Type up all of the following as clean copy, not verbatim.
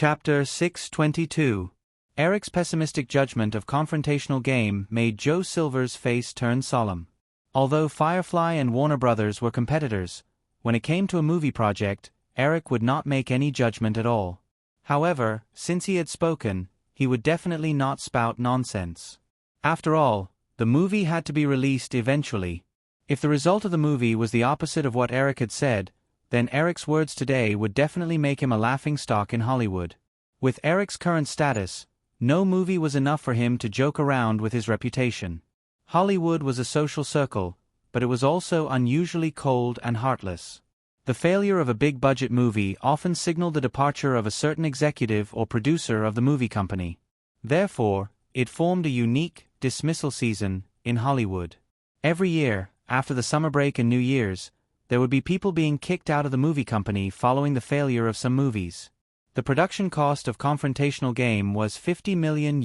Chapter 622. Eric's pessimistic judgment of confrontational game made Joe Silver's face turn solemn. Although Firefly and Warner Brothers were competitors, when it came to a movie project, Eric would not make any judgment at all. However, since he had spoken, he would definitely not spout nonsense. After all, the movie had to be released eventually. If the result of the movie was the opposite of what Eric had said, then Eric's words today would definitely make him a laughingstock in Hollywood. With Eric's current status, no movie was enough for him to joke around with his reputation. Hollywood was a social circle, but it was also unusually cold and heartless. The failure of a big-budget movie often signaled the departure of a certain executive or producer of the movie company. Therefore, it formed a unique dismissal season in Hollywood. Every year, after the summer break and New Year's, there would be people being kicked out of the movie company following the failure of some movies. The production cost of confrontational game was $50 million.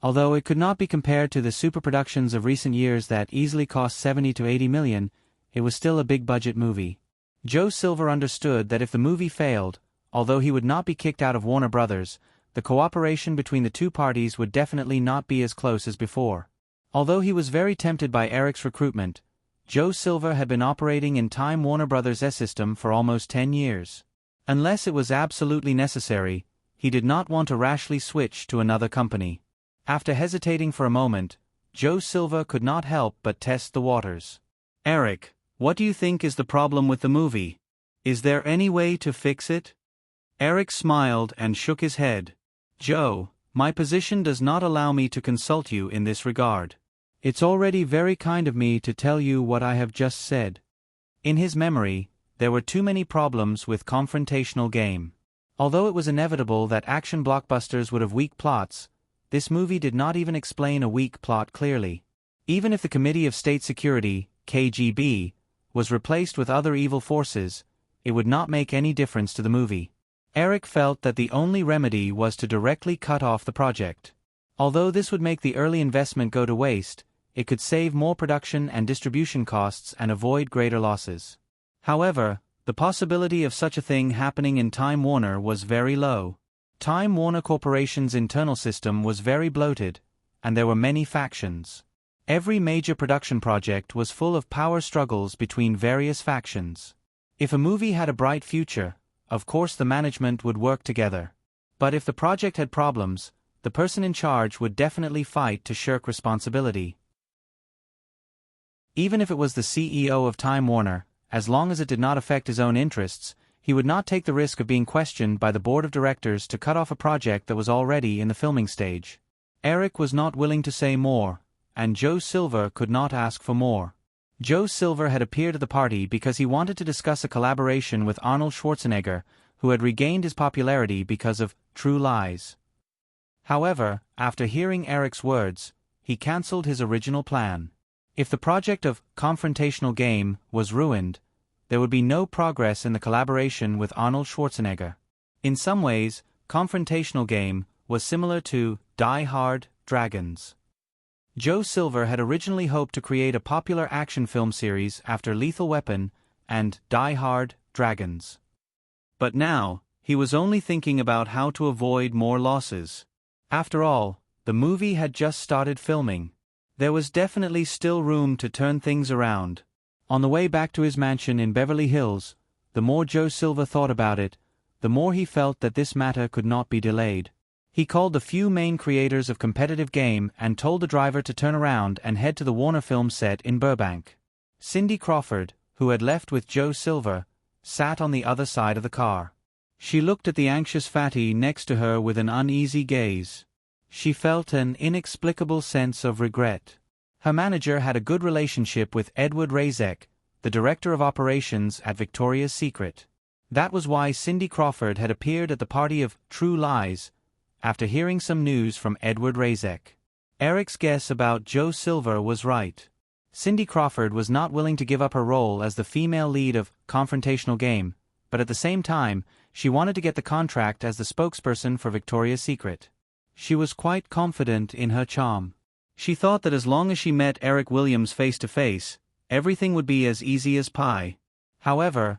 Although it could not be compared to the superproductions of recent years that easily cost $70 to $80 million, it was still a big-budget movie. Joe Silver understood that if the movie failed, although he would not be kicked out of Warner Brothers, the cooperation between the two parties would definitely not be as close as before. Although he was very tempted by Eric's recruitment, Joe Silver had been operating in Time Warner Brothers' system for almost 10 years. Unless it was absolutely necessary, he did not want to rashly switch to another company. After hesitating for a moment, Joe Silver could not help but test the waters. "Eric, what do you think is the problem with the movie? Is there any way to fix it?" Eric smiled and shook his head. "Joe, my position does not allow me to consult you in this regard. It's already very kind of me to tell you what I have just said." In his memory, there were too many problems with confrontational game. Although it was inevitable that action blockbusters would have weak plots, this movie did not even explain a weak plot clearly. Even if the Committee of State Security, KGB, was replaced with other evil forces, it would not make any difference to the movie. Eric felt that the only remedy was to directly cut off the project. Although this would make the early investment go to waste, it could save more production and distribution costs and avoid greater losses. However, the possibility of such a thing happening in Time Warner was very low. Time Warner Corporation's internal system was very bloated, and there were many factions. Every major production project was full of power struggles between various factions. If a movie had a bright future, of course the management would work together. But if the project had problems, the person in charge would definitely fight to shirk responsibility. Even if it was the CEO of Time Warner, as long as it did not affect his own interests, he would not take the risk of being questioned by the board of directors to cut off a project that was already in the filming stage. Eric was not willing to say more, and Joe Silver could not ask for more. Joe Silver had appeared at the party because he wanted to discuss a collaboration with Arnold Schwarzenegger, who had regained his popularity because of True Lies. However, after hearing Eric's words, he cancelled his original plan. If the project of confrontational game was ruined, there would be no progress in the collaboration with Arnold Schwarzenegger. In some ways, confrontational game was similar to Die Hard, Dragons. Joe Silver had originally hoped to create a popular action film series after Lethal Weapon and Die Hard, Dragons. But now, he was only thinking about how to avoid more losses. After all, the movie had just started filming. There was definitely still room to turn things around. On the way back to his mansion in Beverly Hills, the more Joe Silver thought about it, the more he felt that this matter could not be delayed. He called the few main creators of competitive game and told the driver to turn around and head to the Warner film set in Burbank. Cindy Crawford, who had left with Joe Silver, sat on the other side of the car. She looked at the anxious fatty next to her with an uneasy gaze. She felt an inexplicable sense of regret. Her manager had a good relationship with Edward Razek, the director of operations at Victoria's Secret. That was why Cindy Crawford had appeared at the party of True Lies, after hearing some news from Edward Razek. Eric's guess about Joe Silver was right. Cindy Crawford was not willing to give up her role as the female lead of confrontational game, but at the same time, she wanted to get the contract as the spokesperson for Victoria's Secret. She was quite confident in her charm. She thought that as long as she met Eric Williams face to face, everything would be as easy as pie. However,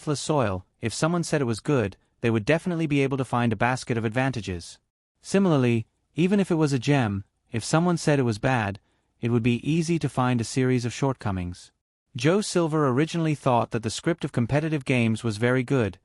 worthless soil, if someone said it was good, they would definitely be able to find a basket of advantages. Similarly, even if it was a gem, if someone said it was bad, it would be easy to find a series of shortcomings. Joe Silver originally thought that the script of competitive games was very good,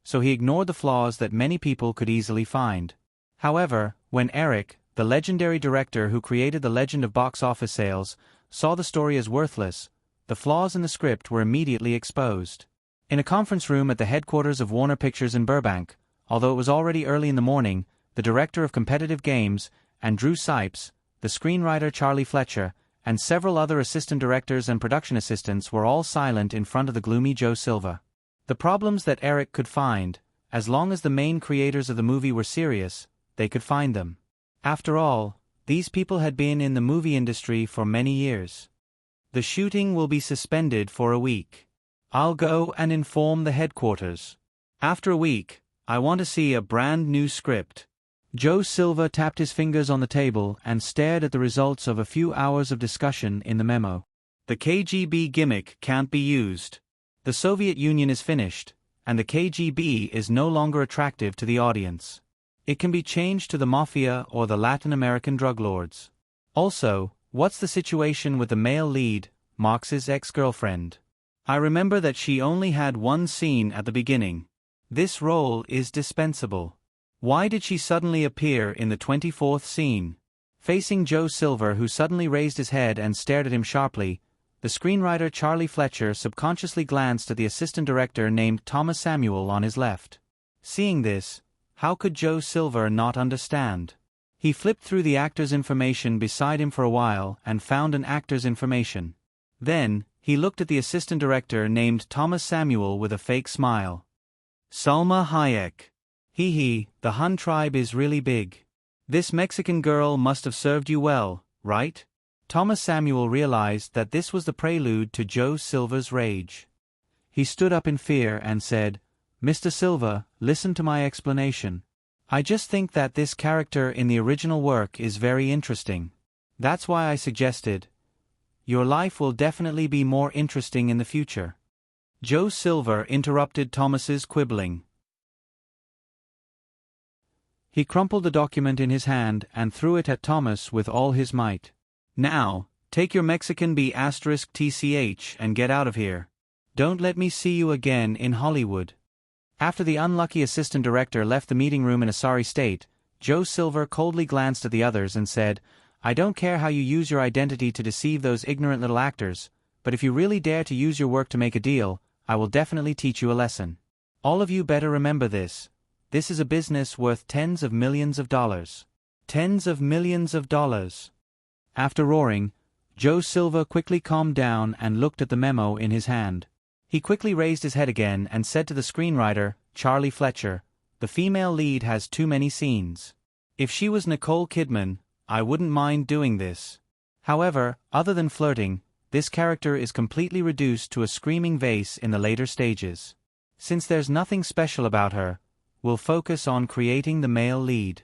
so he ignored the flaws that many people could easily find. However, when Eric, the legendary director who created The Legend of Box Office Sales, saw the story as worthless, the flaws in the script were immediately exposed. In a conference room at the headquarters of Warner Pictures in Burbank, although it was already early in the morning, the director of competitive games, Andrew Sipes, the screenwriter Charlie Fletcher, and several other assistant directors and production assistants were all silent in front of the gloomy Joe Silver. The problems that Eric could find, as long as the main creators of the movie were serious, they could find them. After all, these people had been in the movie industry for many years. The shooting will be suspended for a week. I'll go and inform the headquarters. After a week, I want to see a brand new script. Joe Silver tapped his fingers on the table and stared at the results of a few hours of discussion in the memo. The KGB gimmick can't be used. The Soviet Union is finished, and the KGB is no longer attractive to the audience. It can be changed to the Mafia or the Latin American drug lords. Also, what's the situation with the male lead, Marx's ex-girlfriend? I remember that she only had one scene at the beginning. This role is dispensable. Why did she suddenly appear in the 24th scene? Facing Joe Silver, who suddenly raised his head and stared at him sharply, the screenwriter Charlie Fletcher subconsciously glanced at the assistant director named Thomas Samuel on his left. Seeing this, how could Joe Silver not understand? He flipped through the actor's information beside him for a while and found an actor's information. Then, he looked at the assistant director named Thomas Samuel with a fake smile. Salma Hayek. Hee, the Hun tribe is really big. This Mexican girl must have served you well, right? Thomas Samuel realized that this was the prelude to Joe Silver's rage. He stood up in fear and said, "Mr. Silver, listen to my explanation. I just think that this character in the original work is very interesting. That's why I suggested. Your life will definitely be more interesting in the future." Joe Silver interrupted Thomas's quibbling. He crumpled the document in his hand and threw it at Thomas with all his might. "Now, take your Mexican B*TCH and get out of here. Don't let me see you again in Hollywood." After the unlucky assistant director left the meeting room in a sorry state, Joe Silver coldly glanced at the others and said, "I don't care how you use your identity to deceive those ignorant little actors, but if you really dare to use your work to make a deal, I will definitely teach you a lesson. All of you better remember this. This is a business worth tens of millions of dollars. Tens of millions of dollars." After roaring, Joe Silver quickly calmed down and looked at the memo in his hand. He quickly raised his head again and said to the screenwriter, Charlie Fletcher, "The female lead has too many scenes. If she was Nicole Kidman, I wouldn't mind doing this. However, other than flirting, this character is completely reduced to a screaming vase in the later stages. Since there's nothing special about her, we'll focus on creating the male lead."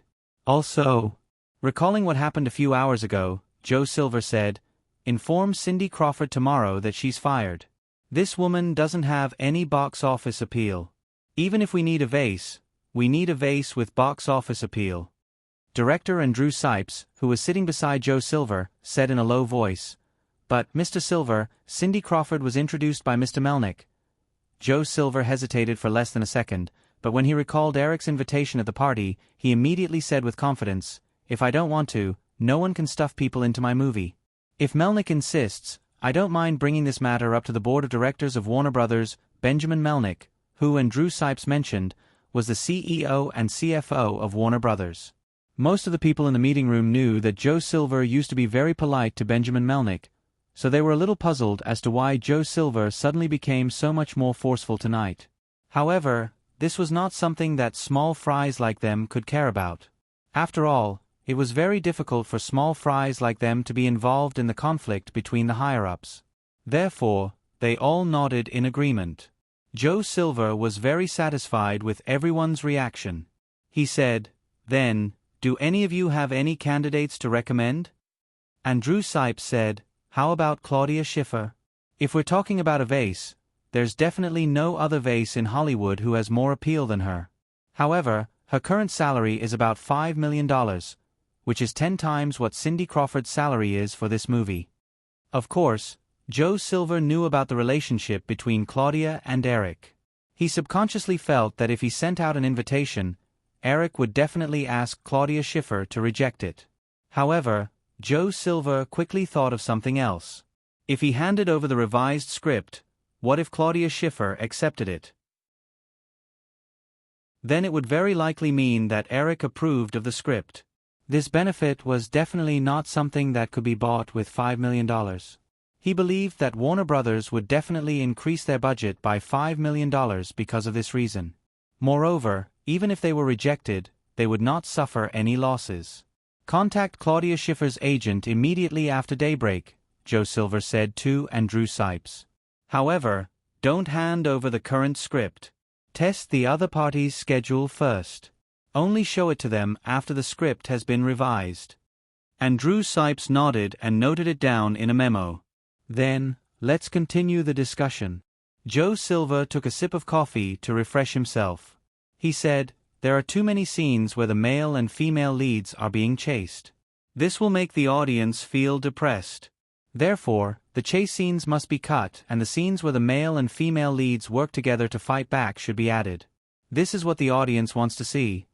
Also, recalling what happened a few hours ago, Joe Silver said. Inform Cindy Crawford tomorrow that she's fired. This woman doesn't have any box office appeal. Even if we need a vase, we need a vase with box office appeal. Director Andrew Sipes, who was sitting beside Joe Silver, said in a low voice. But, Mr. Silver, Cindy Crawford was introduced by Mr. Melnick. Joe Silver hesitated for less than a second, but when he recalled Eric's invitation at the party, he immediately said with confidence, If I don't want to, no one can stuff people into my movie. If Melnick insists, I don't mind bringing this matter up to the board of directors of Warner Brothers. Benjamin Melnick, who Andrew Sipes mentioned, was the CEO and CFO of Warner Brothers. Most of the people in the meeting room knew that Joe Silver used to be very polite to Benjamin Melnick, so they were a little puzzled as to why Joe Silver suddenly became so much more forceful tonight. However, this was not something that small fries like them could care about. After all, it was very difficult for small fries like them to be involved in the conflict between the higher-ups. Therefore, they all nodded in agreement. Joe Silver was very satisfied with everyone's reaction. He said, Then, do any of you have any candidates to recommend? Andrew Sipes said, How about Claudia Schiffer? If we're talking about a vase, there's definitely no other vase in Hollywood who has more appeal than her. However, her current salary is about $5 million, which is 10 times what Cindy Crawford's salary is for this movie. Of course, Joe Silver knew about the relationship between Claudia and Eric. He subconsciously felt that if he sent out an invitation, Eric would definitely ask Claudia Schiffer to reject it. However, Joe Silver quickly thought of something else. If he handed over the revised script, what if Claudia Schiffer accepted it? Then it would very likely mean that Eric approved of the script. This benefit was definitely not something that could be bought with $5 million. He believed that Warner Brothers would definitely increase their budget by $5 million because of this reason. Moreover, even if they were rejected, they would not suffer any losses. Contact Claudia Schiffer's agent immediately after daybreak, Joe Silver said to Andrew Sipes. However, don't hand over the current script. Test the other party's schedule first. Only show it to them after the script has been revised. Andrew Sipes nodded and noted it down in a memo. Then, let's continue the discussion. Joe Silver took a sip of coffee to refresh himself. He said, There are too many scenes where the male and female leads are being chased. This will make the audience feel depressed. Therefore, the chase scenes must be cut and the scenes where the male and female leads work together to fight back should be added. This is what the audience wants to see.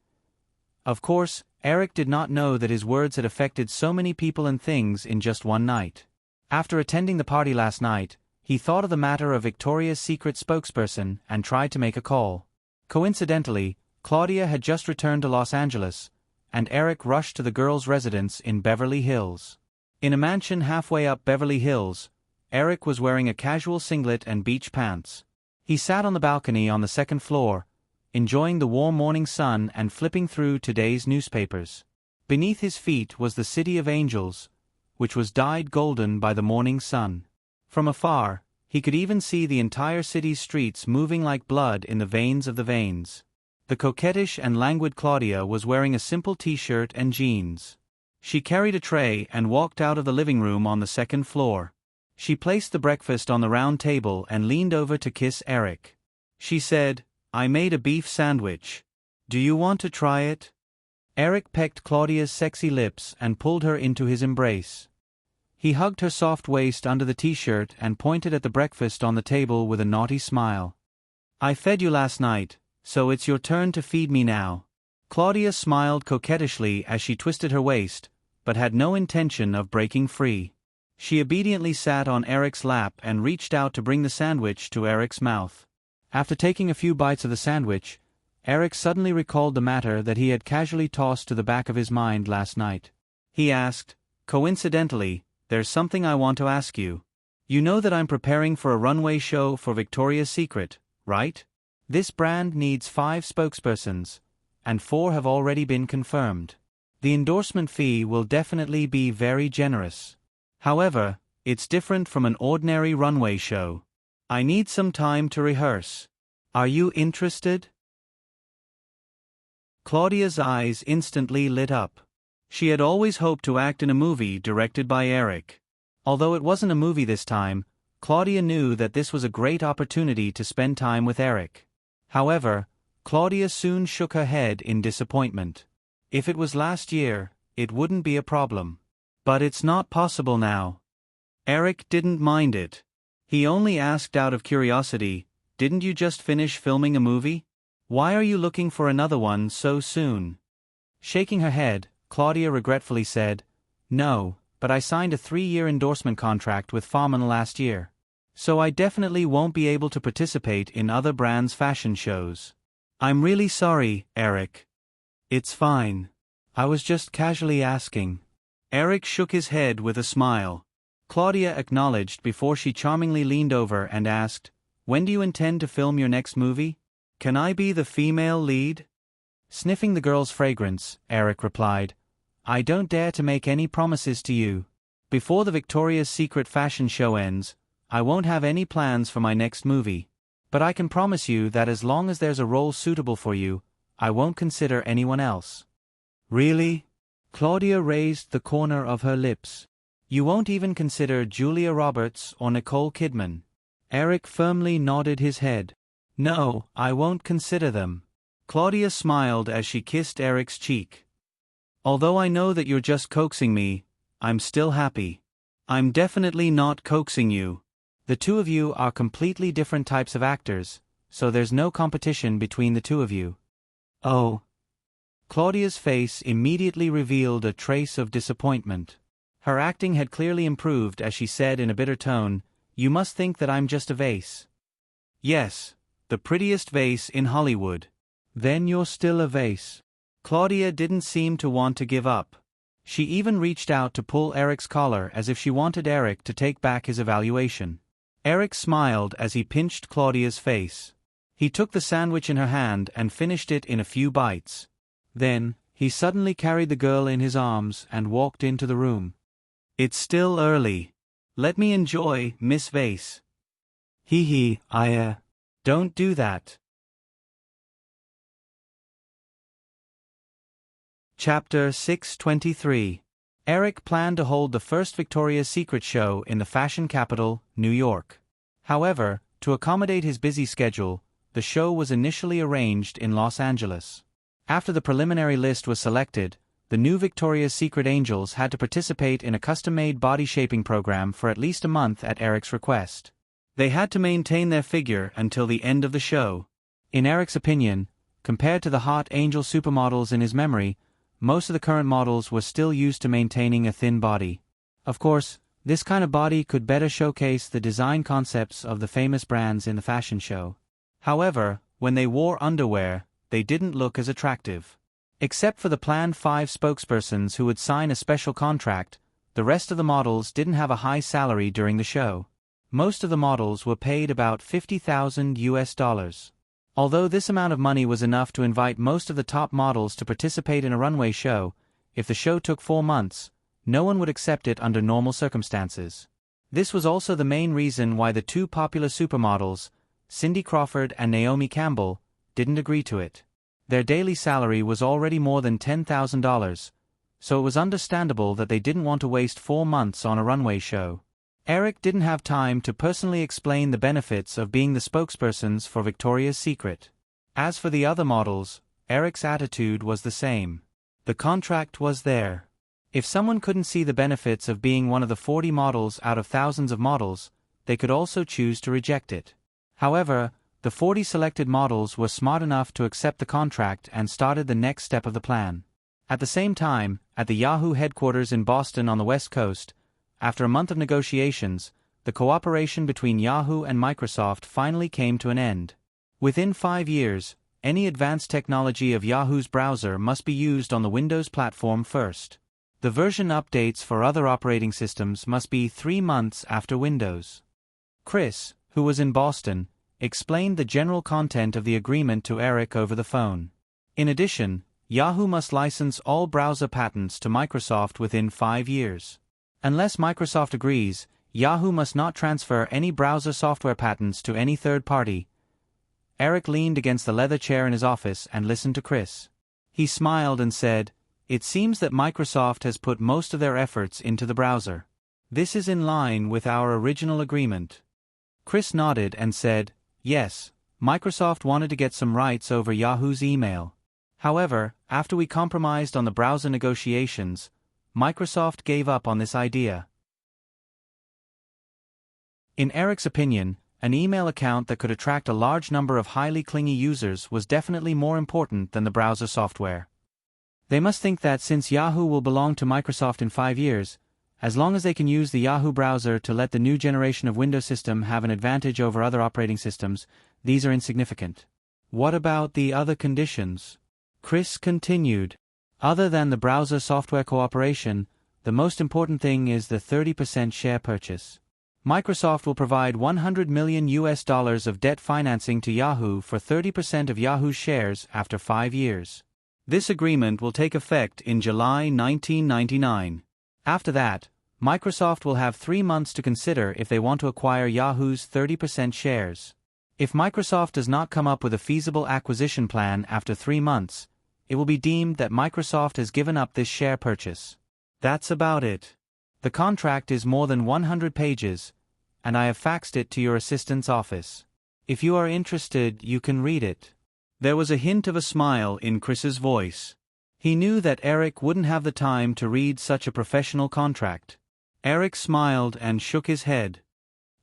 Of course, Eric did not know that his words had affected so many people and things in just one night. After attending the party last night, he thought of the matter of Victoria's Secret spokesperson and tried to make a call. Coincidentally, Claudia had just returned to Los Angeles, and Eric rushed to the girl's residence in Beverly Hills. In a mansion halfway up Beverly Hills, Eric was wearing a casual singlet and beach pants. He sat on the balcony on the second floor, enjoying the warm morning sun and flipping through today's newspapers. Beneath his feet was the City of Angels, which was dyed golden by the morning sun. From afar, he could even see the entire city's streets moving like blood in the veins of the veins. The coquettish and languid Claudia was wearing a simple t-shirt and jeans. She carried a tray and walked out of the living room on the second floor. She placed the breakfast on the round table and leaned over to kiss Eric. She said, I made a beef sandwich. Do you want to try it? Eric pecked Claudia's sexy lips and pulled her into his embrace. He hugged her soft waist under the t-shirt and pointed at the breakfast on the table with a naughty smile. I fed you last night, so it's your turn to feed me now. Claudia smiled coquettishly as she twisted her waist, but had no intention of breaking free. She obediently sat on Eric's lap and reached out to bring the sandwich to Eric's mouth. After taking a few bites of the sandwich, Eric suddenly recalled the matter that he had casually tossed to the back of his mind last night. He asked, Coincidentally, there's something I want to ask you. You know that I'm preparing for a runway show for Victoria's Secret, right? This brand needs 5 spokespersons, and 4 have already been confirmed. The endorsement fee will definitely be very generous. However, it's different from an ordinary runway show. I need some time to rehearse. Are you interested? Claudia's eyes instantly lit up. She had always hoped to act in a movie directed by Eric. Although it wasn't a movie this time, Claudia knew that this was a great opportunity to spend time with Eric. However, Claudia soon shook her head in disappointment. If it was last year, it wouldn't be a problem. But it's not possible now. Eric didn't mind it. He only asked out of curiosity, "Didn't you just finish filming a movie? Why are you looking for another one so soon?" Shaking her head, Claudia regretfully said, "No, but I signed a 3-year endorsement contract with Farman last year. So I definitely won't be able to participate in other brands' fashion shows." "I'm really sorry, Eric." "It's fine. I was just casually asking." Eric shook his head with a smile. Claudia acknowledged before she charmingly leaned over and asked, "When do you intend to film your next movie? Can I be the female lead?" Sniffing the girl's fragrance, Eric replied, "I don't dare to make any promises to you. Before the Victoria's Secret fashion show ends, I won't have any plans for my next movie. But I can promise you that as long as there's a role suitable for you, I won't consider anyone else." "Really?" Claudia raised the corner of her lips. "You won't even consider Julia Roberts or Nicole Kidman?" Eric firmly nodded his head. "No, I won't consider them." Claudia smiled as she kissed Eric's cheek. "Although I know that you're just coaxing me, I'm still happy." "I'm definitely not coaxing you. The two of you are completely different types of actors, so there's no competition between the two of you." "Oh." Claudia's face immediately revealed a trace of disappointment. Her acting had clearly improved as she said in a bitter tone, "You must think that I'm just a vase." "Yes, the prettiest vase in Hollywood." "Then you're still a vase." Claudia didn't seem to want to give up. She even reached out to pull Eric's collar as if she wanted Eric to take back his evaluation. Eric smiled as he pinched Claudia's face. He took the sandwich in her hand and finished it in a few bites. Then, he suddenly carried the girl in his arms and walked into the room. "It's still early. Let me enjoy, Miss Vase." "Hee, don't do that." Chapter 623. Eric planned to hold the first Victoria's Secret show in the fashion capital, New York. However, to accommodate his busy schedule, the show was initially arranged in Los Angeles. After the preliminary list was selected, the new Victoria's Secret Angels had to participate in a custom-made body-shaping program for at least a month at Eric's request. They had to maintain their figure until the end of the show. In Eric's opinion, compared to the hot angel supermodels in his memory, most of the current models were still used to maintaining a thin body. Of course, this kind of body could better showcase the design concepts of the famous brands in the fashion show. However, when they wore underwear, they didn't look as attractive. Except for the planned 5 spokespersons who would sign a special contract, the rest of the models didn't have a high salary during the show. Most of the models were paid about $50,000. Although this amount of money was enough to invite most of the top models to participate in a runway show, if the show took 4 months, no one would accept it under normal circumstances. This was also the main reason why the 2 popular supermodels, Cindy Crawford and Naomi Campbell, didn't agree to it. Their daily salary was already more than $10,000, so it was understandable that they didn't want to waste 4 months on a runway show. Eric didn't have time to personally explain the benefits of being the spokespersons for Victoria's Secret. As for the other models, Eric's attitude was the same. The contract was there. If someone couldn't see the benefits of being one of the 40 models out of thousands of models, they could also choose to reject it. However, the 40 selected models were smart enough to accept the contract and started the next step of the plan. At the same time, at the Yahoo headquarters in Boston on the West Coast, after a month of negotiations, the cooperation between Yahoo and Microsoft finally came to an end. Within 5 years, any advanced technology of Yahoo's browser must be used on the Windows platform first. The version updates for other operating systems must be 3 months after Windows. Chris, who was in Boston, explained the general content of the agreement to Eric over the phone. In addition, Yahoo must license all browser patents to Microsoft within 5 years. Unless Microsoft agrees, Yahoo must not transfer any browser software patents to any third party. Eric leaned against the leather chair in his office and listened to Chris. He smiled and said, It seems that Microsoft has put most of their efforts into the browser. This is in line with our original agreement. Chris nodded and said, yes, Microsoft wanted to get some rights over Yahoo's email. However, after we compromised on the browser negotiations, Microsoft gave up on this idea. In Eric's opinion, an email account that could attract a large number of highly clingy users was definitely more important than the browser software. They must think that since Yahoo will belong to Microsoft in 5 years, as long as they can use the Yahoo browser to let the new generation of Windows system have an advantage over other operating systems, these are insignificant. What about the other conditions? Chris continued. Other than the browser software cooperation, the most important thing is the 30% share purchase. Microsoft will provide $100 million of debt financing to Yahoo for 30% of Yahoo's shares after 5 years. This agreement will take effect in July 1999. After that, Microsoft will have 3 months to consider if they want to acquire Yahoo's 30% shares. If Microsoft does not come up with a feasible acquisition plan after 3 months, it will be deemed that Microsoft has given up this share purchase. That's about it. The contract is more than 100 pages, and I have faxed it to your assistant's office. If you are interested, you can read it. There was a hint of a smile in Chris's voice. He knew that Eric wouldn't have the time to read such a professional contract. Eric smiled and shook his head.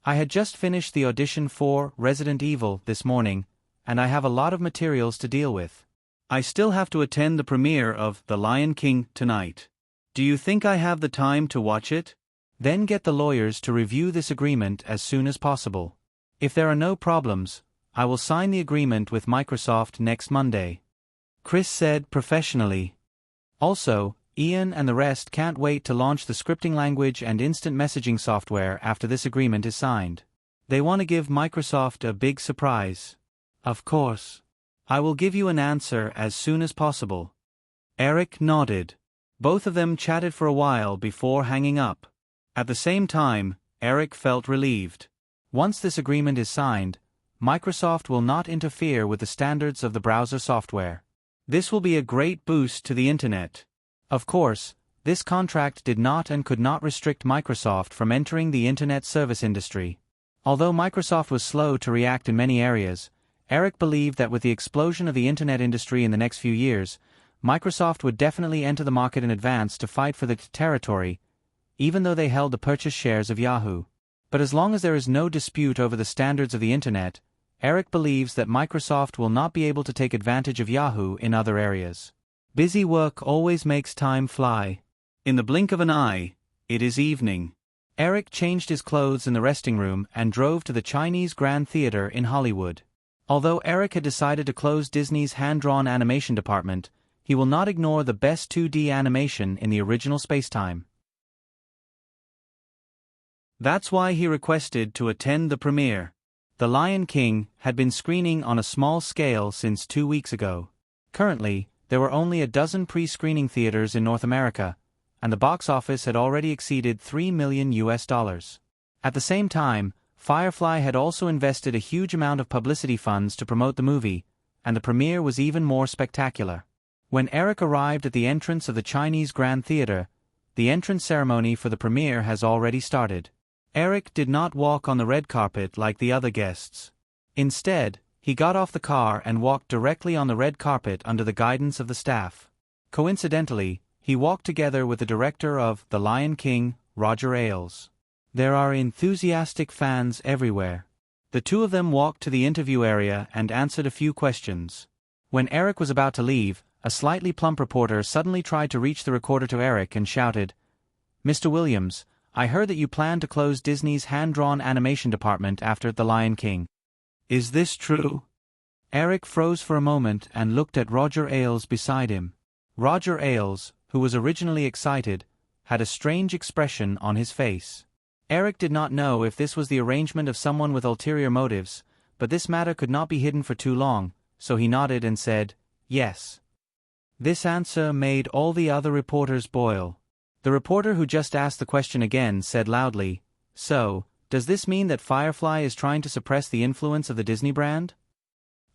I had just finished the audition for Resident Evil this morning, and I have a lot of materials to deal with. I still have to attend the premiere of The Lion King tonight. Do you think I have the time to watch it? Then get the lawyers to review this agreement as soon as possible. If there are no problems, I will sign the agreement with Microsoft next Monday. Chris said professionally. Also, Ian and the rest can't wait to launch the scripting language and instant messaging software after this agreement is signed. They want to give Microsoft a big surprise. Of course. I will give you an answer as soon as possible. Eric nodded. Both of them chatted for a while before hanging up. At the same time, Eric felt relieved. Once this agreement is signed, Microsoft will not interfere with the standards of the browser software. This will be a great boost to the Internet. Of course, this contract did not and could not restrict Microsoft from entering the Internet service industry. Although Microsoft was slow to react in many areas, Eric believed that with the explosion of the Internet industry in the next few years, Microsoft would definitely enter the market in advance to fight for the territory, even though they held the purchase shares of Yahoo. But as long as there is no dispute over the standards of the Internet, Eric believes that Microsoft will not be able to take advantage of Yahoo in other areas. Busy work always makes time fly. In the blink of an eye, it is evening. Eric changed his clothes in the resting room and drove to the Chinese Grand Theater in Hollywood. Although Eric had decided to close Disney's hand-drawn animation department, he will not ignore the best 2D animation in the original spacetime. That's why he requested to attend the premiere. The Lion King had been screening on a small scale since 2 weeks ago. Currently, there were only a dozen pre-screening theaters in North America, and the box office had already exceeded $3 million. At the same time, Firefly had also invested a huge amount of publicity funds to promote the movie, and the premiere was even more spectacular. When Eric arrived at the entrance of the Chinese Grand Theater, the entrance ceremony for the premiere has already started. Eric did not walk on the red carpet like the other guests. Instead, he got off the car and walked directly on the red carpet under the guidance of the staff. Coincidentally, he walked together with the director of The Lion King, Roger Ailes. There are enthusiastic fans everywhere. The two of them walked to the interview area and answered a few questions. When Eric was about to leave, a slightly plump reporter suddenly tried to reach the recorder to Eric and shouted, "Mr. Williams, I heard that you plan to close Disney's hand-drawn animation department after The Lion King. Is this true?" Eric froze for a moment and looked at Roger Ailes beside him. Roger Ailes, who was originally excited, had a strange expression on his face. Eric did not know if this was the arrangement of someone with ulterior motives, but this matter could not be hidden for too long, so he nodded and said, "Yes." This answer made all the other reporters boil. The reporter who just asked the question again said loudly, "So, does this mean that Firefly is trying to suppress the influence of the Disney brand?"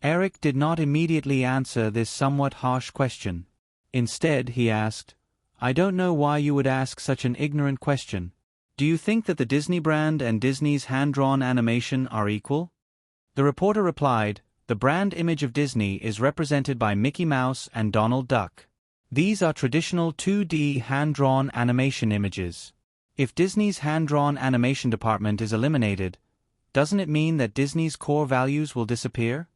Eric did not immediately answer this somewhat harsh question. Instead, he asked, "I don't know why you would ask such an ignorant question. Do you think that the Disney brand and Disney's hand-drawn animation are equal?" The reporter replied, "The brand image of Disney is represented by Mickey Mouse and Donald Duck. These are traditional 2D hand-drawn animation images. If Disney's hand-drawn animation department is eliminated, doesn't it mean that Disney's core values will disappear?"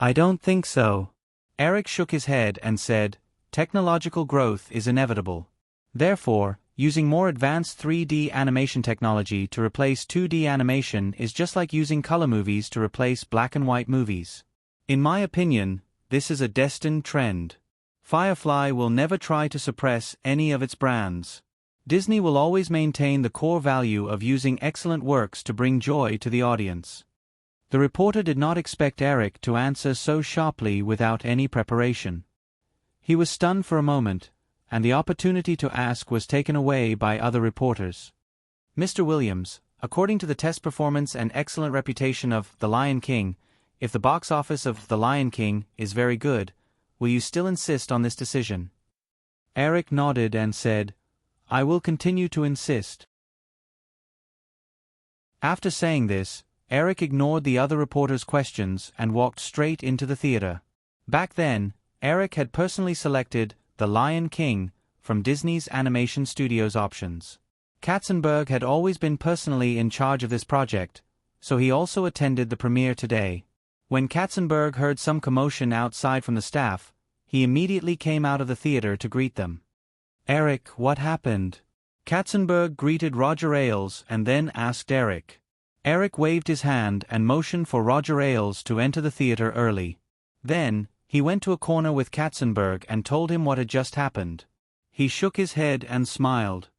"I don't think so." Eric shook his head and said, "Technological growth is inevitable. Therefore, using more advanced 3D animation technology to replace 2D animation is just like using color movies to replace black and white movies. In my opinion, this is a destined trend. Firefly will never try to suppress any of its brands. Disney will always maintain the core value of using excellent works to bring joy to the audience." The reporter did not expect Eric to answer so sharply without any preparation. He was stunned for a moment, and the opportunity to ask was taken away by other reporters. "Mr. Williams, according to the test performance and excellent reputation of The Lion King, if the box office of The Lion King is very good, will you still insist on this decision?" Eric nodded and said, "I will continue to insist." After saying this, Eric ignored the other reporters' questions and walked straight into the theater. Back then, Eric had personally selected The Lion King from Disney's Animation Studios options. Katzenberg had always been personally in charge of this project, so he also attended the premiere today. When Katzenberg heard some commotion outside from the staff, he immediately came out of the theater to greet them. "Eric, what happened?" Katzenberg greeted Roger Ailes and then asked Eric. Eric waved his hand and motioned for Roger Ailes to enter the theater early. Then, he went to a corner with Katzenberg and told him what had just happened. He shook his head and smiled.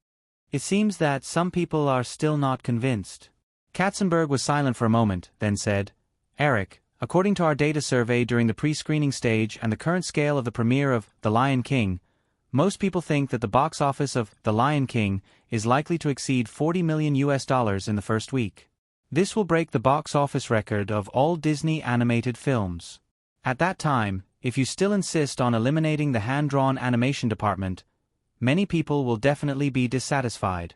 "It seems that some people are still not convinced." Katzenberg was silent for a moment, then said, "Eric, according to our data survey during the pre-screening stage and the current scale of the premiere of The Lion King, most people think that the box office of The Lion King is likely to exceed $40 million in the first week. This will break the box office record of all Disney animated films. At that time, if you still insist on eliminating the hand-drawn animation department, many people will definitely be dissatisfied.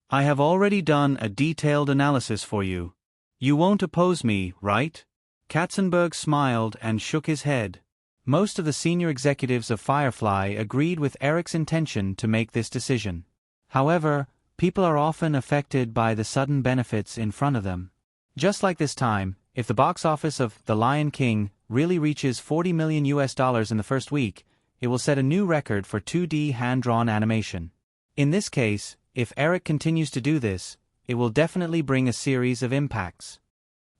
I have already done a detailed analysis for you. You won't oppose me, right?" Katzenberg smiled and shook his head. Most of the senior executives of Firefly agreed with Eric's intention to make this decision. However, people are often affected by the sudden benefits in front of them. Just like this time, if the box office of The Lion King really reaches $40 million in the first week, it will set a new record for 2D hand-drawn animation. In this case, if Eric continues to do this, it will definitely bring a series of impacts.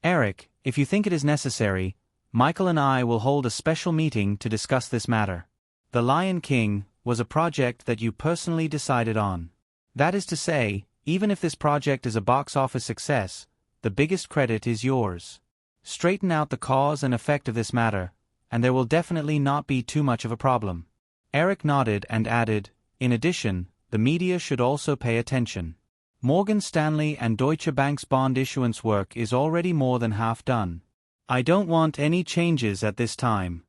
"Eric, if you think it is necessary, Michael and I will hold a special meeting to discuss this matter. The Lion King was a project that you personally decided on. That is to say, even if this project is a box office success, the biggest credit is yours. Straighten out the cause and effect of this matter, and there will definitely not be too much of a problem." Eric nodded and added, "In addition, the media should also pay attention. Morgan Stanley and Deutsche Bank's bond issuance work is already more than half done. I don't want any changes at this time."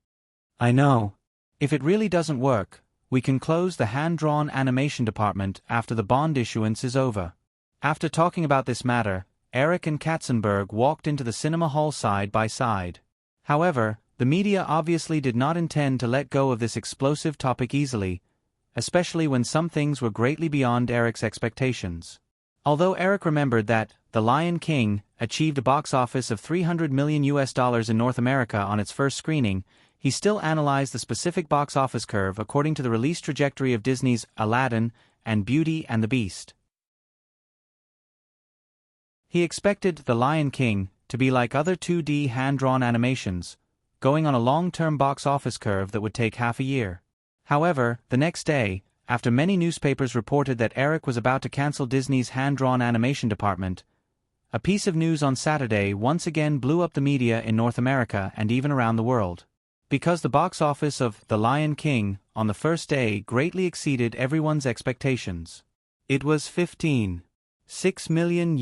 "I know. If it really doesn't work, we can close the hand-drawn animation department after the bond issuance is over." After talking about this matter, Eric and Katzenberg walked into the cinema hall side by side. However, the media obviously did not intend to let go of this explosive topic easily, especially when some things were greatly beyond Eric's expectations. Although Eric remembered that The Lion King achieved a box office of $300 million in North America on its first screening, he still analyzed the specific box office curve according to the release trajectory of Disney's Aladdin and Beauty and the Beast. He expected The Lion King to be like other 2D hand-drawn animations, going on a long-term box office curve that would take half a year. However, the next day, after many newspapers reported that Eric was about to cancel Disney's hand-drawn animation department, a piece of news on Saturday once again blew up the media in North America and even around the world. Because the box office of The Lion King on the first day greatly exceeded everyone's expectations. It was $15.6 million.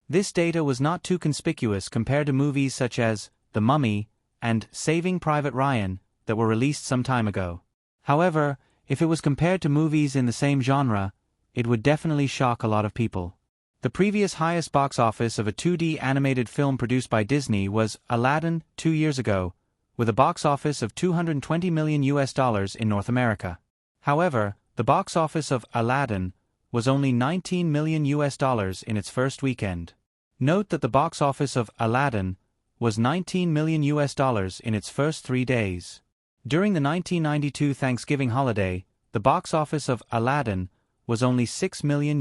This data was not too conspicuous compared to movies such as The Mummy and Saving Private Ryan that were released some time ago. However, if it was compared to movies in the same genre, it would definitely shock a lot of people. The previous highest box office of a 2D animated film produced by Disney was Aladdin 2 years ago, with a box office of $220 million in North America. However, the box office of Aladdin was only $19 million in its first weekend. Note that the box office of Aladdin was $19 million in its first 3 days. During the 1992 Thanksgiving holiday, the box office of Aladdin was only $6 million.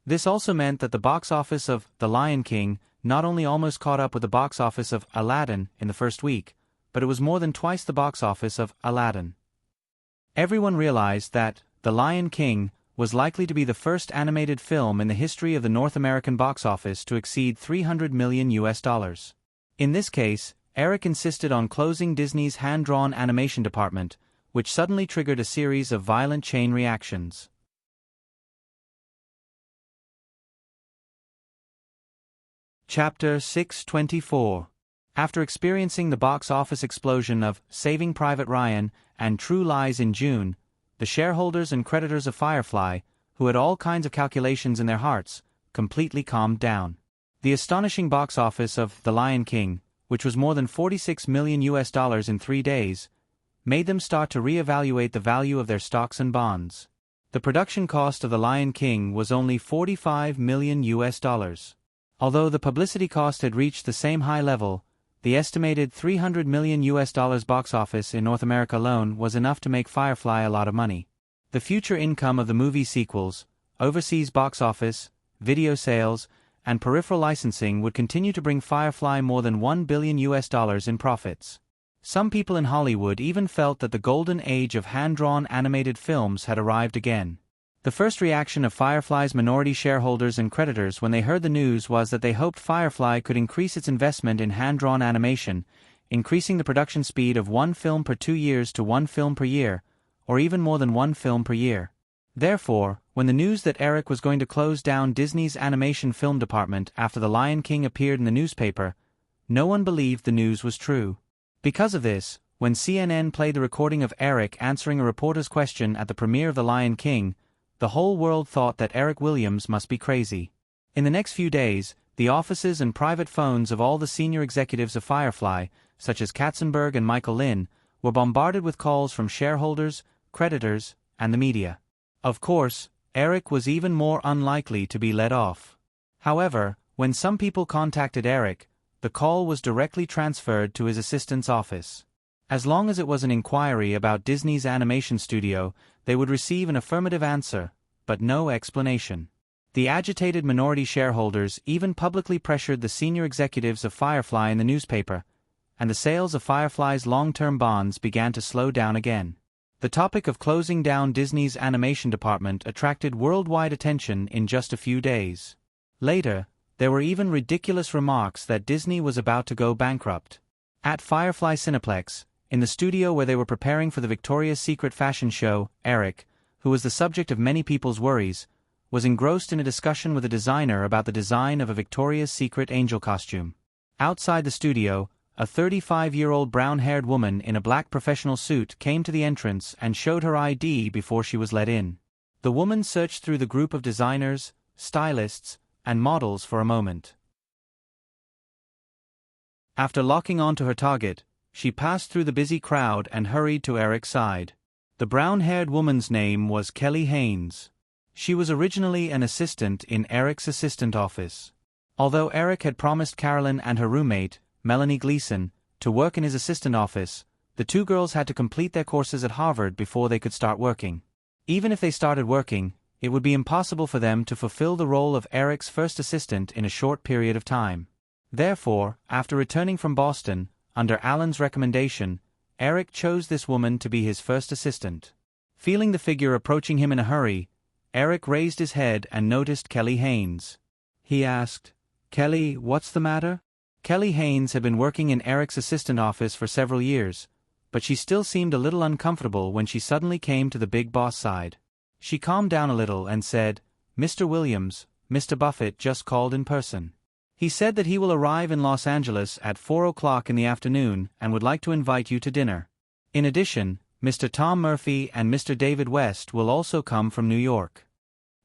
This also meant that the box office of The Lion King not only almost caught up with the box office of Aladdin in the first week, but it was more than twice the box office of Aladdin. Everyone realized that The Lion King was likely to be the first animated film in the history of the North American box office to exceed $300 million. In this case, Eric insisted on closing Disney's hand-drawn animation department, which suddenly triggered a series of violent chain reactions. Chapter 624. After experiencing the box office explosion of Saving Private Ryan and True Lies in June, the shareholders and creditors of Firefly, who had all kinds of calculations in their hearts, completely calmed down. The astonishing box office of The Lion King, which was more than $46 million in 3 days, made them start to re-evaluate the value of their stocks and bonds. The production cost of The Lion King was only $45 million. Although the publicity cost had reached the same high level, the estimated $300 million box office in North America alone was enough to make Firefly a lot of money. The future income of the movie sequels, overseas box office, video sales, and peripheral licensing would continue to bring Firefly more than $1 billion in profits. Some people in Hollywood even felt that the golden age of hand-drawn animated films had arrived again. The first reaction of Firefly's minority shareholders and creditors when they heard the news was that they hoped Firefly could increase its investment in hand-drawn animation, increasing the production speed of 1 film per 2 years to 1 film per year, or even more than 1 film per year. Therefore, when the news that Eric was going to close down Disney's animation film department after The Lion King appeared in the newspaper, no one believed the news was true. Because of this, when CNN played the recording of Eric answering a reporter's question at the premiere of The Lion King, the whole world thought that Eric Williams must be crazy. In the next few days, the offices and private phones of all the senior executives of Firefly, such as Katzenberg and Michael Lynn, were bombarded with calls from shareholders, creditors, and the media. Of course, Eric was even more unlikely to be let off. However, when some people contacted Eric, the call was directly transferred to his assistant's office. As long as it was an inquiry about Disney's animation studio, they would receive an affirmative answer, but no explanation. The agitated minority shareholders even publicly pressured the senior executives of Firefly in the newspaper, and the sales of Firefly's long-term bonds began to slow down again. The topic of closing down Disney's animation department attracted worldwide attention in just a few days. Later, there were even ridiculous remarks that Disney was about to go bankrupt. At Firefly Cineplex, in the studio where they were preparing for the Victoria's Secret fashion show, Eric, who was the subject of many people's worries, was engrossed in a discussion with a designer about the design of a Victoria's Secret angel costume. Outside the studio, a 35-year-old brown-haired woman in a black professional suit came to the entrance and showed her ID before she was let in. The woman searched through the group of designers, stylists, and models for a moment. After locking onto her target, she passed through the busy crowd and hurried to Eric's side. The brown-haired woman's name was Kelly Haynes. She was originally an assistant in Eric's assistant office. Although Eric had promised Carolyn and her roommate, Melanie Gleason, to work in his assistant office, the two girls had to complete their courses at Harvard before they could start working. Even if they started working, it would be impossible for them to fulfill the role of Eric's first assistant in a short period of time. Therefore, after returning from Boston, under Alan's recommendation, Eric chose this woman to be his first assistant. Feeling the figure approaching him in a hurry, Eric raised his head and noticed Kelly Haynes. He asked, "Kelly, what's the matter?" Kelly Haynes had been working in Eric's assistant office for several years, but she still seemed a little uncomfortable when she suddenly came to the big boss side. She calmed down a little and said, "Mr. Williams, Mr. Buffett just called in person. He said that he will arrive in Los Angeles at 4 o'clock in the afternoon and would like to invite you to dinner. In addition, Mr. Tom Murphy and Mr. David West will also come from New York.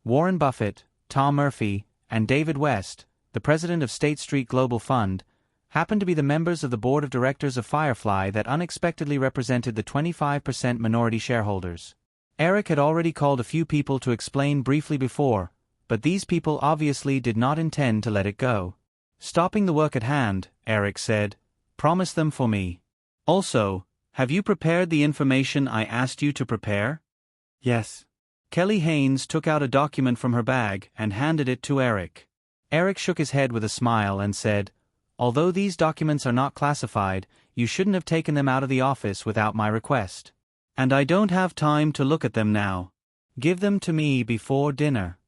Warren Buffett, Tom Murphy, and David West, the president of State Street Global Fund, happened to be the members of the board of directors of Firefly that unexpectedly represented the 25% minority shareholders. Eric had already called a few people to explain briefly before, but these people obviously did not intend to let it go. Stopping the work at hand, Eric said, "Promise them for me. Also, have you prepared the information I asked you to prepare?" "Yes." Kelly Haynes took out a document from her bag and handed it to Eric. Eric shook his head with a smile and said, "Although these documents are not classified, you shouldn't have taken them out of the office without my request. And I don't have time to look at them now. Give them to me before dinner."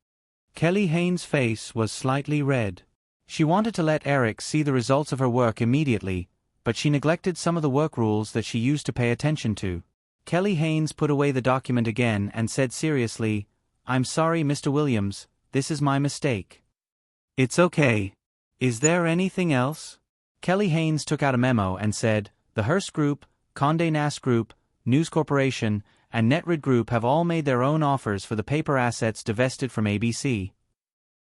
Kelly Haynes' face was slightly red. She wanted to let Eric see the results of her work immediately, but she neglected some of the work rules that she used to pay attention to. Kelly Haynes put away the document again and said seriously, "I'm sorry, Mr. Williams, this is my mistake." "It's okay. Is there anything else?" Kelly Haynes took out a memo and said, "The Hearst Group, Condé Nast Group, News Corporation, and Narrate Group have all made their own offers for the paper assets divested from ABC."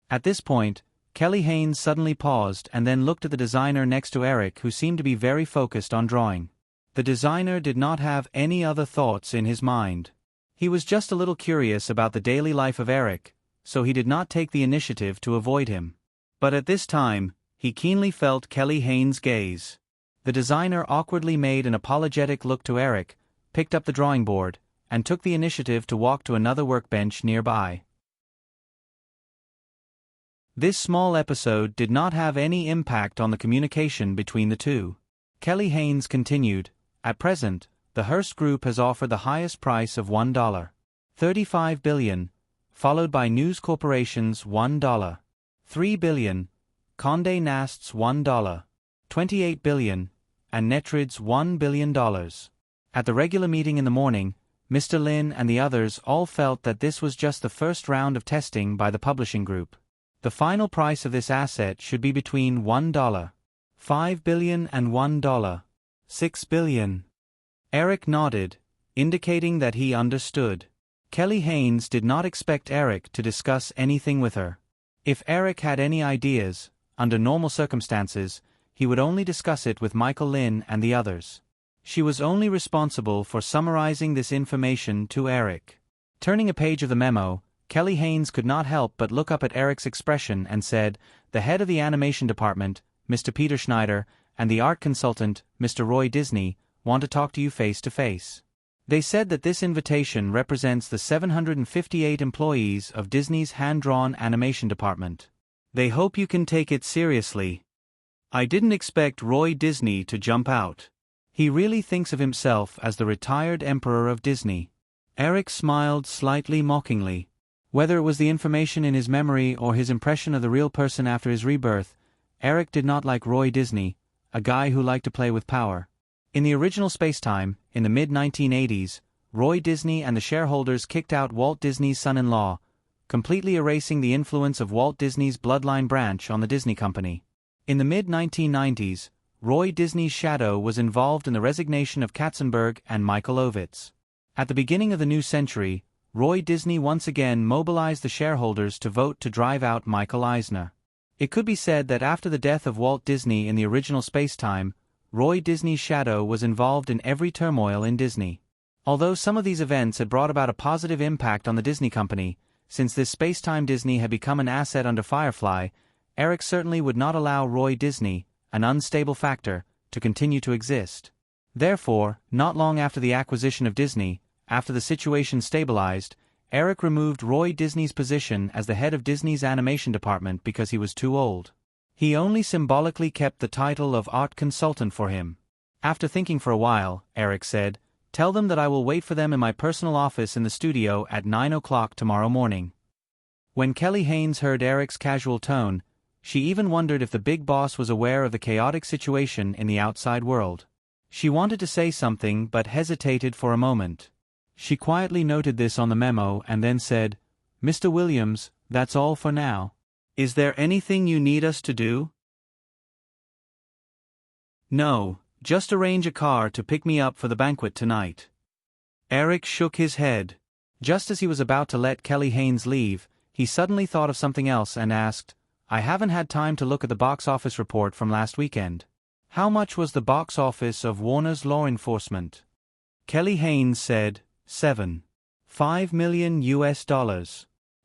At this point, Kelly Haynes suddenly paused and then looked at the designer next to Eric, who seemed to be very focused on drawing. The designer did not have any other thoughts in his mind. He was just a little curious about the daily life of Eric, so he did not take the initiative to avoid him. But at this time, he keenly felt Kelly Haynes' gaze. The designer awkwardly made an apologetic look to Eric, picked up the drawing board, and took the initiative to walk to another workbench nearby. This small episode did not have any impact on the communication between the two. Kelly Haynes continued, "At present, the Hearst Group has offered the highest price of $1.35 billion, followed by News Corporation's $1.3 billion, Condé Nast's $1.28 billion, and Netrate's $1 billion. At the regular meeting in the morning, Mr. Lin and the others all felt that this was just the first round of testing by the publishing group. The final price of this asset should be between $1.5 billion and $1.6 billion. Eric nodded, indicating that he understood. Kelly Haynes did not expect Eric to discuss anything with her. If Eric had any ideas, under normal circumstances, he would only discuss it with Michael Lin and the others. She was only responsible for summarizing this information to Eric. Turning a page of the memo, Kelly Haynes could not help but look up at Eric's expression and said, "The head of the animation department, Mr. Peter Schneider, and the art consultant, Mr. Roy Disney, want to talk to you face to face. They said that this invitation represents the 758 employees of Disney's hand-drawn animation department. They hope you can take it seriously." I didn't expect Roy Disney to jump out. He really thinks of himself as the retired emperor of Disney. Eric smiled slightly mockingly. Whether it was the information in his memory or his impression of the real person after his rebirth, Eric did not like Roy Disney, a guy who liked to play with power. In the original Spacetime, in the mid-1980s, Roy Disney and the shareholders kicked out Walt Disney's son-in-law, completely erasing the influence of Walt Disney's bloodline branch on the Disney Company. In the mid-1990s, Roy Disney's shadow was involved in the resignation of Katzenberg and Michael Ovitz. At the beginning of the new century, Roy Disney once again mobilized the shareholders to vote to drive out Michael Eisner. It could be said that after the death of Walt Disney in the original Spacetime, Roy Disney's shadow was involved in every turmoil in Disney. Although some of these events had brought about a positive impact on the Disney Company, since this Spacetime Disney had become an asset under Firefly, Eric certainly would not allow Roy Disney, an unstable factor, to continue to exist. Therefore, not long after the acquisition of Disney, after the situation stabilized, Eric removed Roy Disney's position as the head of Disney's animation department because he was too old. He only symbolically kept the title of art consultant for him. After thinking for a while, Eric said, "Tell them that I will wait for them in my personal office in the studio at 9 o'clock tomorrow morning." When Kelly Haynes heard Eric's casual tone, she even wondered if the big boss was aware of the chaotic situation in the outside world. She wanted to say something but hesitated for a moment. She quietly noted this on the memo and then said, "Mr. Williams, that's all for now. Is there anything you need us to do?" "No, just arrange a car to pick me up for the banquet tonight." Eric shook his head. Just as he was about to let Kelly Haynes leave, he suddenly thought of something else and asked, I haven't had time to look at the box office report from last weekend. How much was the box office of Warner's Law Enforcement? Kelly Haynes said, $7.5 million.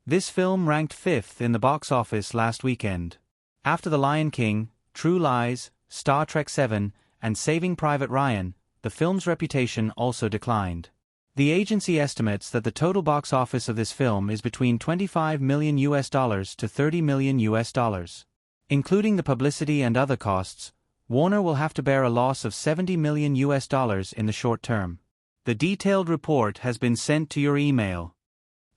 This film ranked 5th in the box office last weekend. After The Lion King, True Lies, Star Trek VII, and Saving Private Ryan, the film's reputation also declined. The agency estimates that the total box office of this film is between $25 million to $30 million. Including the publicity and other costs, Warner will have to bear a loss of $70 million in the short term. The detailed report has been sent to your email.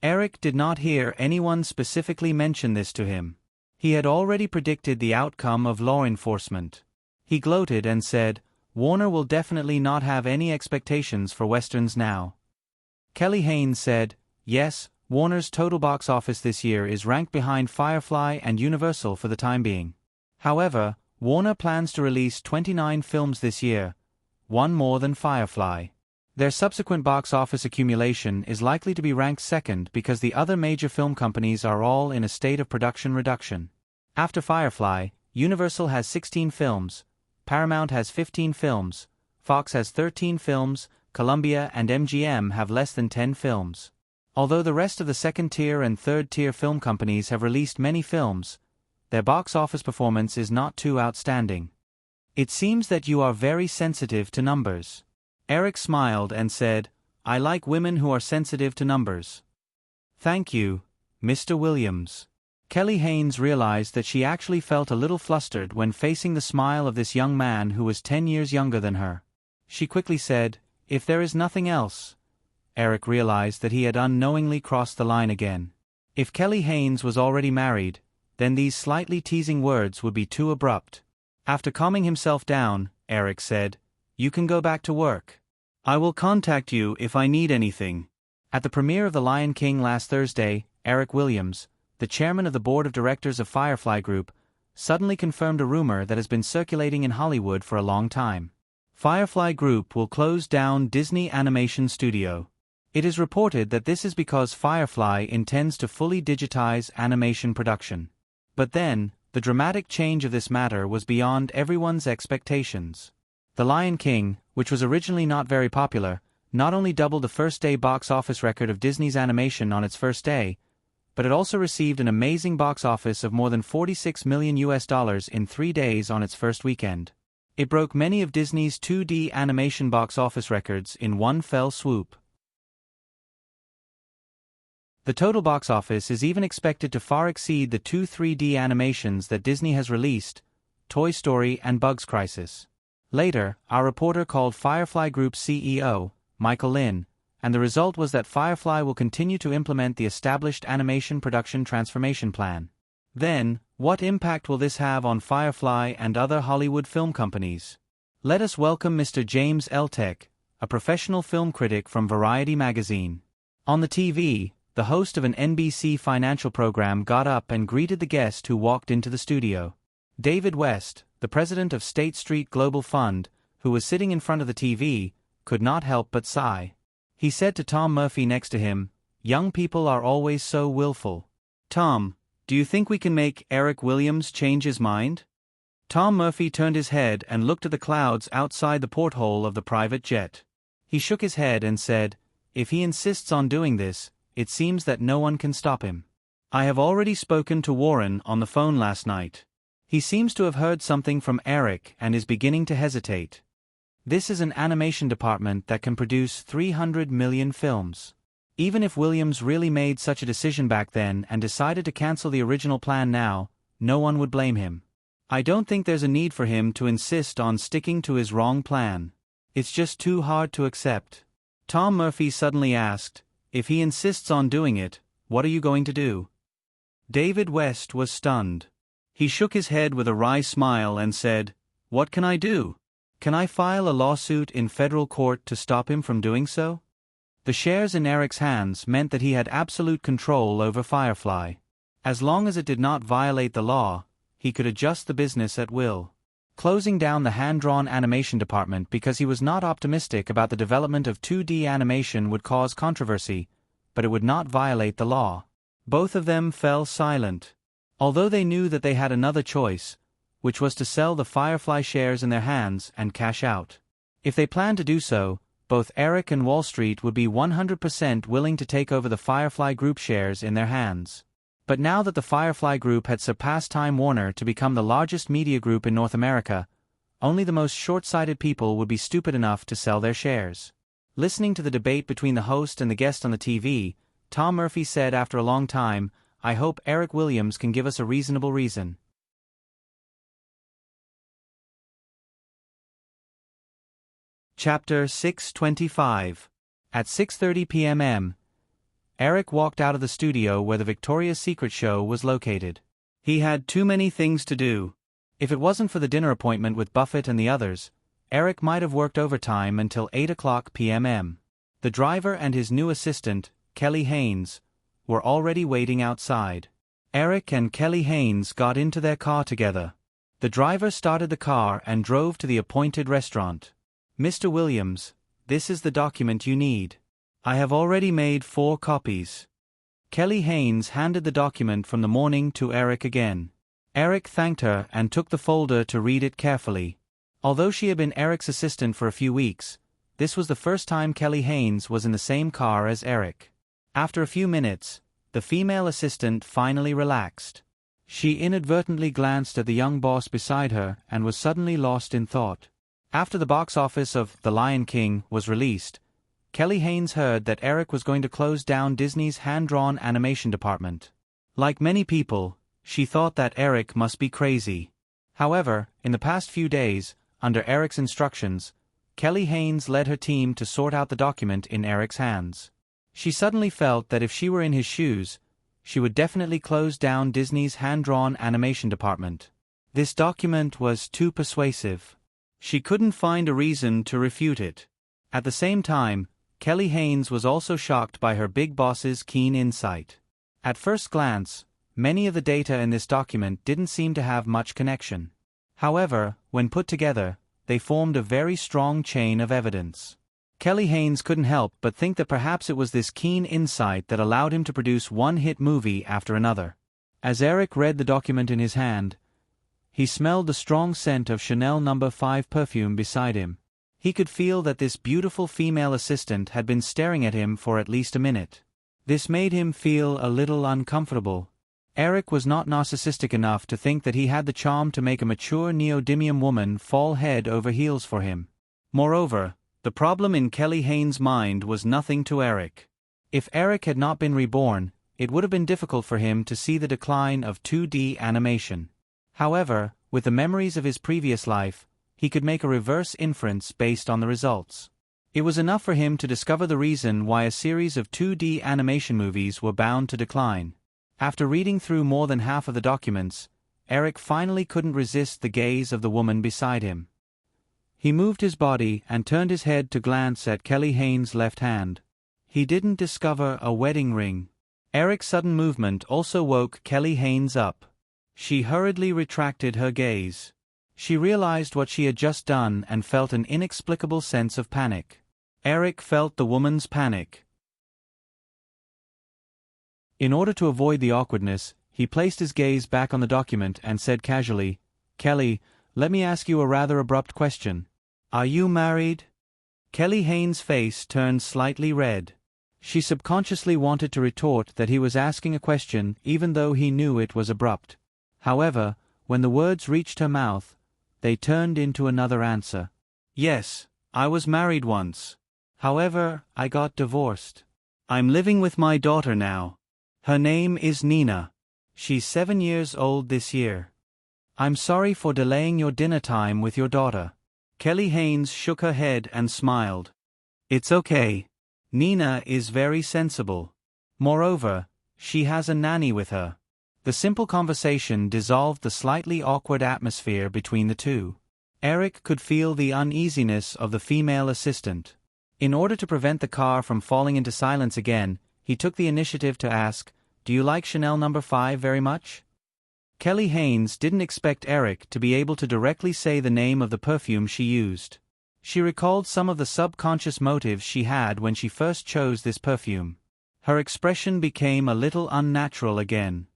Eric did not hear anyone specifically mention this to him. He had already predicted the outcome of Law Enforcement. He gloated and said, Warner will definitely not have any expectations for westerns now. Kelly Haynes said, yes, Warner's total box office this year is ranked behind Firefly and Universal for the time being. However, Warner plans to release 29 films this year, one more than Firefly. Their subsequent box office accumulation is likely to be ranked second because the other major film companies are all in a state of production reduction. After Firefly, Universal has 16 films, Paramount has 15 films, Fox has 13 films, Columbia and MGM have less than 10 films. Although the rest of the second-tier and third-tier film companies have released many films, their box office performance is not too outstanding. It seems that you are very sensitive to numbers. Eric smiled and said, I like women who are sensitive to numbers. Thank you, Mr. Williams. Kelly Haynes realized that she actually felt a little flustered when facing the smile of this young man who was 10 years younger than her. She quickly said, if there is nothing else. Eric realized that he had unknowingly crossed the line again. If Kelly Haynes was already married, then these slightly teasing words would be too abrupt. After calming himself down, Eric said, you can go back to work. I will contact you if I need anything. At the premiere of The Lion King last Thursday, Eric Williams, the chairman of the board of directors of Firefly Group, suddenly confirmed a rumor that has been circulating in Hollywood for a long time. Firefly Group will close down Disney Animation Studio. It is reported that this is because Firefly intends to fully digitize animation production. But then, the dramatic change of this matter was beyond everyone's expectations. The Lion King, which was originally not very popular, not only doubled the first-day box office record of Disney's animation on its first day, but it also received an amazing box office of more than $46 million in 3 days on its first weekend. It broke many of Disney's 2D animation box office records in one fell swoop. The total box office is even expected to far exceed the 2 3D animations that Disney has released, Toy Story and Bugs Crisis. Later, our reporter called Firefly Group's CEO, Michael Lin, and the result was that Firefly will continue to implement the established animation production transformation plan. Then, what impact will this have on Firefly and other Hollywood film companies? Let us welcome Mr. James Eltek, a professional film critic from Variety magazine. On the TV, the host of an NBC financial program got up and greeted the guest who walked into the studio. David West, the president of State Street Global Fund, who was sitting in front of the TV, could not help but sigh. He said to Tom Murphy next to him, young people are always so willful. Tom, do you think we can make Eric Williams change his mind? Tom Murphy turned his head and looked at the clouds outside the porthole of the private jet. He shook his head and said, if he insists on doing this, it seems that no one can stop him. I have already spoken to Warren on the phone last night. He seems to have heard something from Eric and is beginning to hesitate. This is an animation department that can produce 300 million films. Even if Williams really made such a decision back then and decided to cancel the original plan now, no one would blame him. I don't think there's a need for him to insist on sticking to his wrong plan. It's just too hard to accept. Tom Murphy suddenly asked, if he insists on doing it, what are you going to do? David West was stunned. He shook his head with a wry smile and said, what can I do? Can I file a lawsuit in federal court to stop him from doing so? The shares in Eric's hands meant that he had absolute control over Firefly. As long as it did not violate the law, he could adjust the business at will. closing down the hand-drawn animation department because he was not optimistic about the development of 2D animation would cause controversy, but it would not violate the law. Both of them fell silent. Although they knew that they had another choice, which was to sell the Firefly shares in their hands and cash out. If they planned to do so, both Eric and Wall Street would be 100% willing to take over the Firefly Group shares in their hands. But now that the Firefly Group had surpassed Time Warner to become the largest media group in North America, only the most short-sighted people would be stupid enough to sell their shares. Listening to the debate between the host and the guest on the TV, Tom Murphy said after a long time, "I hope Eric Williams can give us a reasonable reason." Chapter 625. At 6:30 p.m. Eric walked out of the studio where the Victoria's Secret show was located. He had too many things to do. If it wasn't for the dinner appointment with Buffett and the others, Eric might have worked overtime until 8 p.m. The driver and his new assistant, Kelly Haynes, were already waiting outside. Eric and Kelly Haynes got into their car together. The driver started the car and drove to the appointed restaurant. "Mr. Williams, this is the document you need. I have already made 4 copies." Kelly Haynes handed the document from the morning to Eric again. Eric thanked her and took the folder to read it carefully. Although she had been Eric's assistant for a few weeks, this was the first time Kelly Haynes was in the same car as Eric. After a few minutes, the female assistant finally relaxed. She inadvertently glanced at the young boss beside her and was suddenly lost in thought. After the box office of The Lion King was released, Kelly Haynes heard that Eric was going to close down Disney's hand-drawn animation department. Like many people, she thought that Eric must be crazy. However, in the past few days, under Eric's instructions, Kelly Haynes led her team to sort out the document in Eric's hands. She suddenly felt that if she were in his shoes, she would definitely close down Disney's hand-drawn animation department. This document was too persuasive. She couldn't find a reason to refute it. At the same time, Kelly Haynes was also shocked by her big boss's keen insight. At first glance, many of the data in this document didn't seem to have much connection. However, when put together, they formed a very strong chain of evidence. Kelly Haynes couldn't help but think that perhaps it was this keen insight that allowed him to produce one hit movie after another. As Eric read the document in his hand, he smelled the strong scent of Chanel No. 5 perfume beside him. He could feel that this beautiful female assistant had been staring at him for at least a minute. This made him feel a little uncomfortable. Eric was not narcissistic enough to think that he had the charm to make a mature neodymium woman fall head over heels for him. Moreover, the problem in Kelly Haynes' mind was nothing to Eric. If Eric had not been reborn, it would have been difficult for him to see the decline of 2D animation. However, with the memories of his previous life, he could make a reverse inference based on the results. It was enough for him to discover the reason why a series of 2D animation movies were bound to decline. After reading through more than half of the documents, Eric finally couldn't resist the gaze of the woman beside him. He moved his body and turned his head to glance at Kelly Haynes' left hand. He didn't discover a wedding ring. Eric's sudden movement also woke Kelly Haynes up. She hurriedly retracted her gaze. She realized what she had just done and felt an inexplicable sense of panic. Eric felt the woman's panic. In order to avoid the awkwardness, he placed his gaze back on the document and said casually, "Kelly, let me ask you a rather abrupt question. Are you married?" Kelly Haynes' face turned slightly red. She subconsciously wanted to retort that he was asking a question even though he knew it was abrupt. However, when the words reached her mouth, they turned into another answer. "Yes, I was married once. However, I got divorced. I'm living with my daughter now. Her name is Nina. She's 7 years old this year. I'm sorry for delaying your dinner time with your daughter." Kelly Haynes shook her head and smiled. "It's okay. Nina is very sensible. Moreover, she has a nanny with her." The simple conversation dissolved the slightly awkward atmosphere between the two. Eric could feel the uneasiness of the female assistant. In order to prevent the car from falling into silence again, he took the initiative to ask, "Do you like Chanel No. 5 very much?" Kelly Haynes didn't expect Eric to be able to directly say the name of the perfume she used. She recalled some of the subconscious motives she had when she first chose this perfume. Her expression became a little unnatural again.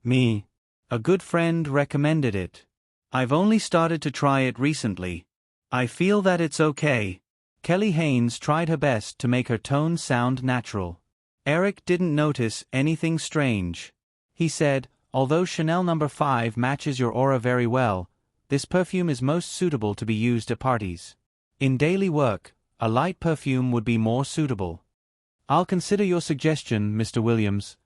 Me. A good friend recommended it. I've only started to try it recently. I feel that it's okay. Kelly Haynes tried her best to make her tone sound natural. Eric didn't notice anything strange. He said, although Chanel No. 5 matches your aura very well, this perfume is most suitable to be used at parties. In daily work, a light perfume would be more suitable. I'll consider your suggestion, Mr. Williams,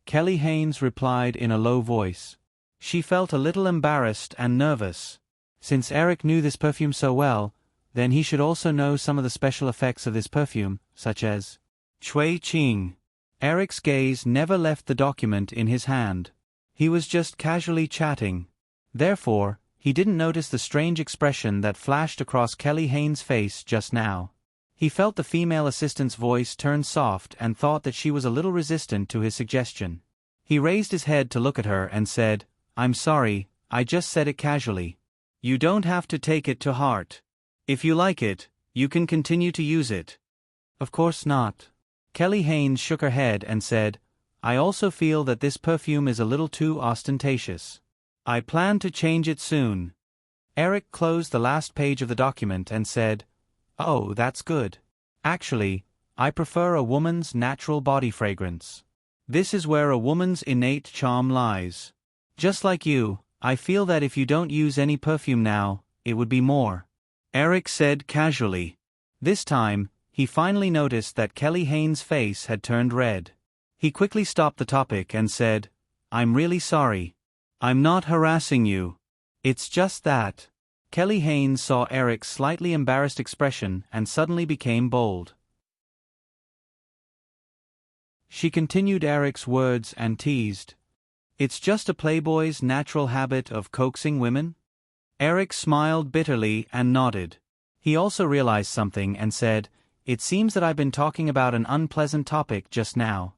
Kelly Haynes replied in a low voice. She felt a little embarrassed and nervous. Since Eric knew this perfume so well, then he should also know some of the special effects of this perfume, such as Chui Qing. Eric's gaze never left the document in his hand. He was just casually chatting. Therefore, he didn't notice the strange expression that flashed across Kelly Haynes' face just now. He felt the female assistant's voice turn soft and thought that she was a little resistant to his suggestion. He raised his head to look at her and said, I'm sorry, I just said it casually. You don't have to take it to heart. If you like it, you can continue to use it. Of course not. Kelly Haynes shook her head and said, I also feel that this perfume is a little too ostentatious. I plan to change it soon. Eric closed the last page of the document and said, Oh, that's good. Actually, I prefer a woman's natural body fragrance. This is where a woman's innate charm lies. Just like you, I feel that if you don't use any perfume now, it would be more. Eric said casually. This time, he finally noticed that Kelly Haynes' face had turned red. He quickly stopped the topic and said, I'm really sorry. I'm not harassing you. It's just that. Kelly Haynes saw Eric's slightly embarrassed expression and suddenly became bold. She continued Eric's words and teased, It's just a playboy's natural habit of coaxing women? Eric smiled bitterly and nodded. He also realized something and said, It seems that I've been talking about an unpleasant topic just now.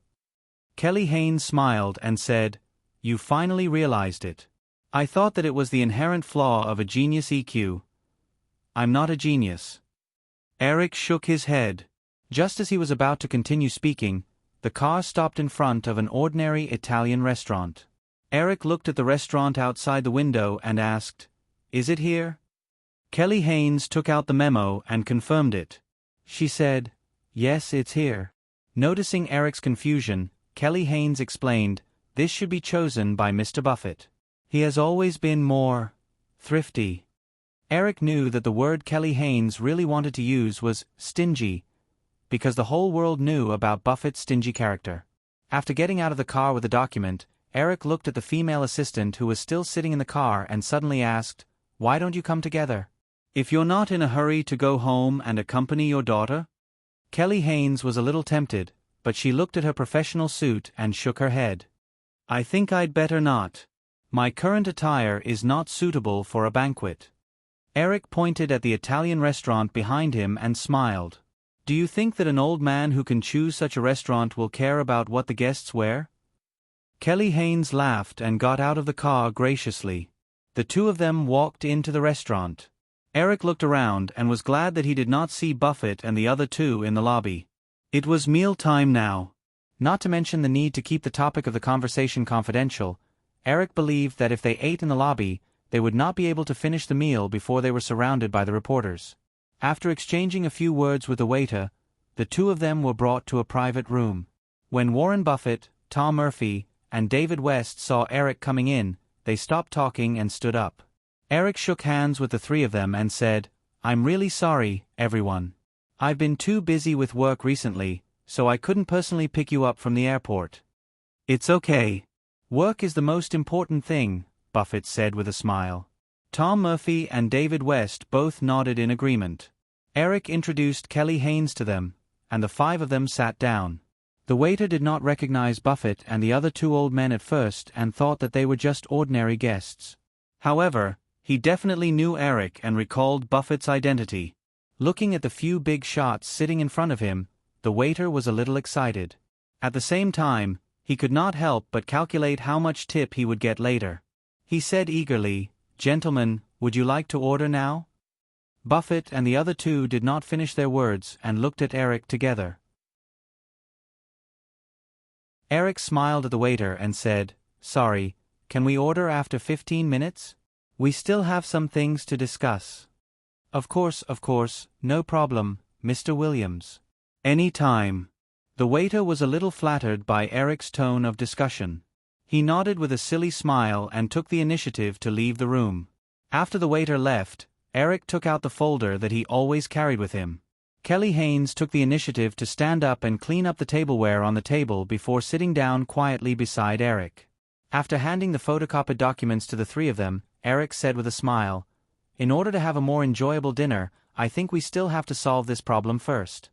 Kelly Haynes smiled and said, You finally realized it. I thought that it was the inherent flaw of a genius EQ. I'm not a genius. Eric shook his head. Just as he was about to continue speaking, the car stopped in front of an ordinary Italian restaurant. Eric looked at the restaurant outside the window and asked, Is it here? Kelly Haynes took out the memo and confirmed it. She said, Yes, it's here. Noticing Eric's confusion, Kelly Haynes explained, This should be chosen by Mr. Buffett. He has always been more thrifty. Eric knew that the word Kelly Haynes really wanted to use was stingy, because the whole world knew about Buffett's stingy character. After getting out of the car with the document, Eric looked at the female assistant who was still sitting in the car and suddenly asked, Why don't you come together? If you're not in a hurry to go home and accompany your daughter? Kelly Haynes was a little tempted, but she looked at her professional suit and shook her head. I think I'd better not. My current attire is not suitable for a banquet. Eric pointed at the Italian restaurant behind him and smiled. Do you think that an old man who can choose such a restaurant will care about what the guests wear? Kelly Haynes laughed and got out of the car graciously. The two of them walked into the restaurant. Eric looked around and was glad that he did not see Buffett and the other two in the lobby. It was mealtime now. Not to mention the need to keep the topic of the conversation confidential, Eric believed that if they ate in the lobby, they would not be able to finish the meal before they were surrounded by the reporters. After exchanging a few words with the waiter, the two of them were brought to a private room. When Warren Buffett, Tom Murphy, and David West saw Eric coming in, they stopped talking and stood up. Eric shook hands with the three of them and said, I'm really sorry, everyone. I've been too busy with work recently, so I couldn't personally pick you up from the airport. It's okay. Work is the most important thing, Buffett said with a smile. Tom Murphy and David West both nodded in agreement. Eric introduced Kelly Haynes to them, and the five of them sat down. The waiter did not recognize Buffett and the other two old men at first and thought that they were just ordinary guests. However, he definitely knew Eric and recalled Buffett's identity. Looking at the few big shots sitting in front of him, the waiter was a little excited. At the same time, he could not help but calculate how much tip he would get later. He said eagerly, "Gentlemen, would you like to order now?" Buffett and the other two did not finish their words and looked at Eric together. Eric smiled at the waiter and said, "Sorry, can we order after 15 minutes? We still have some things to discuss." Of course, no problem, Mr. Williams. Any time." The waiter was a little flattered by Eric's tone of discussion. He nodded with a silly smile and took the initiative to leave the room. After the waiter left, Eric took out the folder that he always carried with him. Kelly Haynes took the initiative to stand up and clean up the tableware on the table before sitting down quietly beside Eric. After handing the photocopied documents to the three of them, Eric said with a smile, "In order to have a more enjoyable dinner, I think we still have to solve this problem first."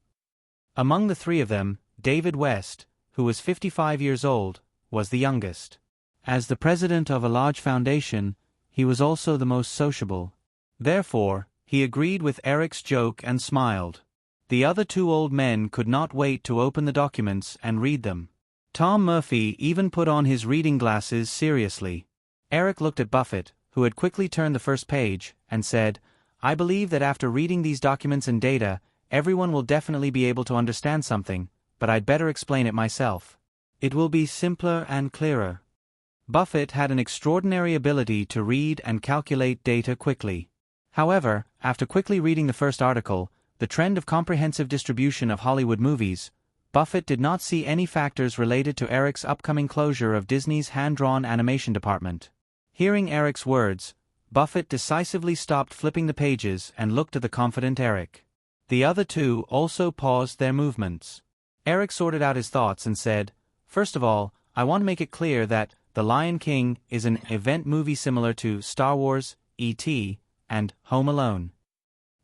Among the three of them, David West, who was 55 years old, was the youngest. As the president of a large foundation, he was also the most sociable. Therefore, he agreed with Eric's joke and smiled. The other two old men could not wait to open the documents and read them. Tom Murphy even put on his reading glasses seriously. Eric looked at Buffett, who had quickly turned the first page, and said, "I believe that after reading these documents and data, everyone will definitely be able to understand something, but I'd better explain it myself. It will be simpler and clearer." Buffett had an extraordinary ability to read and calculate data quickly. However, after quickly reading the first article, The Trend of Comprehensive Distribution of Hollywood Movies, Buffett did not see any factors related to Eric's upcoming closure of Disney's hand-drawn animation department. Hearing Eric's words, Buffett decisively stopped flipping the pages and looked at the confident Eric. The other two also paused their movements. Eric sorted out his thoughts and said, "First of all, I want to make it clear that The Lion King is an event movie similar to Star Wars, E.T., and Home Alone."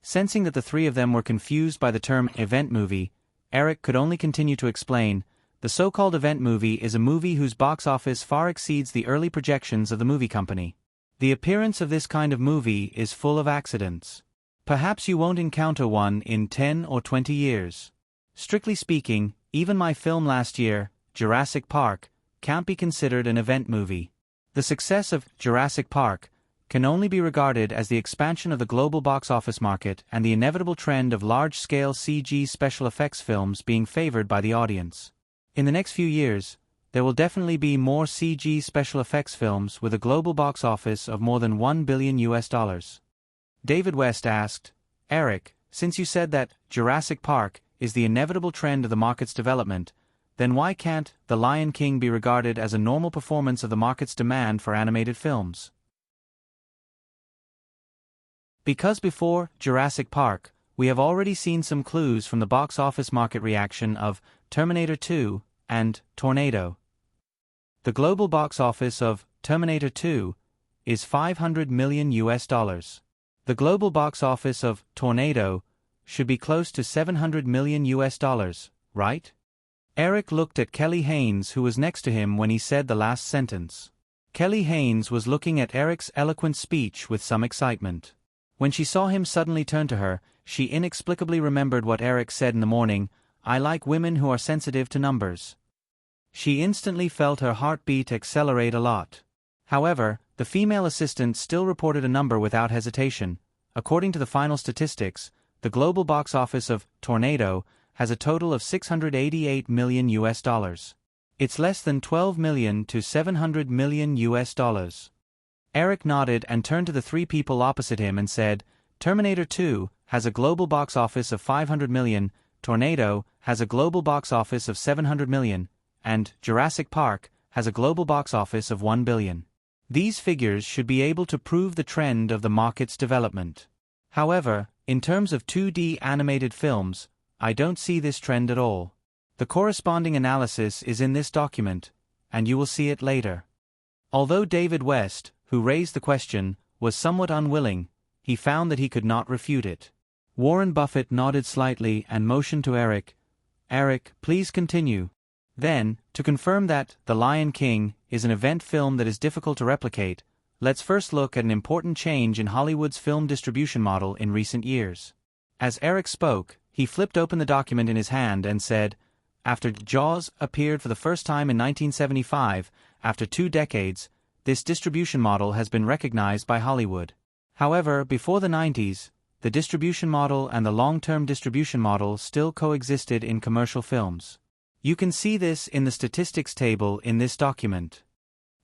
Sensing that the three of them were confused by the term event movie, Eric could only continue to explain, "The so-called event movie is a movie whose box office far exceeds the early projections of the movie company. The appearance of this kind of movie is full of accidents. Perhaps you won't encounter one in 10 or 20 years. Strictly speaking, even my film last year, Jurassic Park, can't be considered an event movie. The success of Jurassic Park can only be regarded as the expansion of the global box office market and the inevitable trend of large-scale CG special effects films being favored by the audience. In the next few years, there will definitely be more CG special effects films with a global box office of more than $1 billion. David West asked, "Eric, since you said that Jurassic Park is the inevitable trend of the market's development, then why can't The Lion King be regarded as a normal performance of the market's demand for animated films?" Because before Jurassic Park, we have already seen some clues from the box office market reaction of Terminator 2 and Tornado. The global box office of Terminator 2 is $500 million. The global box office of Tornado should be close to $700 million, right? Eric looked at Kelly Haynes, who was next to him when he said the last sentence. Kelly Haynes was looking at Eric's eloquent speech with some excitement. When she saw him suddenly turn to her, she inexplicably remembered what Eric said in the morning, "I like women who are sensitive to numbers." She instantly felt her heartbeat accelerate a lot. However, the female assistant still reported a number without hesitation. According to the final statistics, the global box office of Tornado has a total of $688 million. It's less than $12 million to $700 million. Eric nodded and turned to the three people opposite him and said, "Terminator 2 has a global box office of $500 million, Tornado has a global box office of $700 million, and Jurassic Park has a global box office of $1 billion. These figures should be able to prove the trend of the market's development. However, in terms of 2D animated films, I don't see this trend at all. The corresponding analysis is in this document, and you will see it later." Although David West, who raised the question, was somewhat unwilling, he found that he could not refute it. Warren Buffett nodded slightly and motioned to Eric. "Eric, please continue." Then, to confirm that The Lion King is an event film that is difficult to replicate, let's first look at an important change in Hollywood's film distribution model in recent years. As Eric spoke, he flipped open the document in his hand and said, "After Jaws appeared for the first time in 1975, after 2 decades, this distribution model has been recognized by Hollywood. However, before the 90s, the distribution model and the long-term distribution model still coexisted in commercial films. You can see this in the statistics table in this document.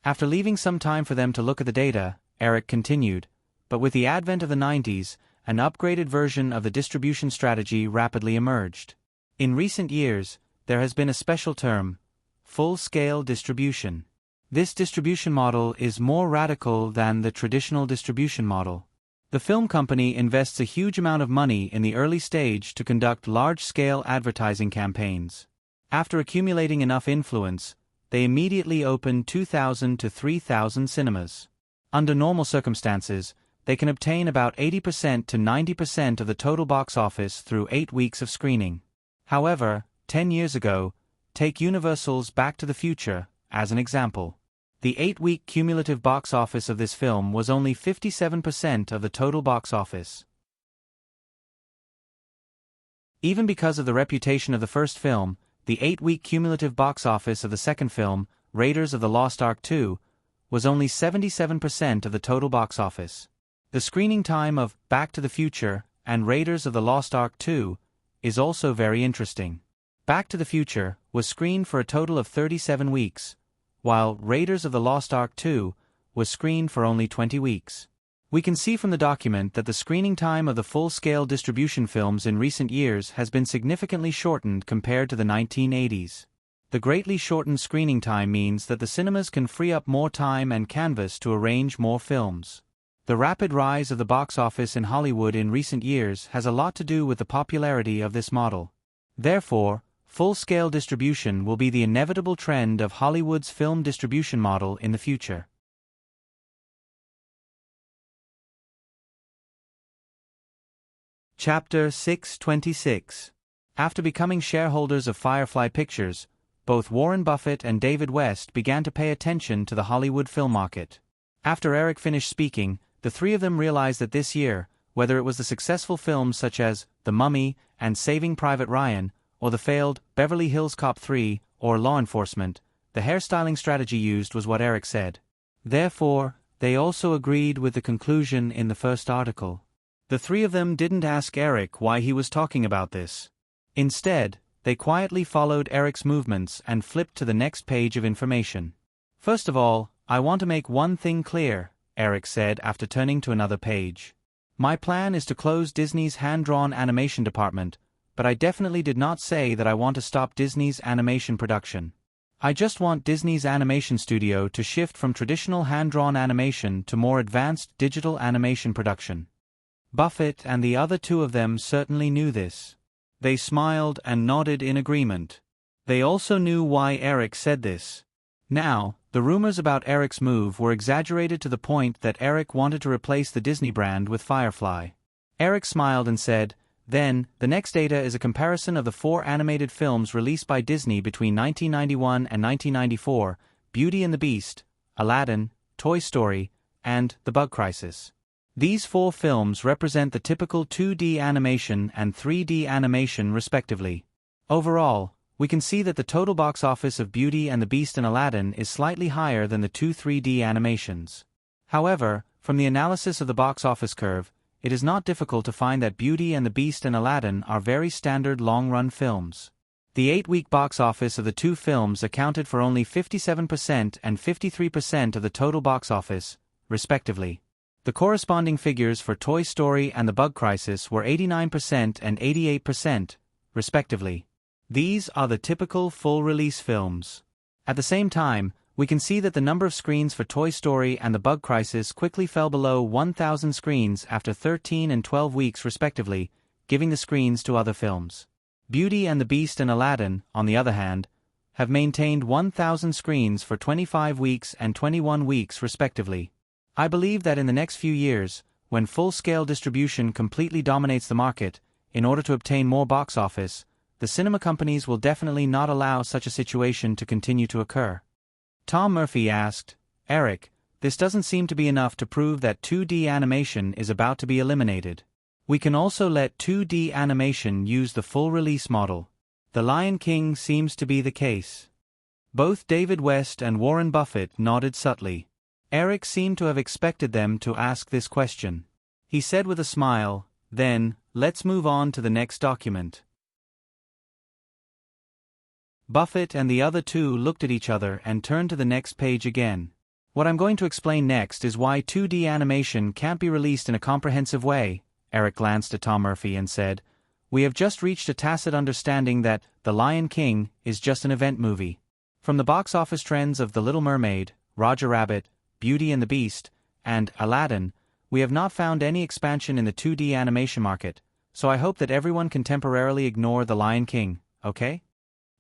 After leaving some time for them to look at the data, Eric continued, but with the advent of the 90s, an upgraded version of the distribution strategy rapidly emerged. In recent years, there has been a special term, full-scale distribution. This distribution model is more radical than the traditional distribution model. The film company invests a huge amount of money in the early stage to conduct large-scale advertising campaigns. After accumulating enough influence, they immediately open 2,000 to 3,000 cinemas. Under normal circumstances, they can obtain about 80% to 90% of the total box office through 8 weeks of screening. However, 10 years ago, take Universal's Back to the Future as an example. The 8-week cumulative box office of this film was only 57% of the total box office. Even because of the reputation of the first film, the 8-week cumulative box office of the second film, Raiders of the Lost Ark II, was only 77% of the total box office. The screening time of Back to the Future and Raiders of the Lost Ark II is also very interesting. Back to the Future was screened for a total of 37 weeks, while Raiders of the Lost Ark II was screened for only 20 weeks. We can see from the document that the screening time of the full-scale distribution films in recent years has been significantly shortened compared to the 1980s. The greatly shortened screening time means that the cinemas can free up more time and canvas to arrange more films. The rapid rise of the box office in Hollywood in recent years has a lot to do with the popularity of this model. Therefore, full-scale distribution will be the inevitable trend of Hollywood's film distribution model in the future. Chapter 626. After becoming shareholders of Firefly Pictures, both Warren Buffett and David West began to pay attention to the Hollywood film market. After Eric finished speaking, the three of them realized that this year, whether it was the successful films such as The Mummy and Saving Private Ryan, or the failed Beverly Hills Cop 3 or Law Enforcement, the hairstyling strategy used was what Eric said. Therefore, they also agreed with the conclusion in the first article. The three of them didn't ask Eric why he was talking about this. Instead, they quietly followed Eric's movements and flipped to the next page of information. First of all, I want to make one thing clear, Eric said after turning to another page. My plan is to close Disney's hand-drawn animation department, but I definitely did not say that I want to stop Disney's animation production. I just want Disney's animation studio to shift from traditional hand-drawn animation to more advanced digital animation production. Buffett and the other two of them certainly knew this. They smiled and nodded in agreement. They also knew why Eric said this. Now, the rumors about Eric's move were exaggerated to the point that Eric wanted to replace the Disney brand with Firefly. Eric smiled and said, "Then, the next data is a comparison of the 4 animated films released by Disney between 1991 and 1994, Beauty and the Beast, Aladdin, Toy Story, and The Bug Crisis. These 4 films represent the typical 2D animation and 3D animation respectively. Overall, we can see that the total box office of Beauty and the Beast and Aladdin is slightly higher than the 2 3D animations. However, from the analysis of the box office curve, it is not difficult to find that Beauty and the Beast and Aladdin are very standard long-run films. The 8-week box office of the 2 films accounted for only 57% and 53% of the total box office, respectively. The corresponding figures for Toy Story and The Bug Crisis were 89% and 88%, respectively. These are the typical full-release films. At the same time, we can see that the number of screens for Toy Story and The Bug Crisis quickly fell below 1,000 screens after 13 and 12 weeks respectively, giving the screens to other films. Beauty and the Beast and Aladdin, on the other hand, have maintained 1,000 screens for 25 weeks and 21 weeks respectively. I believe that in the next few years, when full-scale distribution completely dominates the market, in order to obtain more box office, the cinema companies will definitely not allow such a situation to continue to occur. Tom Murphy asked, "Eric, this doesn't seem to be enough to prove that 2D animation is about to be eliminated. We can also let 2D animation use the full-release model. The Lion King seems to be the case." Both David West and Warren Buffett nodded subtly. Eric seemed to have expected them to ask this question. He said with a smile, "Then, let's move on to the next document." Buffett and the other two looked at each other and turned to the next page again. "What I'm going to explain next is why 2D animation can't be released in a comprehensive way," Eric glanced at Tom Murphy and said. "We have just reached a tacit understanding that The Lion King is just an event movie. From the box office trends of The Little Mermaid, Roger Rabbit, Beauty and the Beast, and Aladdin, we have not found any expansion in the 2D animation market, so I hope that everyone can temporarily ignore The Lion King, okay?"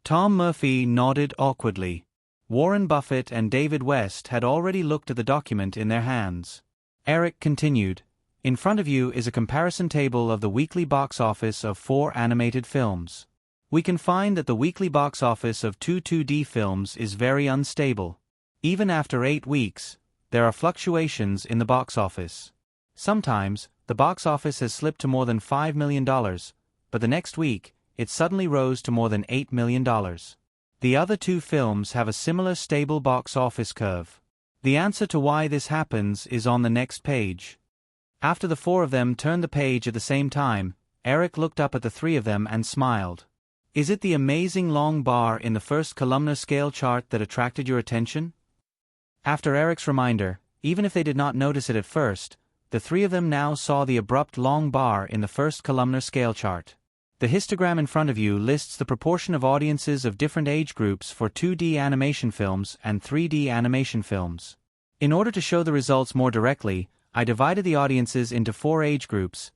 Tom Murphy nodded awkwardly. Warren Buffett and David West had already looked at the document in their hands. Eric continued, "In front of you is a comparison table of the weekly box office of 4 animated films. We can find that the weekly box office of 2 2D films is very unstable. Even after 8 weeks, there are fluctuations in the box office. Sometimes, the box office has slipped to more than $5 million, but the next week, it suddenly rose to more than $8 million. The other 2 films have a similar stable box office curve. The answer to why this happens is on the next page." After the 4 of them turned the page at the same time, Eric looked up at the 3 of them and smiled. "Is it the amazing long bar in the first columnar scale chart that attracted your attention?" After Eric's reminder, even if they did not notice it at first, the 3 of them now saw the abrupt long bar in the first columnar scale chart. The histogram in front of you lists the proportion of audiences of different age groups for 2D animation films and 3D animation films. In order to show the results more directly, I divided the audiences into 4 age groups: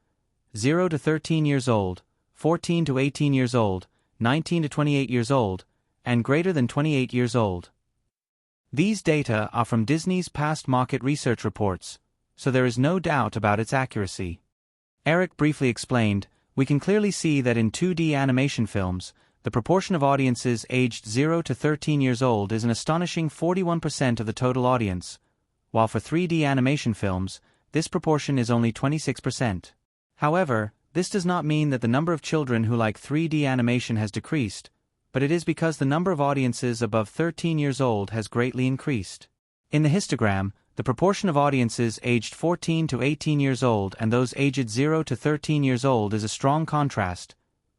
0 to 13 years old, 14 to 18 years old, 19 to 28 years old, and greater than 28 years old. These data are from Disney's past market research reports, so there is no doubt about its accuracy. Eric briefly explained, "We can clearly see that in 2D animation films, the proportion of audiences aged 0 to 13 years old is an astonishing 41% of the total audience, while for 3D animation films, this proportion is only 26%. However, this does not mean that the number of children who like 3D animation has decreased, but it is because the number of audiences above 13 years old has greatly increased. In the histogram, the proportion of audiences aged 14 to 18 years old and those aged 0 to 13 years old is a strong contrast,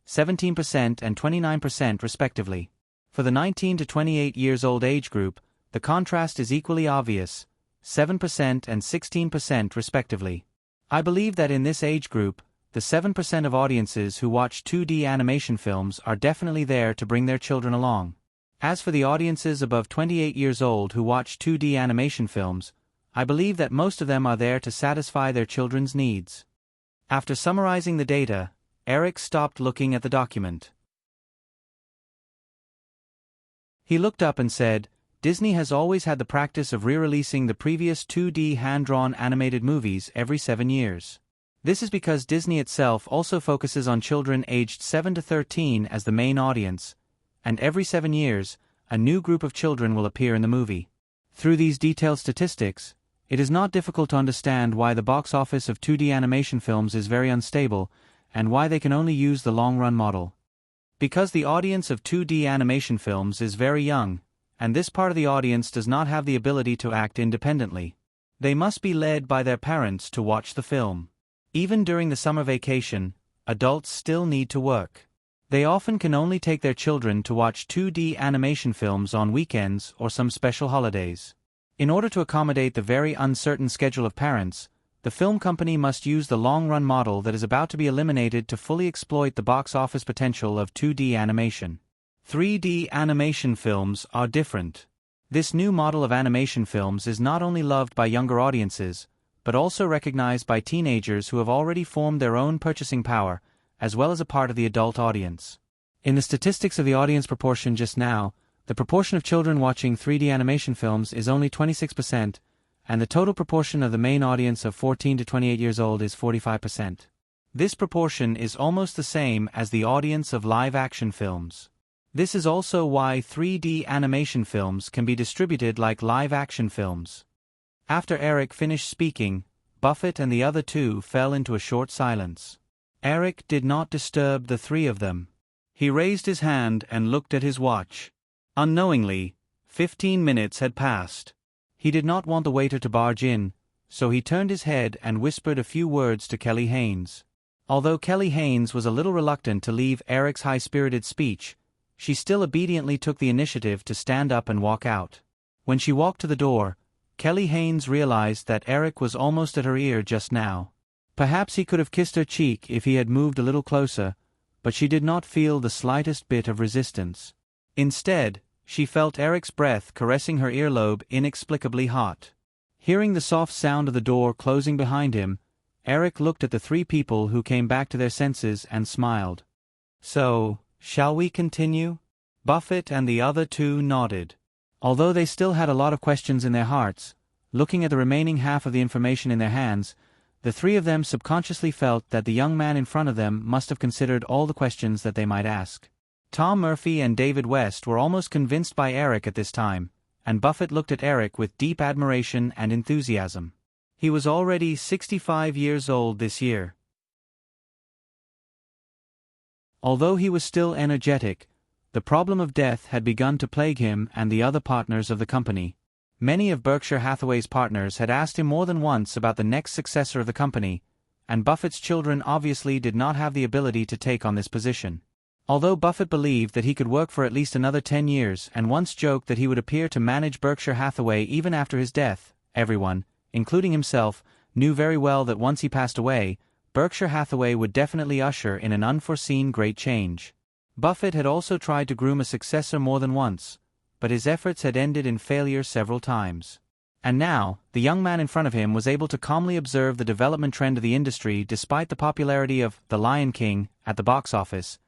17% and 29% respectively. For the 19 to 28 years old age group, the contrast is equally obvious, 7% and 16% respectively. I believe that in this age group, the 7% of audiences who watch 2D animation films are definitely there to bring their children along. As for the audiences above 28 years old who watch 2D animation films, I believe that most of them are there to satisfy their children's needs." After summarizing the data, Eric stopped looking at the document. He looked up and said, "Disney has always had the practice of re-releasing the previous 2D hand-drawn animated movies every 7 years. This is because Disney itself also focuses on children aged 7 to 13 as the main audience, and every 7 years, a new group of children will appear in the movie. Through these detailed statistics, it is not difficult to understand why the box office of 2D animation films is very unstable, and why they can only use the long-run model. Because the audience of 2D animation films is very young, and this part of the audience does not have the ability to act independently. They must be led by their parents to watch the film. Even during the summer vacation, adults still need to work. They often can only take their children to watch 2D animation films on weekends or some special holidays. In order to accommodate the very uncertain schedule of parents, the film company must use the long-run model that is about to be eliminated to fully exploit the box office potential of 2D animation. 3D animation films are different. This new model of animation films is not only loved by younger audiences, but also recognized by teenagers who have already formed their own purchasing power, as well as a part of the adult audience. In the statistics of the audience proportion just now, the proportion of children watching 3D animation films is only 26%, and the total proportion of the main audience of 14 to 28 years old is 45%. This proportion is almost the same as the audience of live-action films. This is also why 3D animation films can be distributed like live-action films. After Eric finished speaking, Buffett and the other 2 fell into a short silence. Eric did not disturb the 3 of them. He raised his hand and looked at his watch. Unknowingly, 15 minutes had passed. He did not want the waiter to barge in, so he turned his head and whispered a few words to Kelly Haynes. Although Kelly Haynes was a little reluctant to leave Eric's high-spirited speech, she still obediently took the initiative to stand up and walk out. When she walked to the door, Kelly Haynes realized that Eric was almost at her ear just now. Perhaps he could have kissed her cheek if he had moved a little closer, but she did not feel the slightest bit of resistance. Instead, she felt Eric's breath caressing her earlobe inexplicably hot. Hearing the soft sound of the door closing behind him, Eric looked at the three people who came back to their senses and smiled. "So, shall we continue?" Buffett and the other two nodded. Although they still had a lot of questions in their hearts, looking at the remaining half of the information in their hands, the three of them subconsciously felt that the young man in front of them must have considered all the questions that they might ask. Tom Murphy and David West were almost convinced by Eric at this time, and Buffett looked at Eric with deep admiration and enthusiasm. He was already 65 years old this year. Although he was still energetic, the problem of death had begun to plague him and the other partners of the company. Many of Berkshire Hathaway's partners had asked him more than once about the next successor of the company, and Buffett's children obviously did not have the ability to take on this position. Although Buffett believed that he could work for at least another 10 years and once joked that he would appear to manage Berkshire Hathaway even after his death, everyone, including himself, knew very well that once he passed away, Berkshire Hathaway would definitely usher in an unforeseen great change. Buffett had also tried to groom a successor more than once, but his efforts had ended in failure several times. And now, the young man in front of him was able to calmly observe the development trend of the industry despite the popularity of The Lion King at the box office,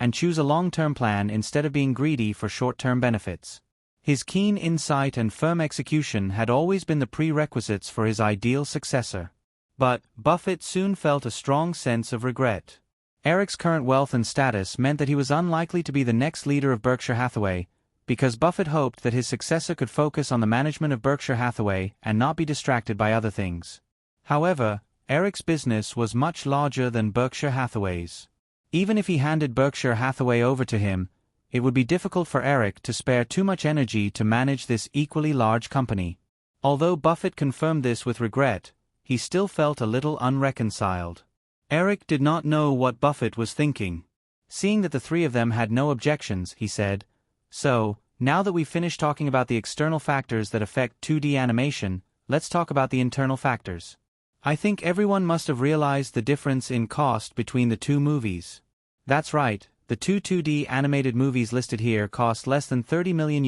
and choose a long-term plan instead of being greedy for short-term benefits. His keen insight and firm execution had always been the prerequisites for his ideal successor. But Buffett soon felt a strong sense of regret. Eric's current wealth and status meant that he was unlikely to be the next leader of Berkshire Hathaway, because Buffett hoped that his successor could focus on the management of Berkshire Hathaway and not be distracted by other things. However, Eric's business was much larger than Berkshire Hathaway's. Even if he handed Berkshire Hathaway over to him, it would be difficult for Eric to spare too much energy to manage this equally large company. Although Buffett confirmed this with regret, he still felt a little unreconciled. Eric did not know what Buffett was thinking. Seeing that the three of them had no objections, he said, "So, now that we've finished talking about the external factors that affect 2D animation, let's talk about the internal factors. I think everyone must have realized the difference in cost between the two movies." That's right, the two 2D animated movies listed here cost less than $30 million,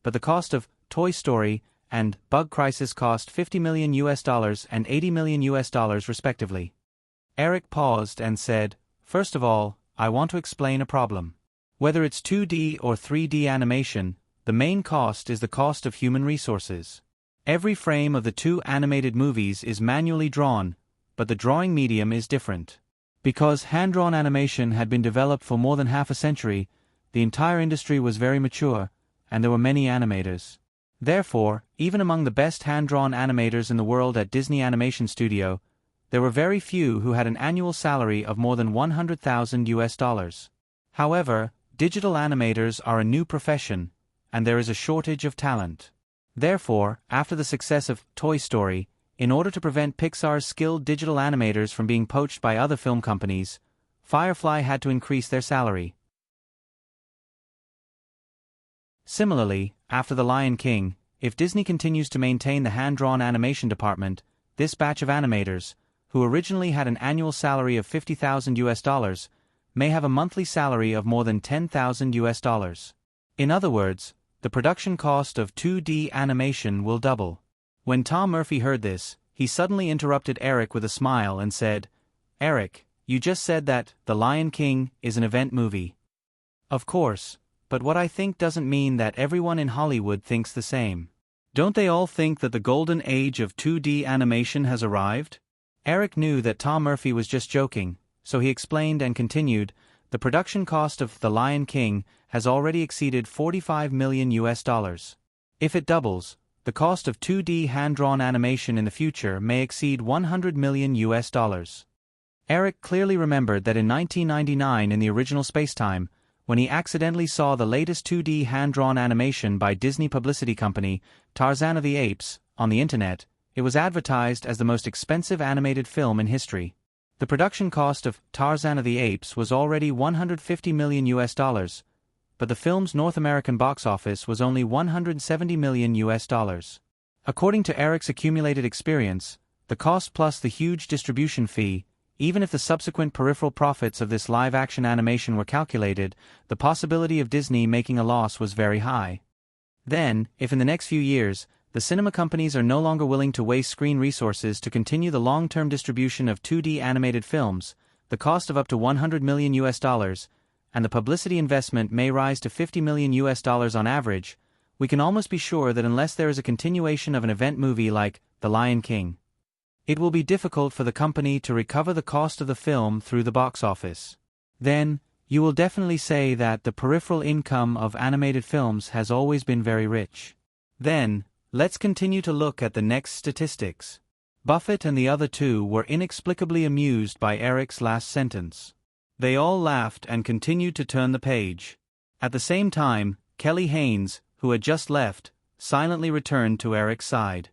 but the cost of Toy Story and Bug Crisis cost $50 million and $80 million respectively. Eric paused and said, "First of all, I want to explain a problem. Whether it's 2D or 3D animation, the main cost is the cost of human resources. Every frame of the two animated movies is manually drawn, but the drawing medium is different. Because hand-drawn animation had been developed for more than half a century, the entire industry was very mature, and there were many animators. Therefore, even among the best hand-drawn animators in the world at Disney Animation Studio, there were very few who had an annual salary of more than $100,000. However, digital animators are a new profession, and there is a shortage of talent. Therefore, after the success of Toy Story, in order to prevent Pixar's skilled digital animators from being poached by other film companies, Firefly had to increase their salary. Similarly, after The Lion King, if Disney continues to maintain the hand-drawn animation department, this batch of animators, who originally had an annual salary of $50,000, may have a monthly salary of more than $10,000. In other words, the production cost of 2D animation will double. When Tom Murphy heard this, he suddenly interrupted Eric with a smile and said, "Eric, you just said that The Lion King is an event movie." "Of course, but what I think doesn't mean that everyone in Hollywood thinks the same. Don't they all think that the golden age of 2D animation has arrived?" Eric knew that Tom Murphy was just joking, so he explained and continued, "The production cost of The Lion King has already exceeded $45 million. If it doubles, the cost of 2D hand-drawn animation in the future may exceed $100 million. Eric clearly remembered that in 1999 in the original spacetime, when he accidentally saw the latest 2D hand-drawn animation by Disney publicity company, Tarzan of the Apes, on the internet. It was advertised as the most expensive animated film in history. The production cost of Tarzan of the Apes was already $150 million, but the film's North American box office was only $170 million. According to Eric's accumulated experience, the cost plus the huge distribution fee, even if the subsequent peripheral profits of this live-action animation were calculated, the possibility of Disney making a loss was very high. Then, if in the next few years, the cinema companies are no longer willing to waste screen resources to continue the long-term distribution of 2D animated films, the cost of up to $100 million, and the publicity investment may rise to $50 million on average, we can almost be sure that unless there is a continuation of an event movie like The Lion King, it will be difficult for the company to recover the cost of the film through the box office. Then, you will definitely say that the peripheral income of animated films has always been very rich. Then, let's continue to look at the next statistics. Buffett and the other two were inexplicably amused by Eric's last sentence. They all laughed and continued to turn the page. At the same time, Kelly Haynes, who had just left, silently returned to Eric's side.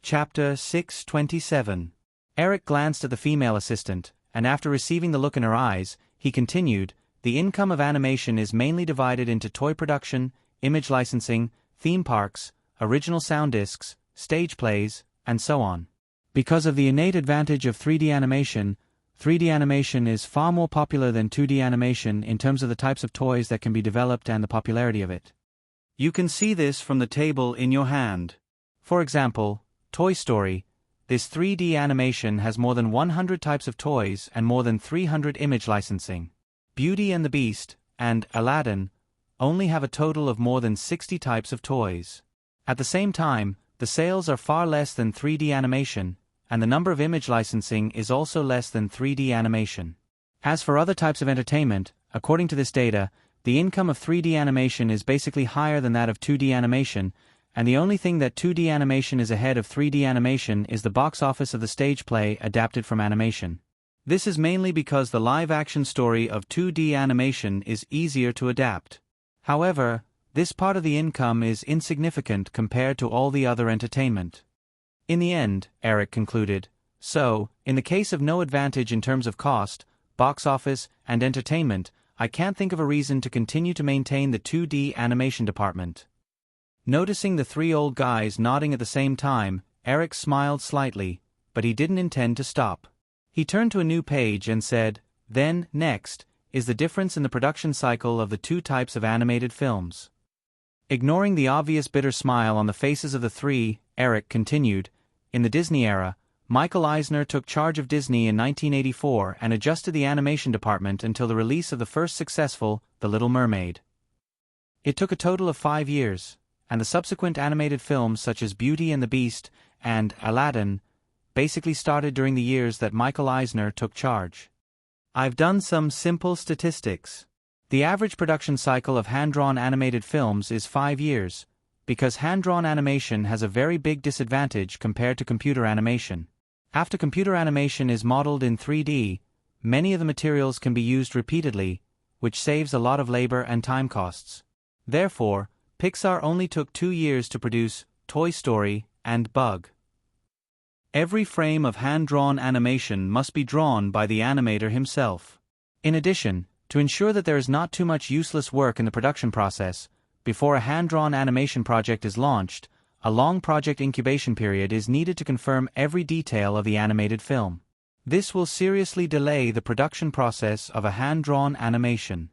Chapter 627. Eric glanced at the female assistant, and after receiving the look in her eyes, he continued, "The income of animation is mainly divided into toy production, image licensing, theme parks, original sound discs, stage plays, and so on. Because of the innate advantage of 3D animation is far more popular than 2D animation in terms of the types of toys that can be developed and the popularity of it. You can see this from the table in your hand. For example, Toy Story. This 3D animation has more than 100 types of toys and more than 300 image licensing. Beauty and the Beast and Aladdin only have a total of more than 60 types of toys. At the same time, the sales are far less than 3D animation, and the number of image licensing is also less than 3D animation. As for other types of entertainment, according to this data, the income of 3D animation is basically higher than that of 2D animation, and the only thing that 2D animation is ahead of 3D animation is the box office of the stage play adapted from animation. This is mainly because the live-action story of 2D animation is easier to adapt. However, this part of the income is insignificant compared to all the other entertainment. In the end, Eric concluded, so, in the case of no advantage in terms of cost, box office, and entertainment, I can't think of a reason to continue to maintain the 2D animation department. Noticing the three old guys nodding at the same time, Eric smiled slightly, but he didn't intend to stop. He turned to a new page and said, then, next, is the difference in the production cycle of the two types of animated films. Ignoring the obvious bitter smile on the faces of the three, Eric continued, in the Disney era, Michael Eisner took charge of Disney in 1984 and adjusted the animation department until the release of the first successful, The Little Mermaid. It took a total of 5 years, and the subsequent animated films such as Beauty and the Beast and Aladdin basically started during the years that Michael Eisner took charge. I've done some simple statistics. The average production cycle of hand-drawn animated films is 5 years, because hand-drawn animation has a very big disadvantage compared to computer animation. After computer animation is modeled in 3D, many of the materials can be used repeatedly, which saves a lot of labor and time costs. Therefore, Pixar only took 2 years to produce Toy Story and Bug. Every frame of hand-drawn animation must be drawn by the animator himself. In addition, to ensure that there is not too much useless work in the production process, before a hand-drawn animation project is launched, a long project incubation period is needed to confirm every detail of the animated film. This will seriously delay the production process of a hand-drawn animation.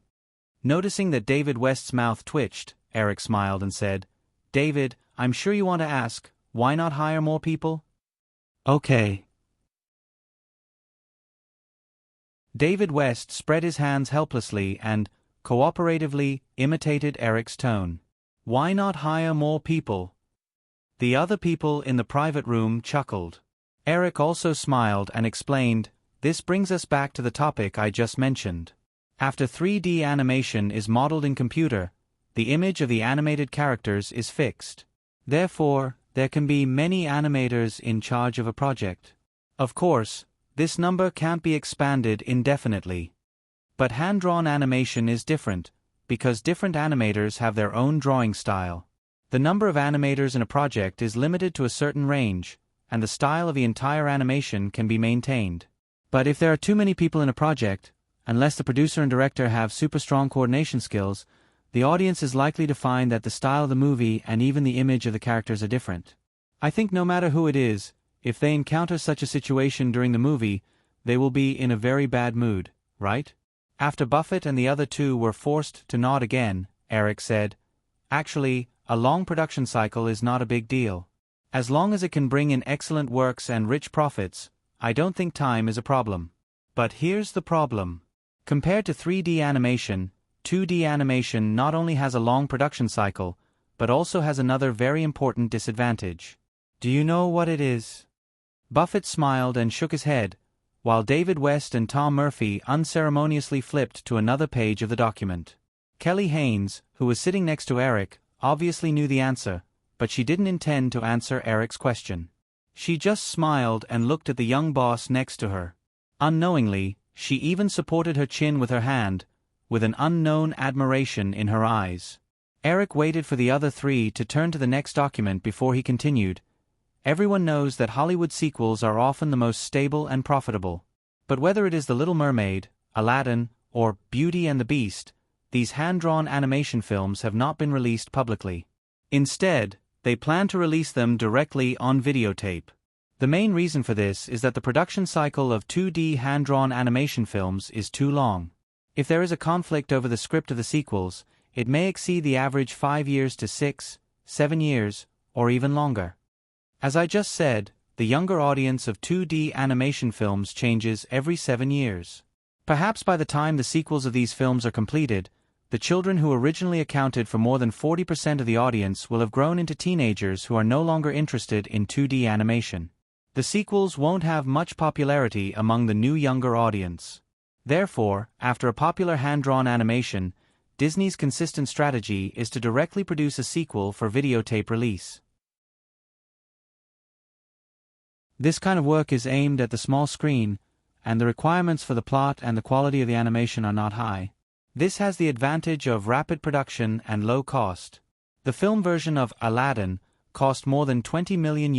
Noticing that David West's mouth twitched, Eric smiled and said, David, I'm sure you want to ask, why not hire more people? Okay. David West spread his hands helplessly and, cooperatively, imitated Eric's tone. Why not hire more people? The other people in the private room chuckled. Eric also smiled and explained, this brings us back to the topic I just mentioned. After 3D animation is modeled in computer, the image of the animated characters is fixed. Therefore, there can be many animators in charge of a project. Of course, This number can't be expanded indefinitely. But hand-drawn animation is different, because different animators have their own drawing style. The number of animators in a project is limited to a certain range, and the style of the entire animation can be maintained. But if there are too many people in a project, unless the producer and director have super strong coordination skills, the audience is likely to find that the style of the movie and even the image of the characters are different. I think no matter who it is, if they encounter such a situation during the movie, they will be in a very bad mood, right? After Buffett and the other two were forced to nod again, Eric said, "Actually, a long production cycle is not a big deal. As long as it can bring in excellent works and rich profits, I don't think time is a problem. But here's the problem. Compared to 3D animation, 2D animation not only has a long production cycle, but also has another very important disadvantage. Do you know what it is?" Buffett smiled and shook his head, while David West and Tom Murphy unceremoniously flipped to another page of the document. Kelly Haynes, who was sitting next to Eric, obviously knew the answer, but she didn't intend to answer Eric's question. She just smiled and looked at the young boss next to her. Unknowingly, she even supported her chin with her hand, with an unknown admiration in her eyes. Eric waited for the other three to turn to the next document before he continued. Everyone knows that Hollywood sequels are often the most stable and profitable. But whether it is The Little Mermaid, Aladdin, or Beauty and the Beast, these hand-drawn animation films have not been released publicly. Instead, they plan to release them directly on videotape. The main reason for this is that the production cycle of 2D hand-drawn animation films is too long. If there is a conflict over the script of the sequels, it may exceed the average 5 years to 6, 7 years, or even longer. As I just said, the younger audience of 2D animation films changes every 7 years. Perhaps by the time the sequels of these films are completed, the children who originally accounted for more than 40% of the audience will have grown into teenagers who are no longer interested in 2D animation. The sequels won't have much popularity among the new younger audience. Therefore, after a popular hand-drawn animation, Disney's consistent strategy is to directly produce a sequel for videotape release. This kind of work is aimed at the small screen, and the requirements for the plot and the quality of the animation are not high. This has the advantage of rapid production and low cost. The film version of Aladdin cost more than $20 million,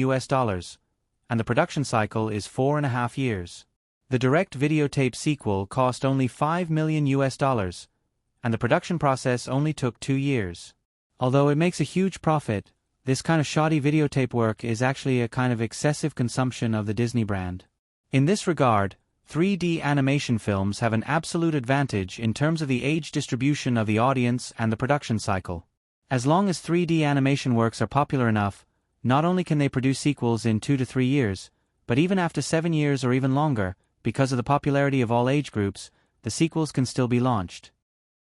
and the production cycle is 4.5 years. The direct videotape sequel cost only $5 million, and the production process only took 2 years. Although it makes a huge profit, this kind of shoddy videotape work is actually a kind of excessive consumption of the Disney brand. In this regard, 3D animation films have an absolute advantage in terms of the age distribution of the audience and the production cycle. As long as 3D animation works are popular enough, not only can they produce sequels in 2 to 3 years, but even after 7 years or even longer, because of the popularity of all age groups, the sequels can still be launched.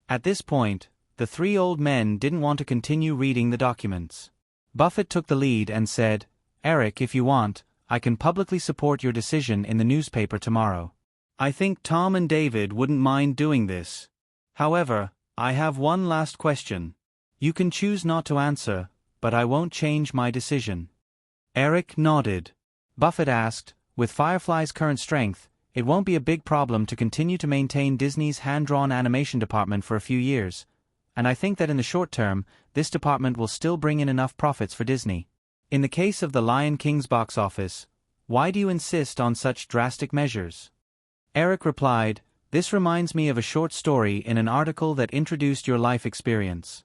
At this point, the three old men didn't want to continue reading the documents. Buffett took the lead and said, "Eric, if you want, I can publicly support your decision in the newspaper tomorrow. I think Tom and David wouldn't mind doing this. However, I have one last question. You can choose not to answer, but I won't change my decision." Eric nodded. Buffett asked, "With Firefly's current strength, it won't be a big problem to continue to maintain Disney's hand-drawn animation department for a few years, and I think that in the short term, this department will still bring in enough profits for Disney. In the case of The Lion King's box office, why do you insist on such drastic measures?" Eric replied, "This reminds me of a short story in an article that introduced your life experience."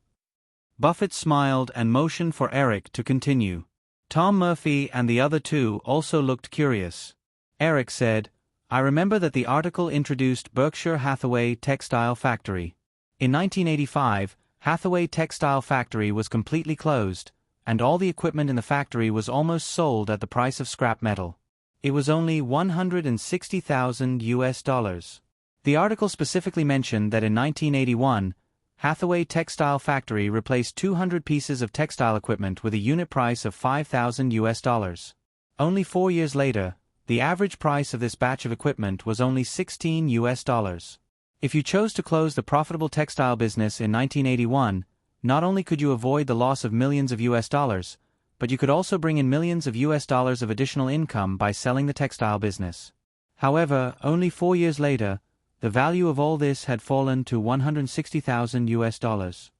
Buffett smiled and motioned for Eric to continue. Tom Murphy and the other two also looked curious. Eric said, "I remember that the article introduced Berkshire Hathaway Textile Factory. In 1985, Hathaway Textile Factory was completely closed, and all the equipment in the factory was almost sold at the price of scrap metal. It was only $160,000. The article specifically mentioned that in 1981, Hathaway Textile Factory replaced 200 pieces of textile equipment with a unit price of $5,000. Only 4 years later, the average price of this batch of equipment was only $16. If you chose to close the profitable textile business in 1981, not only could you avoid the loss of millions of US dollars, but you could also bring in millions of US dollars of additional income by selling the textile business. However, only 4 years later, the value of all this had fallen to $160,000.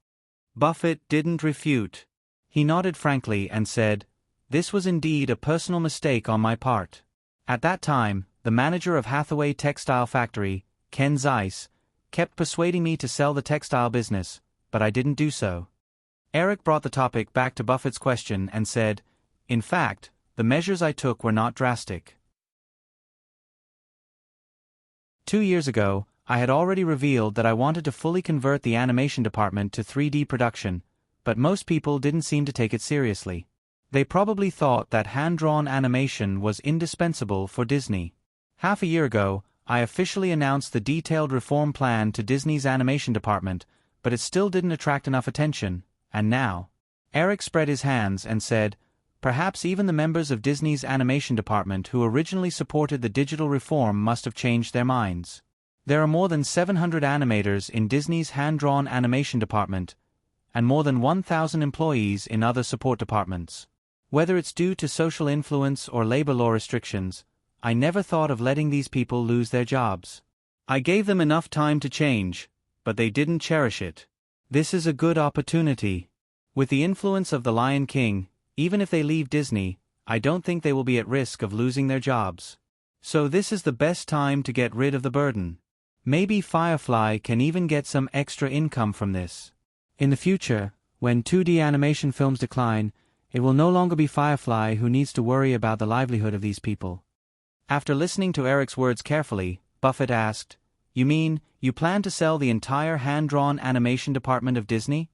Buffett didn't refute. He nodded frankly and said, "This was indeed a personal mistake on my part. At that time, the manager of Hathaway Textile Factory, Ken Zeiss, kept persuading me to sell the textile business, but I didn't do so." Eric brought the topic back to Buffett's question and said, "In fact, the measures I took were not drastic. 2 years ago, I had already revealed that I wanted to fully convert the animation department to 3D production, but most people didn't seem to take it seriously. They probably thought that hand-drawn animation was indispensable for Disney. Half a year ago, I officially announced the detailed reform plan to Disney's animation department, but it still didn't attract enough attention, and now." Eric spread his hands and said, "Perhaps even the members of Disney's animation department who originally supported the digital reform must have changed their minds. There are more than 700 animators in Disney's hand-drawn animation department, and more than 1,000 employees in other support departments. Whether it's due to social influence or labor law restrictions, I never thought of letting these people lose their jobs. I gave them enough time to change, but they didn't cherish it. This is a good opportunity. With the influence of the Lion King, even if they leave Disney, I don't think they will be at risk of losing their jobs. So this is the best time to get rid of the burden. Maybe Firefly can even get some extra income from this. In the future, when 2D animation films decline, it will no longer be Firefly who needs to worry about the livelihood of these people." After listening to Eric's words carefully, Buffett asked, "You mean, you plan to sell the entire hand-drawn animation department of Disney?"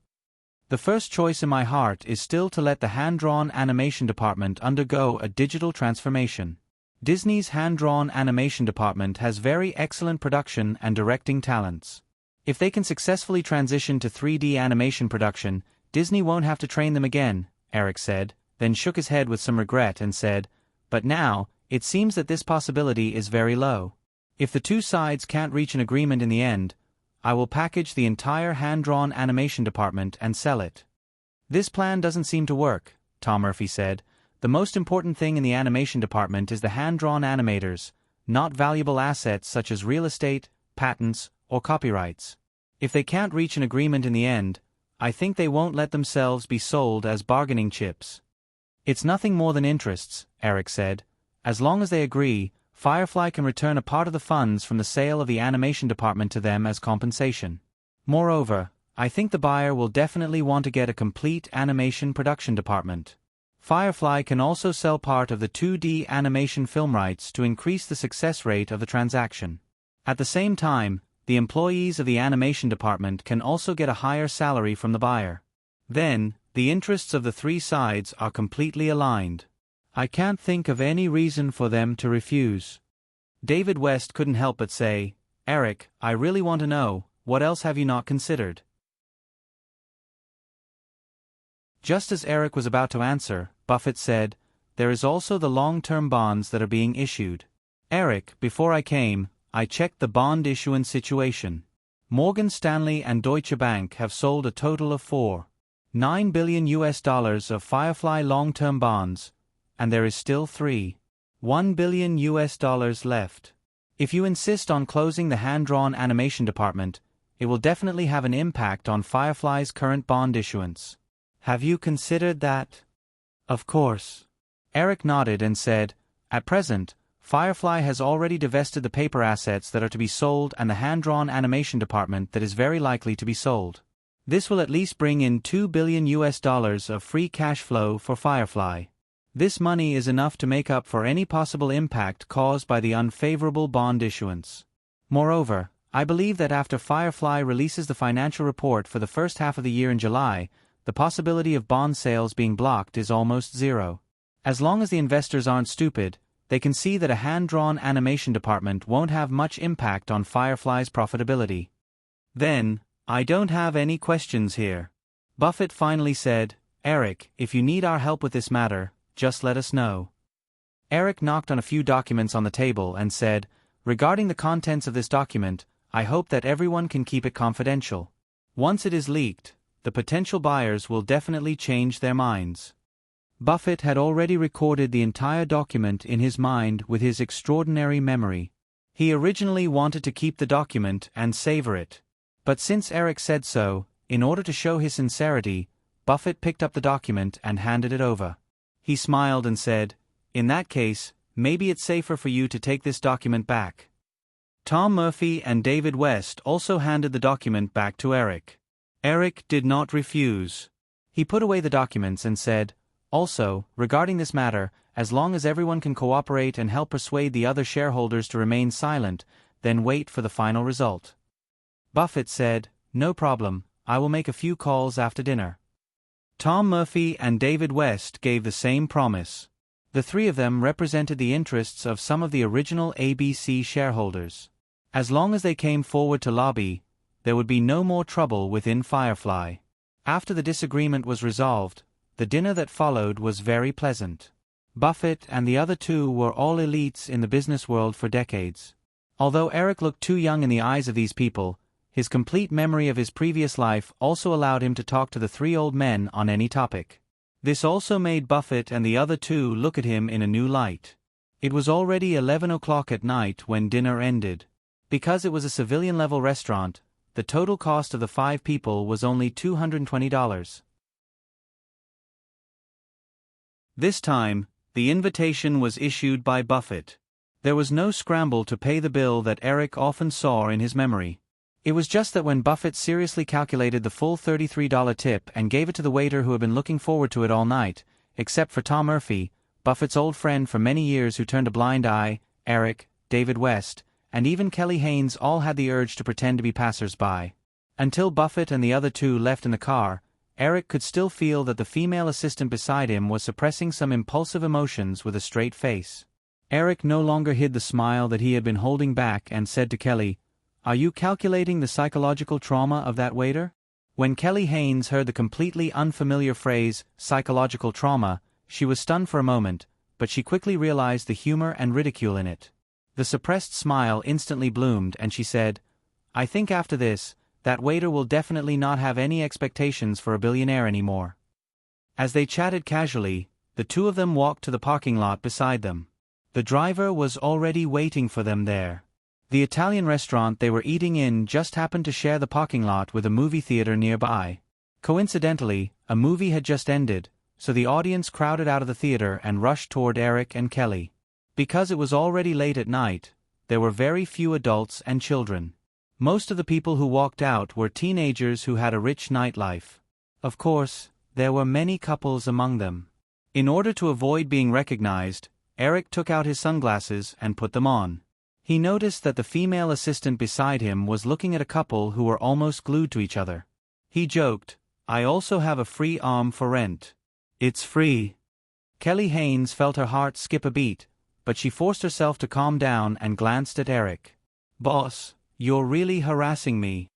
"The first choice in my heart is still to let the hand-drawn animation department undergo a digital transformation. Disney's hand-drawn animation department has very excellent production and directing talents. If they can successfully transition to 3D animation production, Disney won't have to train them again," Eric said, then shook his head with some regret and said, "But now, it seems that this possibility is very low. If the two sides can't reach an agreement in the end, I will package the entire hand-drawn animation department and sell it." "This plan doesn't seem to work," Tom Murphy said. "The most important thing in the animation department is the hand-drawn animators, not valuable assets such as real estate, patents, or copyrights. If they can't reach an agreement in the end, I think they won't let themselves be sold as bargaining chips." "It's nothing more than interests," Eric said. "As long as they agree, Firefly can return a part of the funds from the sale of the animation department to them as compensation. Moreover, I think the buyer will definitely want to get a complete animation production department. Firefly can also sell part of the 2D animation film rights to increase the success rate of the transaction. At the same time, the employees of the animation department can also get a higher salary from the buyer. Then, the interests of the three sides are completely aligned. I can't think of any reason for them to refuse." David West couldn't help but say, "Eric, I really want to know, what else have you not considered?" Just as Eric was about to answer, Buffett said, "There is also the long-term bonds that are being issued. Eric, before I came, I checked the bond issuance situation. Morgan Stanley and Deutsche Bank have sold a total of $4.9 billion of Firefly long-term bonds, and there is still $3.1 billion left. If you insist on closing the hand-drawn animation department, it will definitely have an impact on Firefly's current bond issuance. Have you considered that?" "Of course." Eric nodded and said, "At present, Firefly has already divested the paper assets that are to be sold and the hand-drawn animation department that is very likely to be sold. This will at least bring in $2 billion of free cash flow for Firefly. This money is enough to make up for any possible impact caused by the unfavorable bond issuance. Moreover, I believe that after Firefly releases the financial report for the first half of the year in July, the possibility of bond sales being blocked is almost zero. As long as the investors aren't stupid, they can see that a hand-drawn animation department won't have much impact on Firefly's profitability. Then, I don't have any questions here." Buffett finally said, "Eric, if you need our help with this matter, just let us know." Eric knocked on a few documents on the table and said, "Regarding the contents of this document, I hope that everyone can keep it confidential. Once it is leaked, the potential buyers will definitely change their minds." Buffett had already recorded the entire document in his mind with his extraordinary memory. He originally wanted to keep the document and savor it. But since Eric said so, in order to show his sincerity, Buffett picked up the document and handed it over. He smiled and said, "In that case, maybe it's safer for you to take this document back." Tom Murphy and David West also handed the document back to Eric. Eric did not refuse. He put away the documents and said, "Also, regarding this matter, as long as everyone can cooperate and help persuade the other shareholders to remain silent, then wait for the final result." Buffett said, "No problem, I will make a few calls after dinner." Tom Murphy and David West gave the same promise. The three of them represented the interests of some of the original ABC shareholders. As long as they came forward to lobby, there would be no more trouble within Firefly. After the disagreement was resolved, the dinner that followed was very pleasant. Buffett and the other two were all elites in the business world for decades. Although Eric looked too young in the eyes of these people, his complete memory of his previous life also allowed him to talk to the three old men on any topic. This also made Buffett and the other two look at him in a new light. It was already 11 o'clock at night when dinner ended. Because it was a civilian-level restaurant, the total cost of the 5 people was only $220. This time, the invitation was issued by Buffett. There was no scramble to pay the bill that Eric often saw in his memory. It was just that when Buffett seriously calculated the full $33 tip and gave it to the waiter who had been looking forward to it all night, except for Tom Murphy, Buffett's old friend for many years who turned a blind eye, Eric, David West, and even Kelly Haynes all had the urge to pretend to be passers-by. Until Buffett and the other two left in the car, Eric could still feel that the female assistant beside him was suppressing some impulsive emotions with a straight face. Eric no longer hid the smile that he had been holding back and said to Kelly, "Are you calculating the psychological trauma of that waiter?" When Kelly Haynes heard the completely unfamiliar phrase, psychological trauma, she was stunned for a moment, but she quickly realized the humor and ridicule in it. The suppressed smile instantly bloomed and she said, "I think after this, that waiter will definitely not have any expectations for a billionaire anymore." As they chatted casually, the two of them walked to the parking lot beside them. The driver was already waiting for them there. The Italian restaurant they were eating in just happened to share the parking lot with a movie theater nearby. Coincidentally, a movie had just ended, so the audience crowded out of the theater and rushed toward Eric and Kelly. Because it was already late at night, there were very few adults and children. Most of the people who walked out were teenagers who had a rich nightlife. Of course, there were many couples among them. In order to avoid being recognized, Eric took out his sunglasses and put them on. He noticed that the female assistant beside him was looking at a couple who were almost glued to each other. He joked, "I also have a free arm for rent. It's free." Kelly Haynes felt her heart skip a beat, but she forced herself to calm down and glanced at Eric. "Boss, you're really harassing me."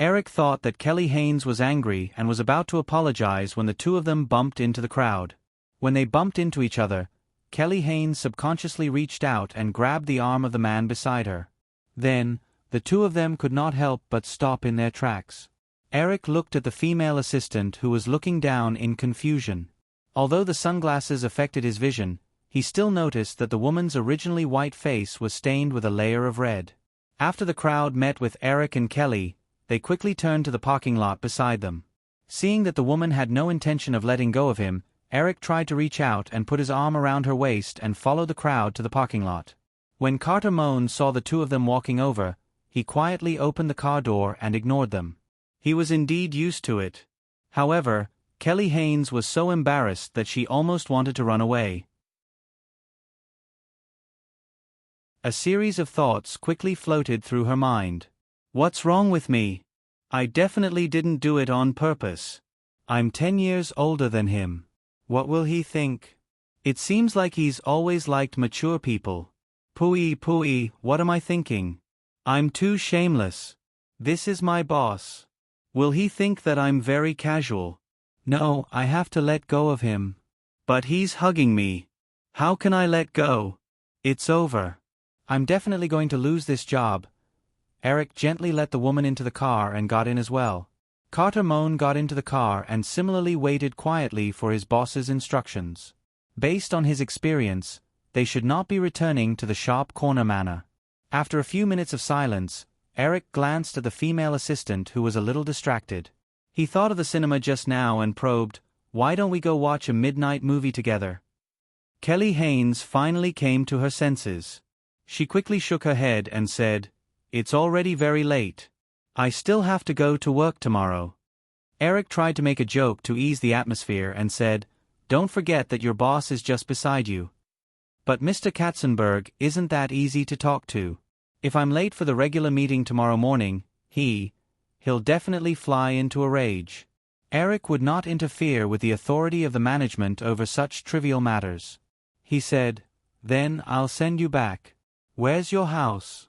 Eric thought that Kelly Haynes was angry and was about to apologize when the two of them bumped into the crowd. When they bumped into each other, Kelly Haynes subconsciously reached out and grabbed the arm of the man beside her. Then, the two of them could not help but stop in their tracks. Eric looked at the female assistant who was looking down in confusion. Although the sunglasses affected his vision, he still noticed that the woman's originally white face was stained with a layer of red. After the crowd met with Eric and Kelly, they quickly turned to the parking lot beside them. Seeing that the woman had no intention of letting go of him, Eric tried to reach out and put his arm around her waist and follow the crowd to the parking lot. When Carter Moan saw the two of them walking over, he quietly opened the car door and ignored them. He was indeed used to it. However, Kelly Haynes was so embarrassed that she almost wanted to run away. A series of thoughts quickly floated through her mind. What's wrong with me? I definitely didn't do it on purpose. I'm 10 years older than him. What will he think? It seems like he's always liked mature people. Pooey, what am I thinking? I'm too shameless. This is my boss. Will he think that I'm very casual? No, I have to let go of him. But he's hugging me. How can I let go? It's over. I'm definitely going to lose this job. Eric gently let the woman into the car and got in as well. Carter Moan got into the car and similarly waited quietly for his boss's instructions. Based on his experience, they should not be returning to the Sharp Corner Manor. After a few minutes of silence, Eric glanced at the female assistant who was a little distracted. He thought of the cinema just now and probed, "Why don't we go watch a midnight movie together?" Kelly Haynes finally came to her senses. She quickly shook her head and said, "It's already very late. I still have to go to work tomorrow." Eric tried to make a joke to ease the atmosphere and said, "Don't forget that your boss is just beside you." "But Mr. Katzenberg isn't that easy to talk to. If I'm late for the regular meeting tomorrow morning, he'll definitely fly into a rage." Eric would not interfere with the authority of the management over such trivial matters. He said, "Then I'll send you back. Where's your house?"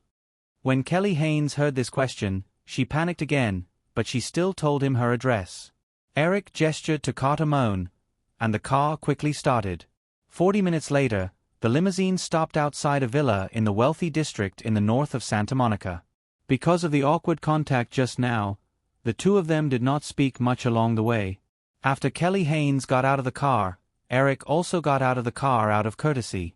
When Kelly Haynes heard this question, she panicked again, but she still told him her address. Eric gestured to Carter Moan, and the car quickly started. 40 minutes later, the limousine stopped outside a villa in the wealthy district in the north of Santa Monica. Because of the awkward contact just now, the two of them did not speak much along the way. After Kelly Haynes got out of the car, Eric also got out of the car out of courtesy.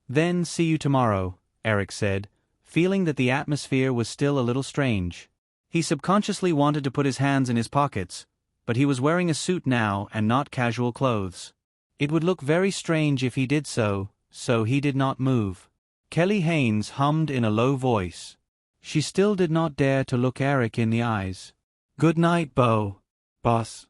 "Then see you tomorrow," Eric said, feeling that the atmosphere was still a little strange. He subconsciously wanted to put his hands in his pockets, but he was wearing a suit now and not casual clothes. It would look very strange if he did so he did not move. Kelly Haynes hummed in a low voice. She still did not dare to look Eric in the eyes. "Good night, boss."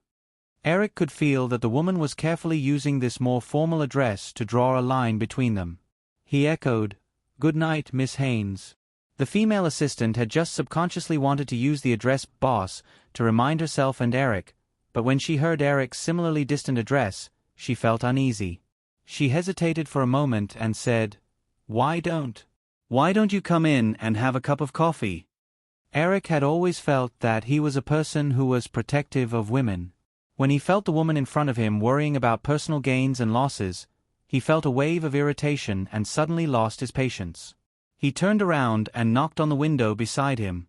Eric could feel that the woman was carefully using this more formal address to draw a line between them. He echoed, "Good night, Miss Haynes." The female assistant had just subconsciously wanted to use the address boss to remind herself and Eric, but when she heard Eric's similarly distant address, she felt uneasy. She hesitated for a moment and said, Why don't you come in and have a cup of coffee?" Eric had always felt that he was a person who was protective of women. When he felt the woman in front of him worrying about personal gains and losses, he felt a wave of irritation and suddenly lost his patience. He turned around and knocked on the window beside him.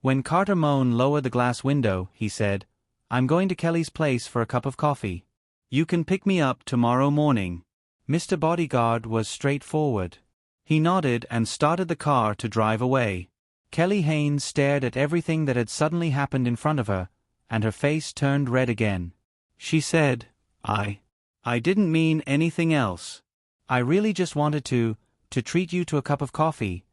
When Carter Moan lowered the glass window, he said, "I'm going to Kelly's place for a cup of coffee. You can pick me up tomorrow morning." Mr. Bodyguard was straightforward. He nodded and started the car to drive away. Kelly Haynes stared at everything that had suddenly happened in front of her, and her face turned red again. She said, I didn't mean anything else. I really just wanted to treat you to a cup of coffee."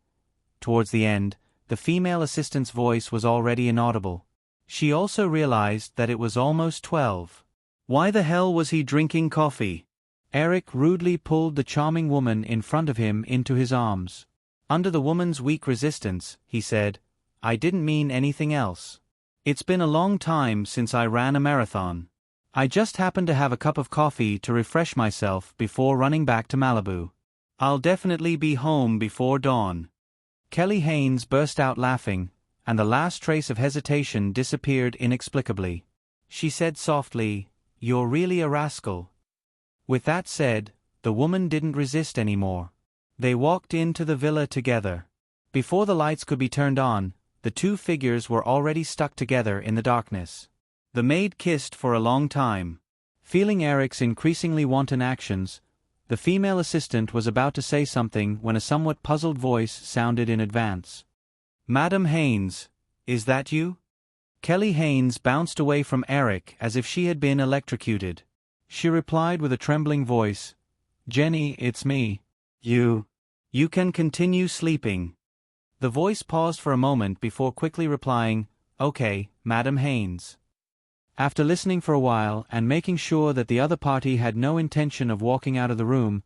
Towards the end, the female assistant's voice was already inaudible. She also realized that it was almost 12. Why the hell was he drinking coffee? Eric rudely pulled the charming woman in front of him into his arms. Under the woman's weak resistance, he said, "I didn't mean anything else. It's been a long time since I ran a marathon. I just happened to have a cup of coffee to refresh myself before running back to Malibu. I'll definitely be home before dawn." Kelly Haynes burst out laughing, and the last trace of hesitation disappeared inexplicably. She said softly, "You're really a rascal." With that said, the woman didn't resist anymore. They walked into the villa together. Before the lights could be turned on, the two figures were already stuck together in the darkness. The maid kissed for a long time. Feeling Eric's increasingly wanton actions, the female assistant was about to say something when a somewhat puzzled voice sounded in advance. "Madam Haynes, is that you?" Kelly Haynes bounced away from Eric as if she had been electrocuted. She replied with a trembling voice, "Jenny, it's me. You can continue sleeping." The voice paused for a moment before quickly replying, "Okay, Madam Haynes." After listening for a while and making sure that the other party had no intention of walking out of the room,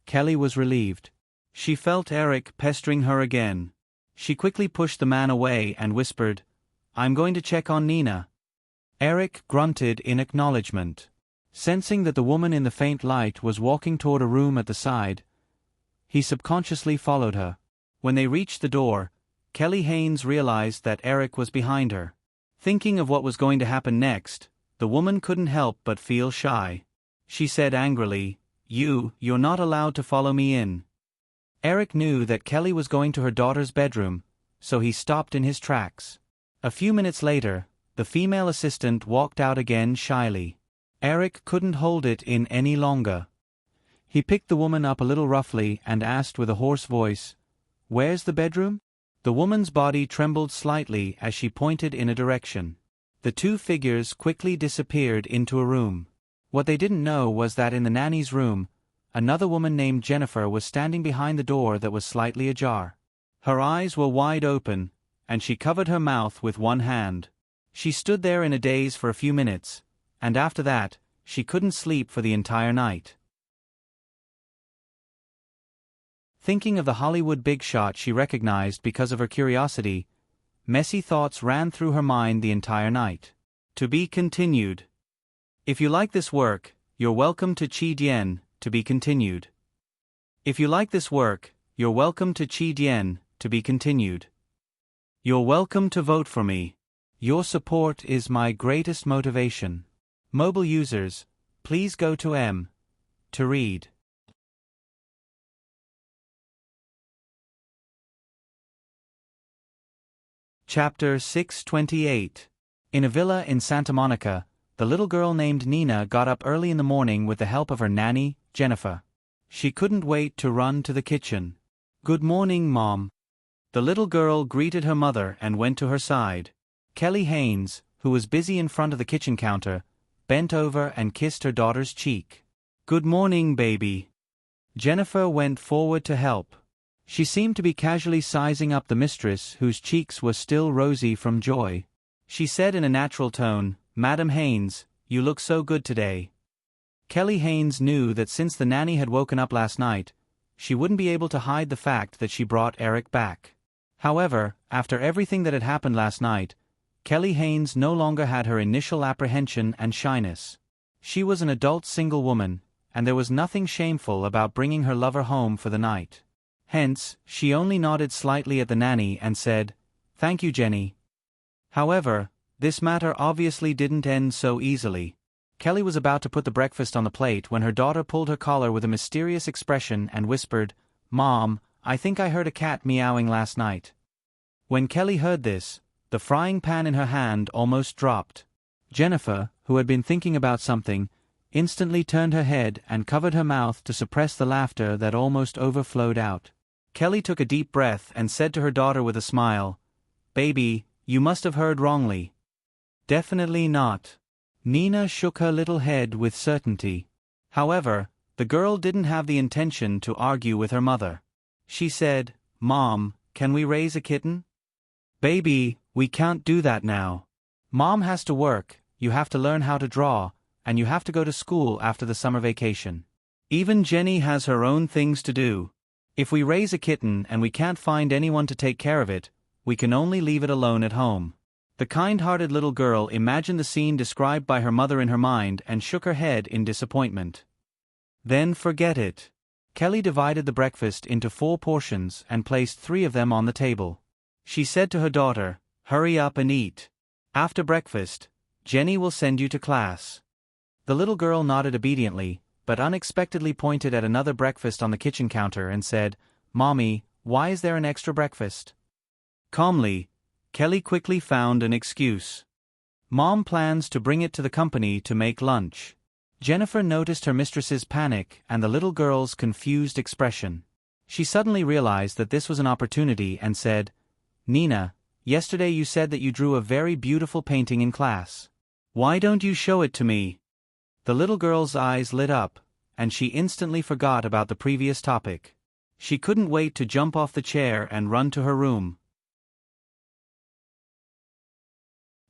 Kelly was relieved. She felt Eric pestering her again. She quickly pushed the man away and whispered, "I'm going to check on Nina." Eric grunted in acknowledgement. Sensing that the woman in the faint light was walking toward a room at the side, he subconsciously followed her. When they reached the door, Kelly Haynes realized that Eric was behind her. Thinking of what was going to happen next, the woman couldn't help but feel shy. She said angrily, You're not allowed to follow me in." Eric knew that Kelly was going to her daughter's bedroom, so he stopped in his tracks. A few minutes later, the female assistant walked out again shyly. Eric couldn't hold it in any longer. He picked the woman up a little roughly and asked with a hoarse voice, "Where's the bedroom?" The woman's body trembled slightly as she pointed in a direction. The two figures quickly disappeared into a room. What they didn't know was that in the nanny's room, another woman named Jennifer was standing behind the door that was slightly ajar. Her eyes were wide open, and she covered her mouth with one hand. She stood there in a daze for a few minutes, and after that, she couldn't sleep for the entire night. Thinking of the Hollywood big shot she recognized because of her curiosity, messy thoughts ran through her mind the entire night. To be continued. If you like this work, you're welcome to Chi Dien, to be continued. If you like this work, you're welcome to Chi Dien, to be continued. You're welcome to vote for me. Your support is my greatest motivation. Mobile users, please go to M. to read. Chapter 628. In a villa in Santa Monica, the little girl named Nina got up early in the morning with the help of her nanny, Jennifer. She couldn't wait to run to the kitchen. "Good morning, Mom." The little girl greeted her mother and went to her side. Kelly Haynes, who was busy in front of the kitchen counter, bent over and kissed her daughter's cheek. "Good morning, baby." Jennifer went forward to help. She seemed to be casually sizing up the mistress whose cheeks were still rosy from joy. She said in a natural tone, "Madam Haynes, you look so good today." Kelly Haynes knew that since the nanny had woken up last night, she wouldn't be able to hide the fact that she brought Eric back. However, after everything that had happened last night, Kelly Haynes no longer had her initial apprehension and shyness. She was an adult single woman, and there was nothing shameful about bringing her lover home for the night. Hence, she only nodded slightly at the nanny and said, "Thank you, Jenny." However, this matter obviously didn't end so easily. Kelly was about to put the breakfast on the plate when her daughter pulled her collar with a mysterious expression and whispered, "Mom, I think I heard a cat meowing last night." When Kelly heard this, the frying pan in her hand almost dropped. Jennifer, who had been thinking about something, instantly turned her head and covered her mouth to suppress the laughter that almost overflowed out. Kelly took a deep breath and said to her daughter with a smile, "Baby, you must have heard wrongly." "Definitely not." Nina shook her little head with certainty. However, the girl didn't have the intention to argue with her mother. She said, "Mom, can we raise a kitten?" "Baby, we can't do that now. Mom has to work, you have to learn how to draw, and you have to go to school after the summer vacation. Even Jenny has her own things to do. If we raise a kitten and we can't find anyone to take care of it, we can only leave it alone at home." The kind-hearted little girl imagined the scene described by her mother in her mind and shook her head in disappointment. "Then forget it." Kelly divided the breakfast into 4 portions and placed 3 of them on the table. She said to her daughter, "Hurry up and eat. After breakfast, Jenny will send you to class." The little girl nodded obediently, but unexpectedly pointed at another breakfast on the kitchen counter and said, "Mommy, why is there an extra breakfast?" Calmly, Kelly quickly found an excuse. "Mom plans to bring it to the company to make lunch." Jennifer noticed her mistress's panic and the little girl's confused expression. She suddenly realized that this was an opportunity and said, "Nina, yesterday you said that you drew a very beautiful painting in class. Why don't you show it to me?" The little girl's eyes lit up, and she instantly forgot about the previous topic. She couldn't wait to jump off the chair and run to her room.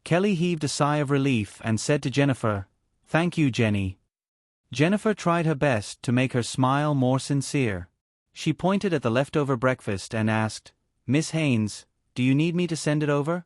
Kelly heaved a sigh of relief and said to Jennifer, "Thank you, Jenny." Jennifer tried her best to make her smile more sincere. She pointed at the leftover breakfast and asked, "Miss Haynes, do you need me to send it over?"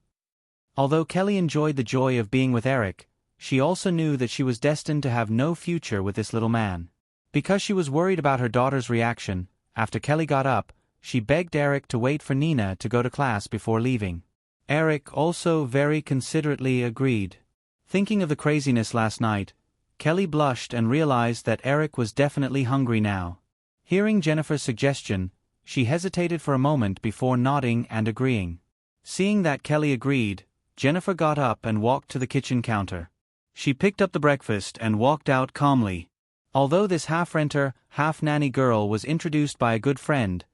Although Kelly enjoyed the joy of being with Eric, she also knew that she was destined to have no future with this little man. Because she was worried about her daughter's reaction, after Kelly got up, she begged Eric to wait for Nina to go to class before leaving. Eric also very considerately agreed. Thinking of the craziness last night, Kelly blushed and realized that Eric was definitely hungry now. Hearing Jennifer's suggestion, she hesitated for a moment before nodding and agreeing. Seeing that Kelly agreed, Jennifer got up and walked to the kitchen counter. She picked up the breakfast and walked out calmly. Although this half-renter, half-nanny girl was introduced by a good friend,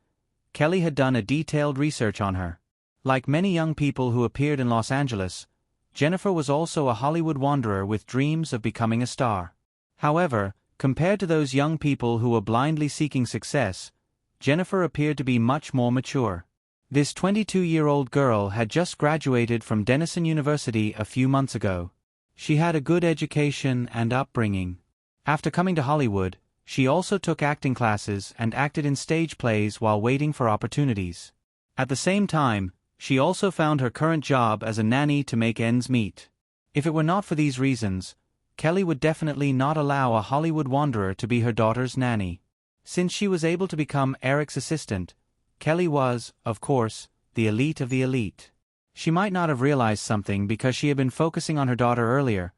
Kelly had done a detailed research on her. Like many young people who appeared in Los Angeles, Jennifer was also a Hollywood wanderer with dreams of becoming a star. However, compared to those young people who were blindly seeking success, Jennifer appeared to be much more mature. This 22-year-old girl had just graduated from Denison University a few months ago. She had a good education and upbringing. After coming to Hollywood, she also took acting classes and acted in stage plays while waiting for opportunities. At the same time, she also found her current job as a nanny to make ends meet. If it were not for these reasons, Kelly would definitely not allow a Hollywood wanderer to be her daughter's nanny. Since she was able to become Eric's assistant, Kelly was, of course, the elite of the elite. She might not have realized something because she had been focusing on her daughter earlier,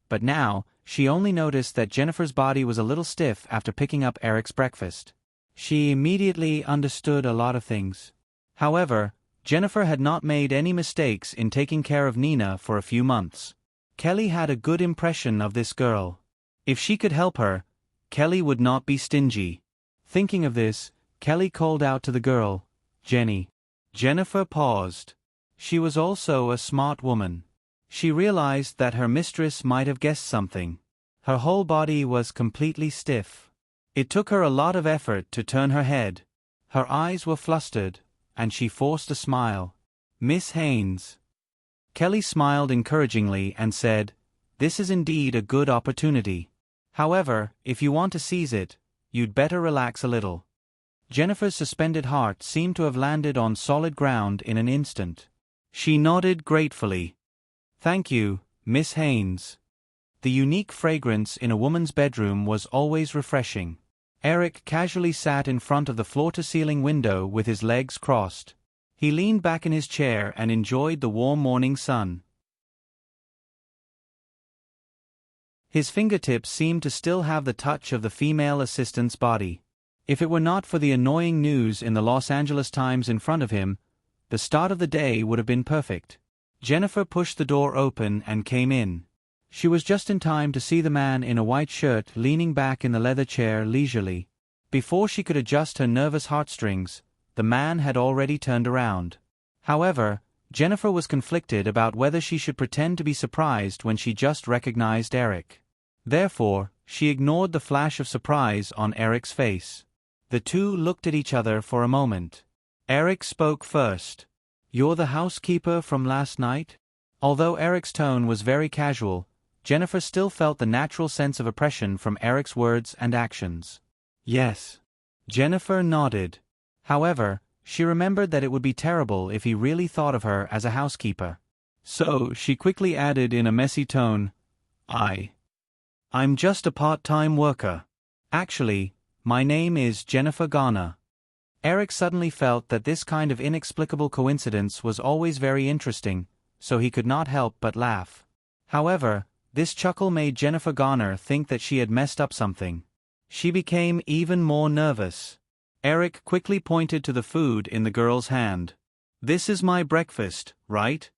but now, she only noticed that Jennifer's body was a little stiff after picking up Eric's breakfast. She immediately understood a lot of things. However, Jennifer had not made any mistakes in taking care of Nina for a few months. Kelly had a good impression of this girl. If she could help her, Kelly would not be stingy. Thinking of this, Kelly called out to the girl, "Jenny." Jennifer paused. She was also a smart woman. She realized that her mistress might have guessed something. Her whole body was completely stiff. It took her a lot of effort to turn her head. Her eyes were flustered, and she forced a smile. "Miss Haynes." Kelly smiled encouragingly and said, "This is indeed a good opportunity. However, if you want to seize it, you'd better relax a little." Jennifer's suspended heart seemed to have landed on solid ground in an instant. She nodded gratefully. "Thank you, Miss Haynes." The unique fragrance in a woman's bedroom was always refreshing. Eric casually sat in front of the floor-to-ceiling window with his legs crossed. He leaned back in his chair and enjoyed the warm morning sun. His fingertips seemed to still have the touch of the female assistant's body. If it were not for the annoying news in the Los Angeles Times in front of him, the start of the day would have been perfect. Jennifer pushed the door open and came in. She was just in time to see the man in a white shirt leaning back in the leather chair leisurely. Before she could adjust her nervous heartstrings, the man had already turned around. However, Jennifer was conflicted about whether she should pretend to be surprised when she just recognized Eric. Therefore, she ignored the flash of surprise on Eric's face. The two looked at each other for a moment. Eric spoke first. "You're the housekeeper from last night?" Although Eric's tone was very casual, Jennifer still felt the natural sense of oppression from Eric's words and actions. "Yes." Jennifer nodded. However, she remembered that it would be terrible if he really thought of her as a housekeeper. So she quickly added in a messy tone, I'm just a part-time worker. Actually, my name is Jennifer Garner." Eric suddenly felt that this kind of inexplicable coincidence was always very interesting, so he could not help but laugh. However, this chuckle made Jennifer Garner think that she had messed up something. She became even more nervous. Eric quickly pointed to the food in the girl's hand. "This is my breakfast, right?"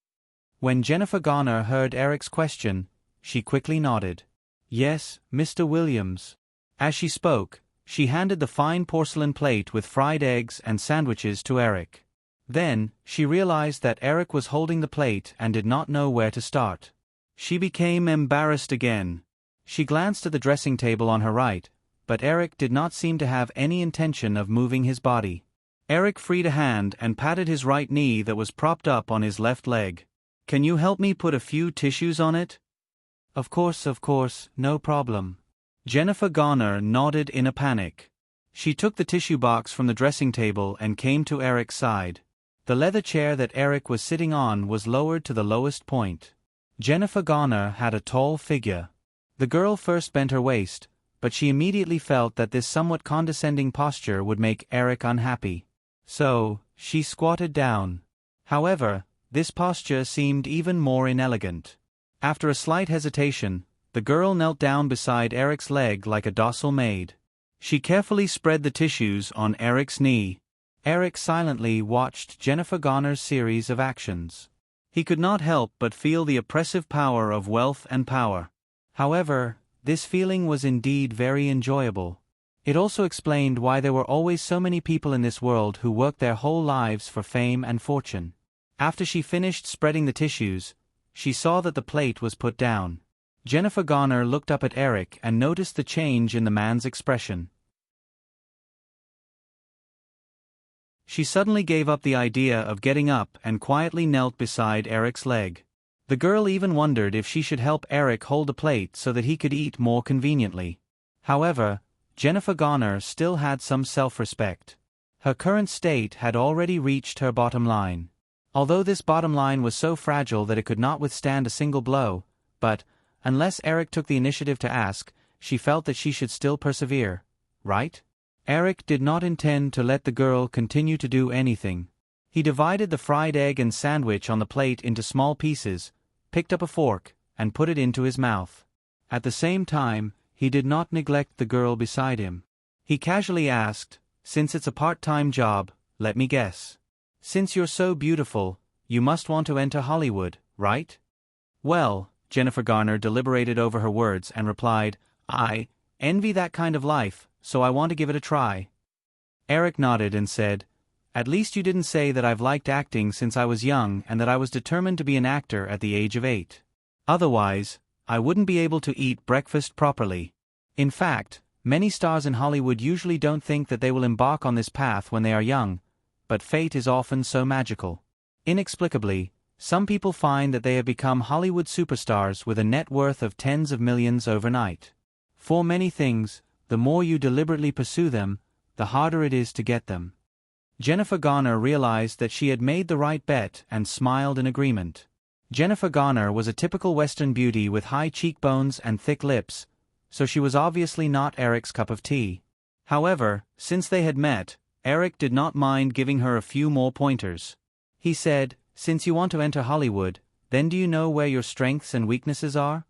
When Jennifer Garner heard Eric's question, she quickly nodded. "Yes, Mr. Williams." As she spoke, she handed the fine porcelain plate with fried eggs and sandwiches to Eric. Then, she realized that Eric was holding the plate and did not know where to start. She became embarrassed again. She glanced at the dressing table on her right, but Eric did not seem to have any intention of moving his body. Eric freed a hand and patted his right knee that was propped up on his left leg. "Can you help me put a few tissues on it?" Of course, no problem." Jennifer Garner nodded in a panic. She took the tissue box from the dressing table and came to Eric's side. The leather chair that Eric was sitting on was lowered to the lowest point. Jennifer Garner had a tall figure. The girl first bent her waist, but she immediately felt that this somewhat condescending posture would make Eric unhappy. So, she squatted down. However, this posture seemed even more inelegant. After a slight hesitation, the girl knelt down beside Eric's leg like a docile maid. She carefully spread the tissues on Eric's knee. Eric silently watched Jennifer Garner's series of actions. He could not help but feel the oppressive power of wealth and power. However, this feeling was indeed very enjoyable. It also explained why there were always so many people in this world who worked their whole lives for fame and fortune. After she finished spreading the tissues, she saw that the plate was put down. Jennifer Garner looked up at Eric and noticed the change in the man's expression. She suddenly gave up the idea of getting up and quietly knelt beside Eric's leg. The girl even wondered if she should help Eric hold the plate so that he could eat more conveniently. However, Jennifer Garner still had some self-respect. Her current state had already reached her bottom line. Although this bottom line was so fragile that it could not withstand a single blow, but, unless Eric took the initiative to ask, she felt that she should still persevere, right? Eric did not intend to let the girl continue to do anything. He divided the fried egg and sandwich on the plate into small pieces, picked up a fork, and put it into his mouth. At the same time, he did not neglect the girl beside him. He casually asked, "Since it's a part-time job, let me guess. Since you're so beautiful, you must want to enter Hollywood, right?" "Well," Jennifer Garner deliberated over her words and replied, "I envy that kind of life, so I want to give it a try." Eric nodded and said, "At least you didn't say that I've liked acting since I was young and that I was determined to be an actor at the age of 8. Otherwise, I wouldn't be able to eat breakfast properly." In fact, many stars in Hollywood usually don't think that they will embark on this path when they are young, but fate is often so magical. Inexplicably, some people find that they have become Hollywood superstars with a net worth of tens of millions overnight. For many things, the more you deliberately pursue them, the harder it is to get them. Jennifer Garner realized that she had made the right bet and smiled in agreement. Jennifer Garner was a typical Western beauty with high cheekbones and thick lips, so she was obviously not Eric's cup of tea. However, since they had met, Eric did not mind giving her a few more pointers. He said, "Since you want to enter Hollywood, then do you know where your strengths and weaknesses are?"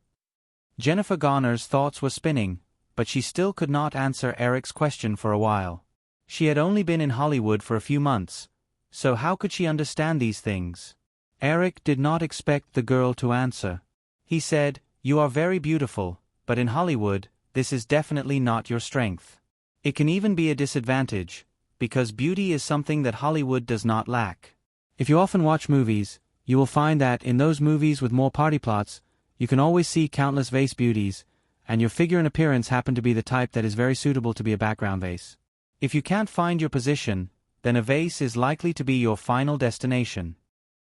Jennifer Garner's thoughts were spinning, but she still could not answer Eric's question for a while. She had only been in Hollywood for a few months, so how could she understand these things? Eric did not expect the girl to answer. He said, "You are very beautiful, but in Hollywood, this is definitely not your strength. It can even be a disadvantage, because beauty is something that Hollywood does not lack. If you often watch movies, you will find that in those movies with more party plots, you can always see countless vase beauties, and your figure and appearance happen to be the type that is very suitable to be a background vase. If you can't find your position, then a vase is likely to be your final destination."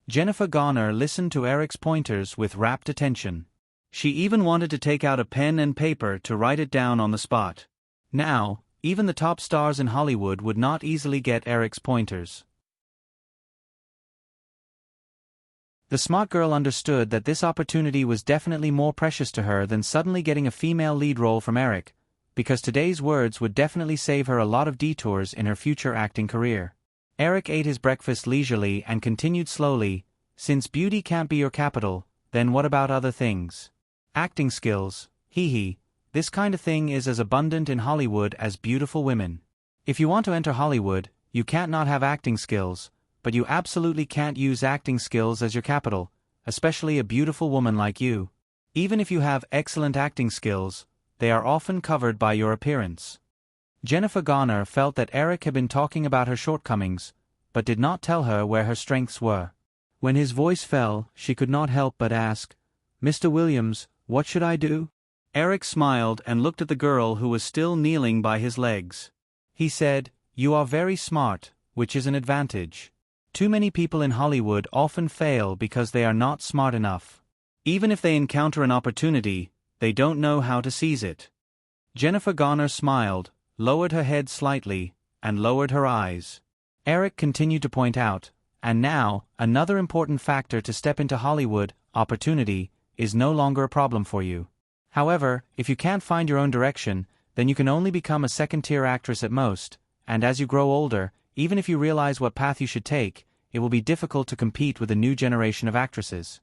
Jennifer Garner listened to Eric's pointers with rapt attention. She even wanted to take out a pen and paper to write it down on the spot. Now, even the top stars in Hollywood would not easily get Eric's pointers. The smart girl understood that this opportunity was definitely more precious to her than suddenly getting a female lead role from Eric, because today's words would definitely save her a lot of detours in her future acting career. Eric ate his breakfast leisurely and continued slowly, "Since beauty can't be your capital, then what about other things? Acting skills, this kind of thing is as abundant in Hollywood as beautiful women. If you want to enter Hollywood, you can't not have acting skills, but you absolutely can't use acting skills as your capital, especially a beautiful woman like you. Even if you have excellent acting skills, they are often covered by your appearance." Jennifer Garner felt that Eric had been talking about her shortcomings, but did not tell her where her strengths were. When his voice fell, she could not help but ask, "Mr. Williams, what should I do?" Eric smiled and looked at the girl who was still kneeling by his legs. He said, "You are very smart, which is an advantage. Too many people in Hollywood often fail because they are not smart enough. Even if they encounter an opportunity, they don't know how to seize it." Jennifer Garner smiled, lowered her head slightly, and lowered her eyes. Eric continued to point out, "And now, another important factor to step into Hollywood, opportunity, is no longer a problem for you. However, if you can't find your own direction, then you can only become a second-tier actress at most, and as you grow older, even if you realize what path you should take, it will be difficult to compete with a new generation of actresses."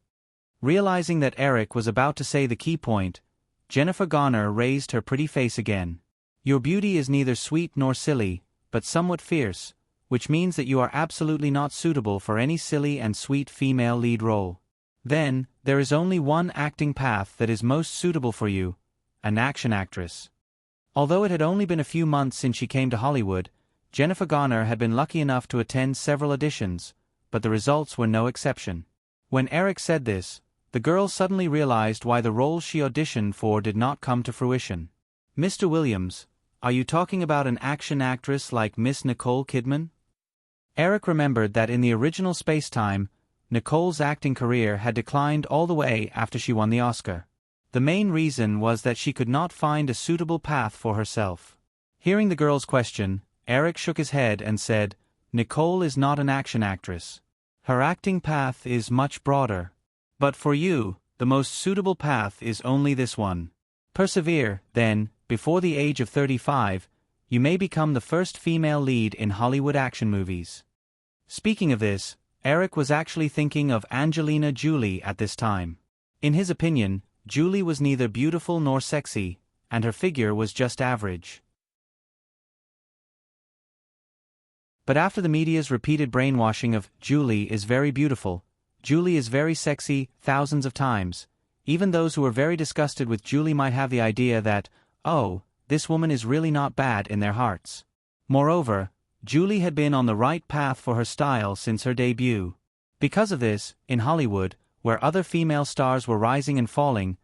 Realizing that Eric was about to say the key point, Jennifer Garner raised her pretty face again. "Your beauty is neither sweet nor silly, but somewhat fierce, which means that you are absolutely not suitable for any silly and sweet female lead role. Then, there is only one acting path that is most suitable for you: an action actress. Although it had only been a few months since she came to Hollywood, Jennifer Garner had been lucky enough to attend several auditions, but the results were no exception. When Eric said this, the girl suddenly realized why the roles she auditioned for did not come to fruition. "Mr. Williams, are you talking about an action actress like Miss Nicole Kidman?" Eric remembered that in the original Space-Time, Nicole's acting career had declined all the way after she won the Oscar. The main reason was that she could not find a suitable path for herself. Hearing the girl's question, Eric shook his head and said, "Nicole is not an action actress. Her acting path is much broader. But for you, the most suitable path is only this one. Persevere, then, before the age of 35, you may become the first female lead in Hollywood action movies." Speaking of this, Eric was actually thinking of Angelina Jolie at this time. In his opinion, Julie was neither beautiful nor sexy, and her figure was just average. But after the media's repeated brainwashing of "Julie is very beautiful, Julie is very sexy" thousands of times, even those who were very disgusted with Julie might have the idea that, oh, this woman is really not bad in their hearts. Moreover, Julie had been on the right path for her style since her debut. Because of this, in Hollywood, where other female stars were rising and falling,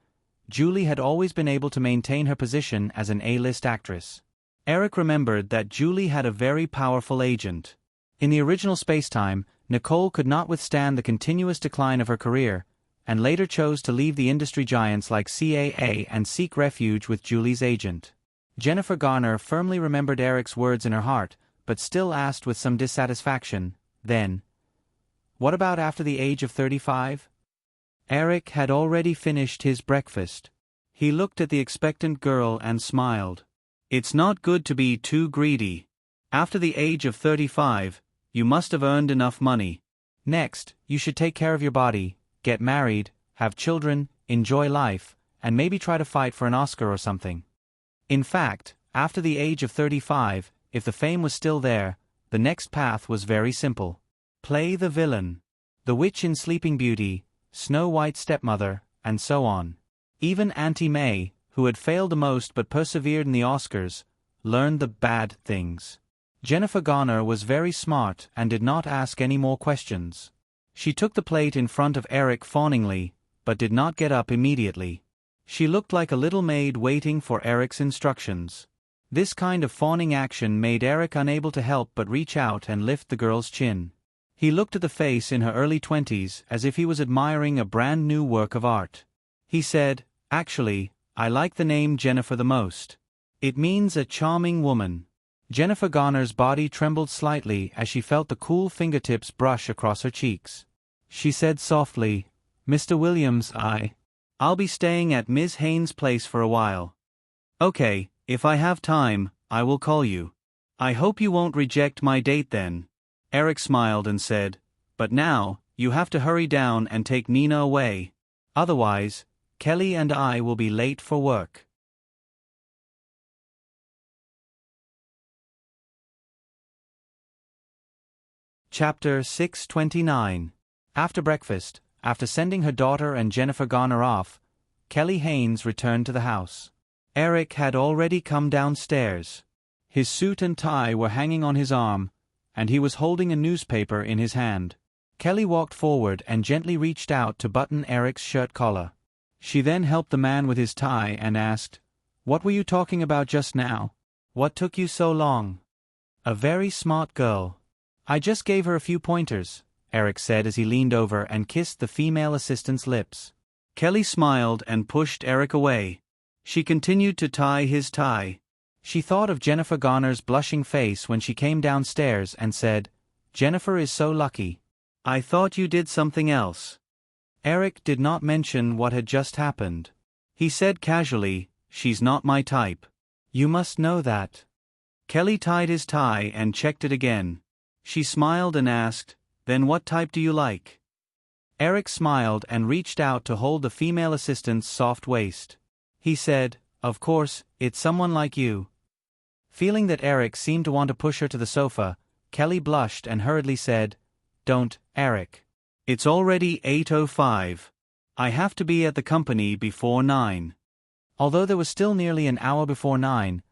Julie had always been able to maintain her position as an A-list actress. Eric remembered that Julie had a very powerful agent. In the original Space-Time, Nicole could not withstand the continuous decline of her career, and later chose to leave the industry giants like CAA and seek refuge with Julie's agent. Jennifer Garner firmly remembered Eric's words in her heart, but still asked with some dissatisfaction, "Then, what about after the age of 35? Eric had already finished his breakfast. He looked at the expectant girl and smiled. "It's not good to be too greedy. After the age of 35, you must have earned enough money. Next, you should take care of your body, get married, have children, enjoy life, and maybe try to fight for an Oscar or something." In fact, after the age of 35, if the fame was still there, the next path was very simple. Play the villain. The witch in Sleeping Beauty, Snow White's stepmother, and so on. Even Auntie May, who had failed the most but persevered in the Oscars, learned the bad things. Jennifer Garner was very smart and did not ask any more questions. She took the plate in front of Eric fawningly, but did not get up immediately. She looked like a little maid waiting for Eric's instructions. This kind of fawning action made Eric unable to help but reach out and lift the girl's chin. He looked at the face in her early 20s as if he was admiring a brand new work of art. He said, "Actually, I like the name Jennifer the most. It means a charming woman." Jennifer Garner's body trembled slightly as she felt the cool fingertips brush across her cheeks. She said softly, "Mr. Williams, I'll be staying at Ms. Haynes' place for a while. Okay, if I have time, I will call you. I hope you won't reject my date then." Eric smiled and said, "But now, you have to hurry down and take Nina away. Otherwise, Kelly and I will be late for work." Chapter 629. After breakfast, after sending her daughter and Jennifer Garner off, Kelly Haynes returned to the house. Eric had already come downstairs. His suit and tie were hanging on his arm, and he was holding a newspaper in his hand. Kelly walked forward and gently reached out to button Eric's shirt collar. She then helped the man with his tie and asked, "What were you talking about just now? What took you so long?" "A very smart girl. I just gave her a few pointers," Eric said as he leaned over and kissed the female assistant's lips. Kelly smiled and pushed Eric away. She continued to tie his tie. She thought of Jennifer Garner's blushing face when she came downstairs and said, "Jennifer is so lucky. I thought you did something else." Eric did not mention what had just happened. He said casually, "She's not my type." "You must know that." Kelly tied his tie and checked it again. She smiled and asked, "Then what type do you like?" Eric smiled and reached out to hold the female assistant's soft waist. He said, "Of course, it's someone like you." Feeling that Eric seemed to want to push her to the sofa, Kelly blushed and hurriedly said, "Don't, Eric. It's already 8:05. I have to be at the company before 9. Although there was still nearly an hour before 9,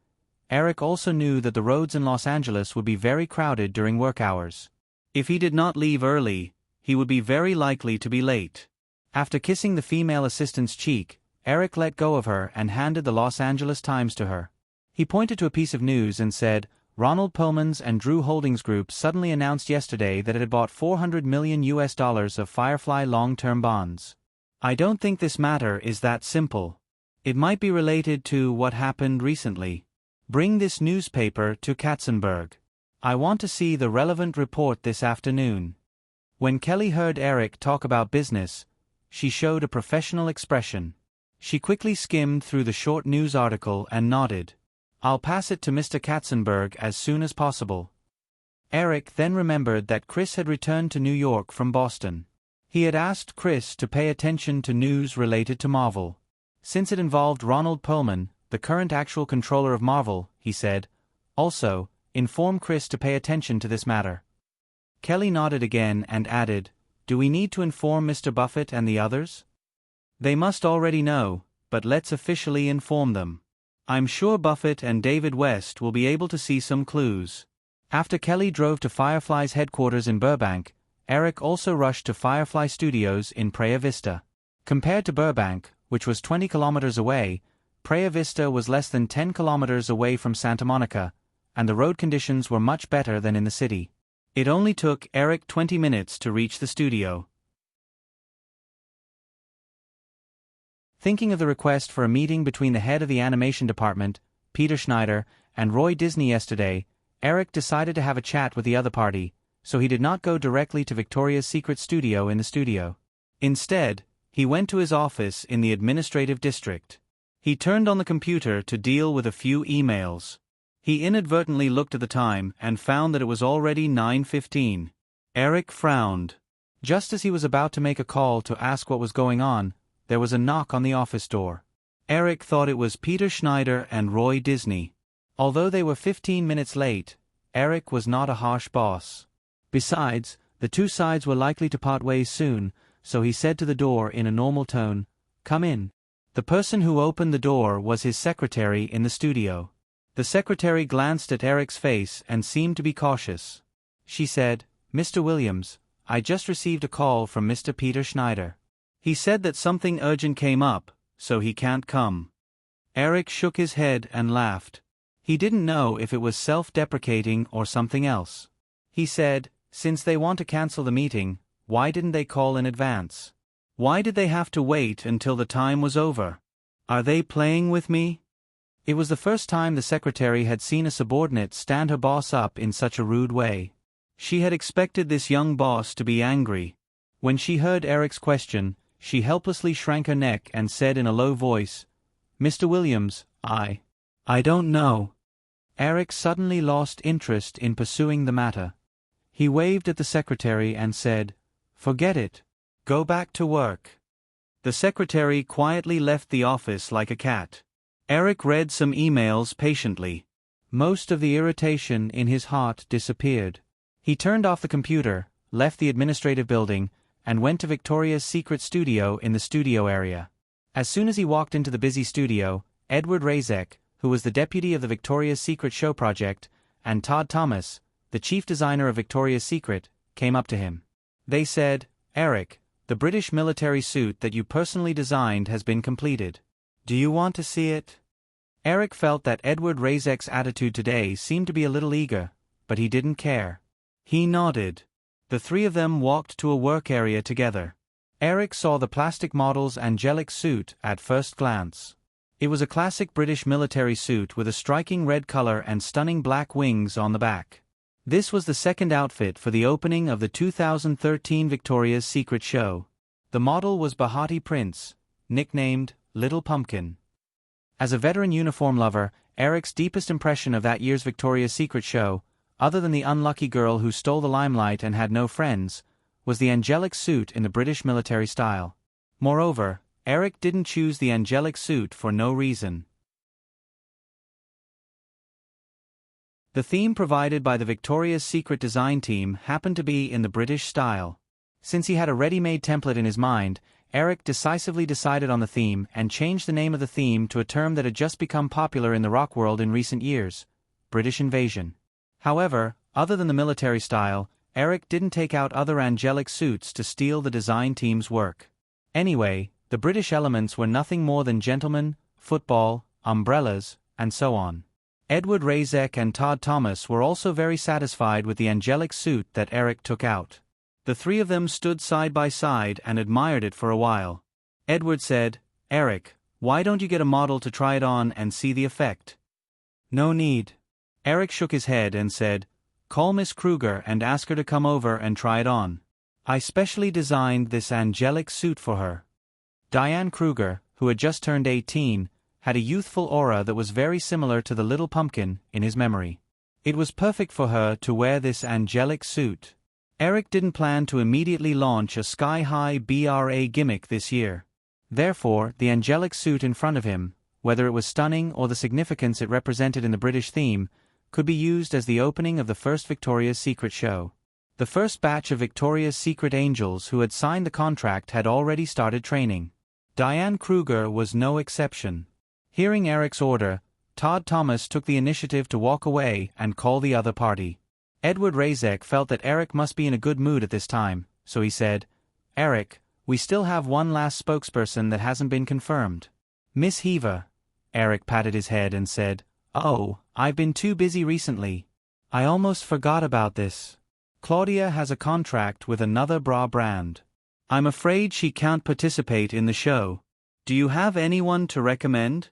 Eric also knew that the roads in Los Angeles would be very crowded during work hours. If he did not leave early, he would be very likely to be late. After kissing the female assistant's cheek, Eric let go of her and handed the Los Angeles Times to her. He pointed to a piece of news and said, Ronald Perlman's and Drew Holdings Group suddenly announced yesterday that it had bought $400 million of Firefly long-term bonds. I don't think this matter is that simple. It might be related to what happened recently. Bring this newspaper to Katzenberg. I want to see the relevant report this afternoon. When Kelly heard Eric talk about business, she showed a professional expression. She quickly skimmed through the short news article and nodded. I'll pass it to Mr. Katzenberg as soon as possible. Eric then remembered that Chris had returned to New York from Boston. He had asked Chris to pay attention to news related to Marvel. Since it involved Ronald Perlman, the current actual controller of Marvel, he said. Also, inform Chris to pay attention to this matter. Kelly nodded again and added, Do we need to inform Mr. Buffett and the others? They must already know, but let's officially inform them. I'm sure Buffett and David West will be able to see some clues. After Kelly drove to Firefly's headquarters in Burbank, Eric also rushed to Firefly Studios in Praia Vista. Compared to Burbank, which was 20 kilometers away, Praia Vista was less than 10 kilometers away from Santa Monica, and the road conditions were much better than in the city. It only took Eric 20 minutes to reach the studio. Thinking of the request for a meeting between the head of the animation department, Peter Schneider, and Roy Disney yesterday, Eric decided to have a chat with the other party, so he did not go directly to Victoria's Secret studio in the studio. Instead, he went to his office in the administrative district. He turned on the computer to deal with a few emails. He inadvertently looked at the time and found that it was already 9:15. Eric frowned. Just as he was about to make a call to ask what was going on, there was a knock on the office door. Eric thought it was Peter Schneider and Roy Disney. Although they were 15 minutes late, Eric was not a harsh boss. Besides, the two sides were likely to part ways soon, so he said to the door in a normal tone, "Come in." The person who opened the door was his secretary in the studio. The secretary glanced at Eric's face and seemed to be cautious. She said, "Mr. Williams, I just received a call from Mr. Peter Schneider. He said that something urgent came up, so he can't come." Eric shook his head and laughed. He didn't know if it was self-deprecating or something else. He said, "Since they want to cancel the meeting, why didn't they call in advance? Why did they have to wait until the time was over? Are they playing with me?" It was the first time the secretary had seen a subordinate stand her boss up in such a rude way. She had expected this young boss to be angry. When she heard Eric's question, she helplessly shrank her neck and said in a low voice, "Mr. Williams, I don't know." Eric suddenly lost interest in pursuing the matter. He waved at the secretary and said, "Forget it. Go back to work." The secretary quietly left the office like a cat. Eric read some emails patiently. Most of the irritation in his heart disappeared. He turned off the computer, left the administrative building, and went to Victoria's Secret studio in the studio area. As soon as he walked into the busy studio, Edward Razek, who was the deputy of the Victoria's Secret show project, and Todd Thomas, the chief designer of Victoria's Secret, came up to him. They said, "Eric, the British military suit that you personally designed has been completed. Do you want to see it?" Eric felt that Edward Razek's attitude today seemed to be a little eager, but he didn't care. He nodded. The three of them walked to a work area together. Eric saw the plastic model's angelic suit at first glance. It was a classic British military suit with a striking red color and stunning black wings on the back. This was the second outfit for the opening of the 2013 Victoria's Secret show. The model was Bahati Prince, nicknamed Little Pumpkin. As a veteran uniform lover, Eric's deepest impression of that year's Victoria's Secret show, other than the unlucky girl who stole the limelight and had no friends, was the angelic suit in the British military style. Moreover, Eric didn't choose the angelic suit for no reason. The theme provided by the Victoria's Secret design team happened to be in the British style. Since he had a ready-made template in his mind, Eric decisively decided on the theme and changed the name of the theme to a term that had just become popular in the rock world in recent years: British Invasion. However, other than the military style, Eric didn't take out other angelic suits to steal the design team's work. Anyway, the British elements were nothing more than gentlemen, football, umbrellas, and so on. Edward Razek and Todd Thomas were also very satisfied with the angelic suit that Eric took out. The three of them stood side by side and admired it for a while. Edward said, "Eric, why don't you get a model to try it on and see the effect?" "No need." Eric shook his head and said, "Call Miss Kruger and ask her to come over and try it on. I specially designed this angelic suit for her." Diane Kruger, who had just turned 18, had a youthful aura that was very similar to the little pumpkin in his memory. It was perfect for her to wear this angelic suit. Eric didn't plan to immediately launch a sky-high BRA gimmick this year. Therefore, the angelic suit in front of him, whether it was stunning or the significance it represented in the British theme, could be used as the opening of the first Victoria's Secret show. The first batch of Victoria's Secret angels who had signed the contract had already started training. Diane Kruger was no exception. Hearing Eric's order, Todd Thomas took the initiative to walk away and call the other party. Edward Razek felt that Eric must be in a good mood at this time, so he said, "Eric, we still have one last spokesperson that hasn't been confirmed. Miss Heaver." Eric patted his head and said, "Oh, I've been too busy recently. I almost forgot about this. Claudia has a contract with another bra brand. I'm afraid she can't participate in the show. Do you have anyone to recommend?"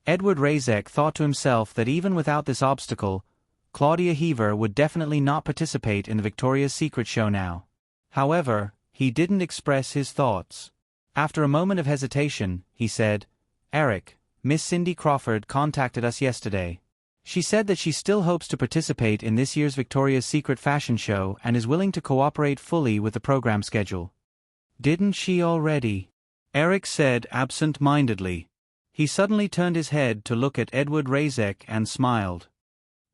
Edward Razek thought to himself that even without this obstacle, Claudia Heaver would definitely not participate in the Victoria's Secret show now. However, he didn't express his thoughts. After a moment of hesitation, he said, "Eric, Miss Cindy Crawford contacted us yesterday. She said that she still hopes to participate in this year's Victoria's Secret fashion show and is willing to cooperate fully with the program schedule." "Didn't she already?" Eric said absent-mindedly. He suddenly turned his head to look at Edward Razek and smiled.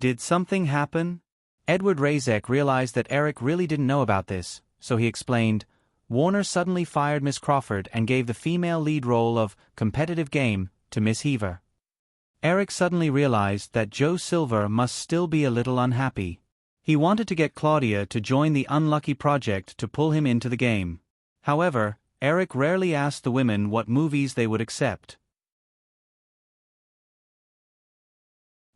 "Did something happen?" Edward Razek realized that Eric really didn't know about this, so he explained, "Warner suddenly fired Miss Crawford and gave the female lead role of Competitive Game to Miss Heaver." Eric suddenly realized that Joe Silver must still be a little unhappy. He wanted to get Claudia to join the unlucky project to pull him into the game. However, Eric rarely asked the women what movies they would accept.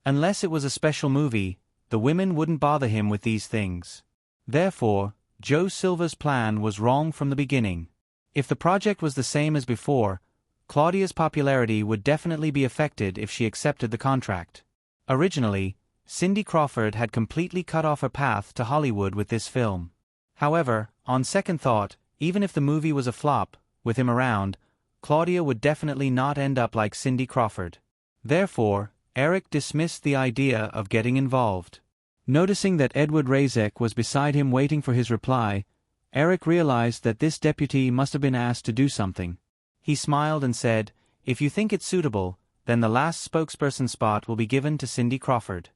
Unless it was a special movie, the women wouldn't bother him with these things. Therefore, Joe Silver's plan was wrong from the beginning. If the project was the same as before, Claudia's popularity would definitely be affected if she accepted the contract. Originally, Cindy Crawford had completely cut off her path to Hollywood with this film. However, on second thought, even if the movie was a flop, with him around, Claudia would definitely not end up like Cindy Crawford. Therefore, Eric dismissed the idea of getting involved. Noticing that Edward Razek was beside him waiting for his reply, Eric realized that this deputy must have been asked to do something. He smiled and said, "If you think it's suitable, then the last spokesperson spot will be given to Cindy Crawford."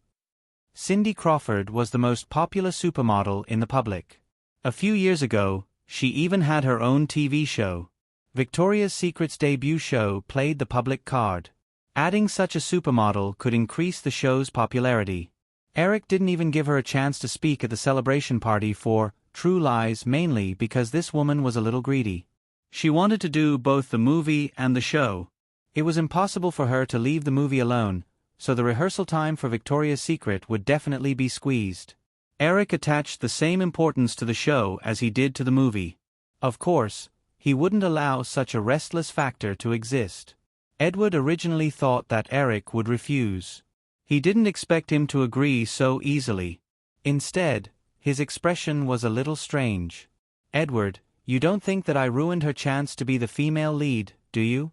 Cindy Crawford was the most popular supermodel in the public. A few years ago, she even had her own TV show. Victoria's Secret's debut show played the public card. Adding such a supermodel could increase the show's popularity. Eric didn't even give her a chance to speak at the celebration party for True Lies, mainly because this woman was a little greedy. She wanted to do both the movie and the show. It was impossible for her to leave the movie alone, so the rehearsal time for Victoria's Secret would definitely be squeezed. Eric attached the same importance to the show as he did to the movie. Of course, he wouldn't allow such a restless factor to exist. Edward originally thought that Eric would refuse. He didn't expect him to agree so easily. Instead, his expression was a little strange. "Edward, you don't think that I ruined her chance to be the female lead, do you?"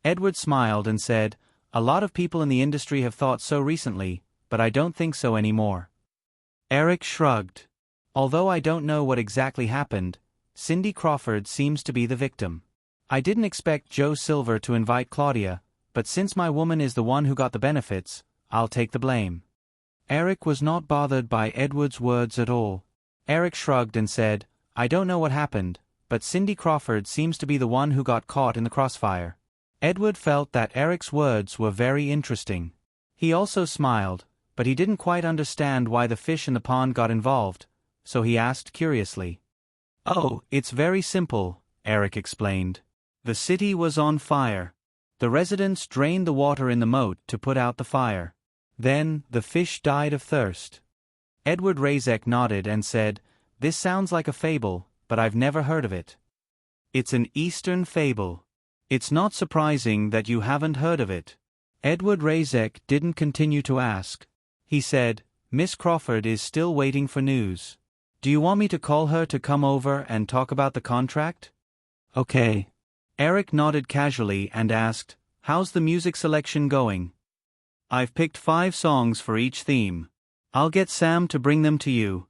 Edward smiled and said, "A lot of people in the industry have thought so recently, but I don't think so anymore." Eric shrugged. "Although I don't know what exactly happened, Cindy Crawford seems to be the victim. I didn't expect Joe Silver to invite Claudia, but since my woman is the one who got the benefits, I'll take the blame." Eric was not bothered by Edward's words at all. Eric shrugged and said, "I don't know what happened, but Cindy Crawford seems to be the one who got caught in the crossfire." Edward felt that Eric's words were very interesting. He also smiled, but he didn't quite understand why the fish in the pond got involved, so he asked curiously. "Oh, it's very simple," Eric explained. "The city was on fire. The residents drained the water in the moat to put out the fire. Then, the fish died of thirst." Edward Razek nodded and said, "This sounds like a fable, but I've never heard of it." "It's an Eastern fable. It's not surprising that you haven't heard of it." Edward Razek didn't continue to ask. He said, "Miss Crawford is still waiting for news. Do you want me to call her to come over and talk about the contract?" "Okay." Eric nodded casually and asked, "How's the music selection going?" "I've picked 5 songs for each theme. I'll get Sam to bring them to you."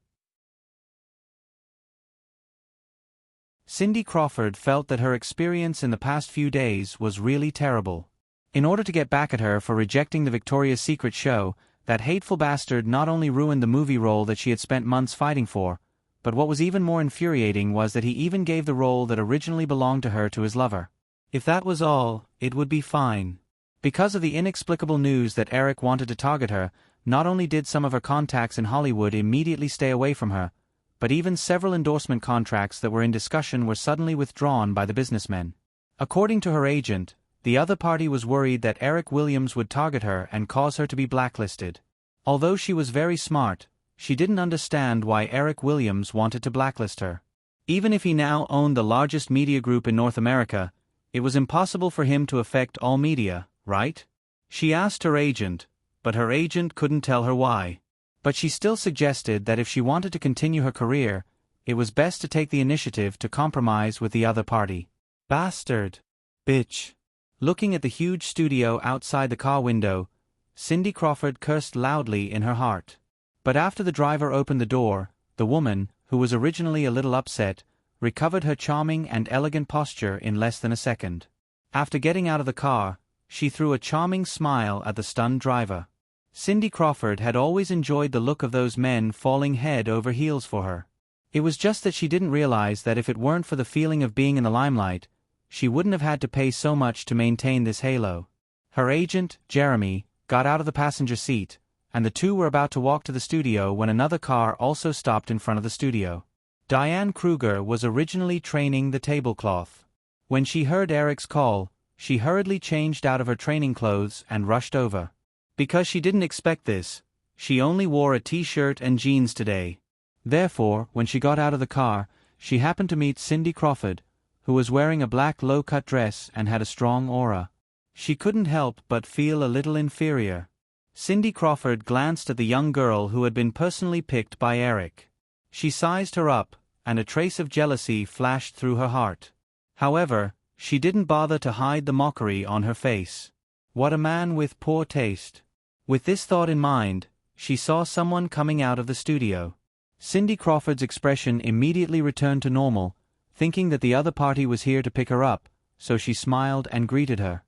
Cindy Crawford felt that her experience in the past few days was really terrible. In order to get back at her for rejecting the Victoria's Secret show, that hateful bastard not only ruined the movie role that she had spent months fighting for, but what was even more infuriating was that he even gave the role that originally belonged to her to his lover. If that was all, it would be fine. Because of the inexplicable news that Eric wanted to target her, not only did some of her contacts in Hollywood immediately stay away from her, but even several endorsement contracts that were in discussion were suddenly withdrawn by the businessmen. According to her agent, the other party was worried that Eric Williams would target her and cause her to be blacklisted. Although she was very smart, she didn't understand why Eric Williams wanted to blacklist her. Even if he now owned the largest media group in North America, it was impossible for him to affect all media, right? She asked her agent, but her agent couldn't tell her why. But she still suggested that if she wanted to continue her career, it was best to take the initiative to compromise with the other party. Bastard. Bitch. Looking at the huge studio outside the car window, Cindy Crawford cursed loudly in her heart. But after the driver opened the door, the woman, who was originally a little upset, recovered her charming and elegant posture in less than a second. After getting out of the car, she threw a charming smile at the stunned driver. Cindy Crawford had always enjoyed the look of those men falling head over heels for her. It was just that she didn't realize that if it weren't for the feeling of being in the limelight, she wouldn't have had to pay so much to maintain this halo. Her agent, Jeremy, got out of the passenger seat, and the two were about to walk to the studio when another car also stopped in front of the studio. Diane Kruger was originally training the tablecloth. When she heard Eric's call, she hurriedly changed out of her training clothes and rushed over. Because she didn't expect this, she only wore a t-shirt and jeans today. Therefore, when she got out of the car, she happened to meet Cindy Crawford, who was wearing a black low-cut dress and had a strong aura. She couldn't help but feel a little inferior. Cindy Crawford glanced at the young girl who had been personally picked by Eric. She sized her up, and a trace of jealousy flashed through her heart. However, she didn't bother to hide the mockery on her face. What a man with poor taste. With this thought in mind, she saw someone coming out of the studio. Cindy Crawford's expression immediately returned to normal, thinking that the other party was here to pick her up, so she smiled and greeted her.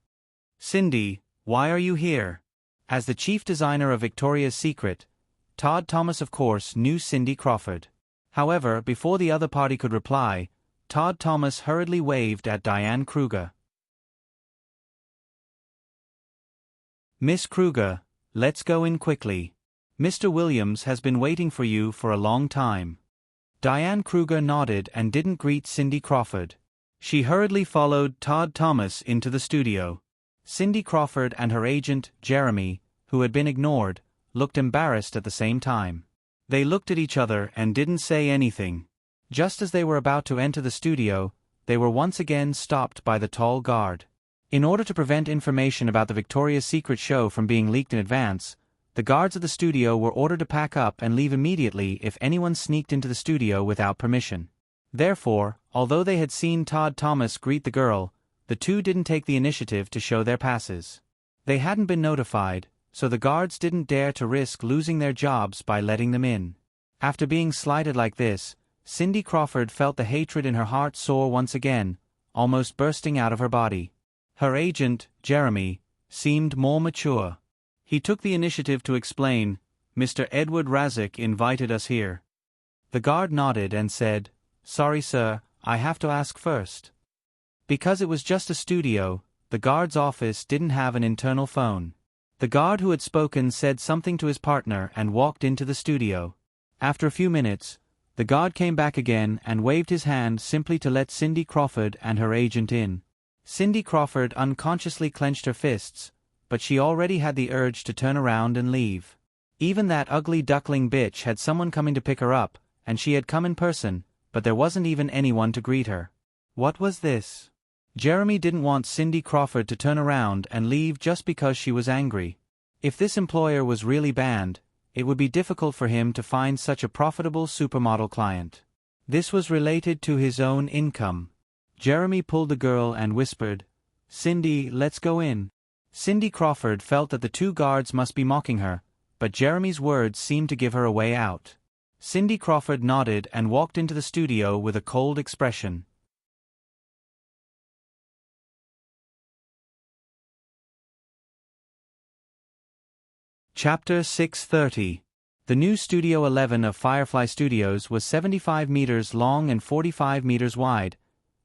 "Cindy, why are you here?" As the chief designer of Victoria's Secret, Todd Thomas of course knew Cindy Crawford. However, before the other party could reply, Todd Thomas hurriedly waved at Diane Kruger. "Miss Kruger, let's go in quickly. Mr. Williams has been waiting for you for a long time." Diane Kruger nodded and didn't greet Cindy Crawford. She hurriedly followed Todd Thomas into the studio. Cindy Crawford and her agent, Jeremy, who had been ignored, looked embarrassed at the same time. They looked at each other and didn't say anything. Just as they were about to enter the studio, they were once again stopped by the tall guard. In order to prevent information about the Victoria's Secret show from being leaked in advance, the guards of the studio were ordered to pack up and leave immediately if anyone sneaked into the studio without permission. Therefore, although they had seen Todd Thomas greet the girl, the two didn't take the initiative to show their passes. They hadn't been notified, so the guards didn't dare to risk losing their jobs by letting them in. After being slighted like this, Cindy Crawford felt the hatred in her heart soar once again, almost bursting out of her body. Her agent, Jeremy, seemed more mature. He took the initiative to explain, Mr. Edward Razek invited us here." The guard nodded and said, "Sorry sir, I have to ask first." Because it was just a studio, the guard's office didn't have an internal phone. The guard who had spoken said something to his partner and walked into the studio. After a few minutes, the guard came back again and waved his hand simply to let Cindy Crawford and her agent in. Cindy Crawford unconsciously clenched her fists, but she already had the urge to turn around and leave. Even that ugly duckling bitch had someone coming to pick her up, and she had come in person, but there wasn't even anyone to greet her. What was this? Jeremy didn't want Cindy Crawford to turn around and leave just because she was angry. If this employer was really banned, it would be difficult for him to find such a profitable supermodel client. This was related to his own income. Jeremy pulled the girl and whispered, "Cindy, let's go in." Cindy Crawford felt that the two guards must be mocking her, but Jeremy's words seemed to give her a way out. Cindy Crawford nodded and walked into the studio with a cold expression. Chapter 630. The new Studio 11 of Firefly Studios was 75 meters long and 45 meters wide,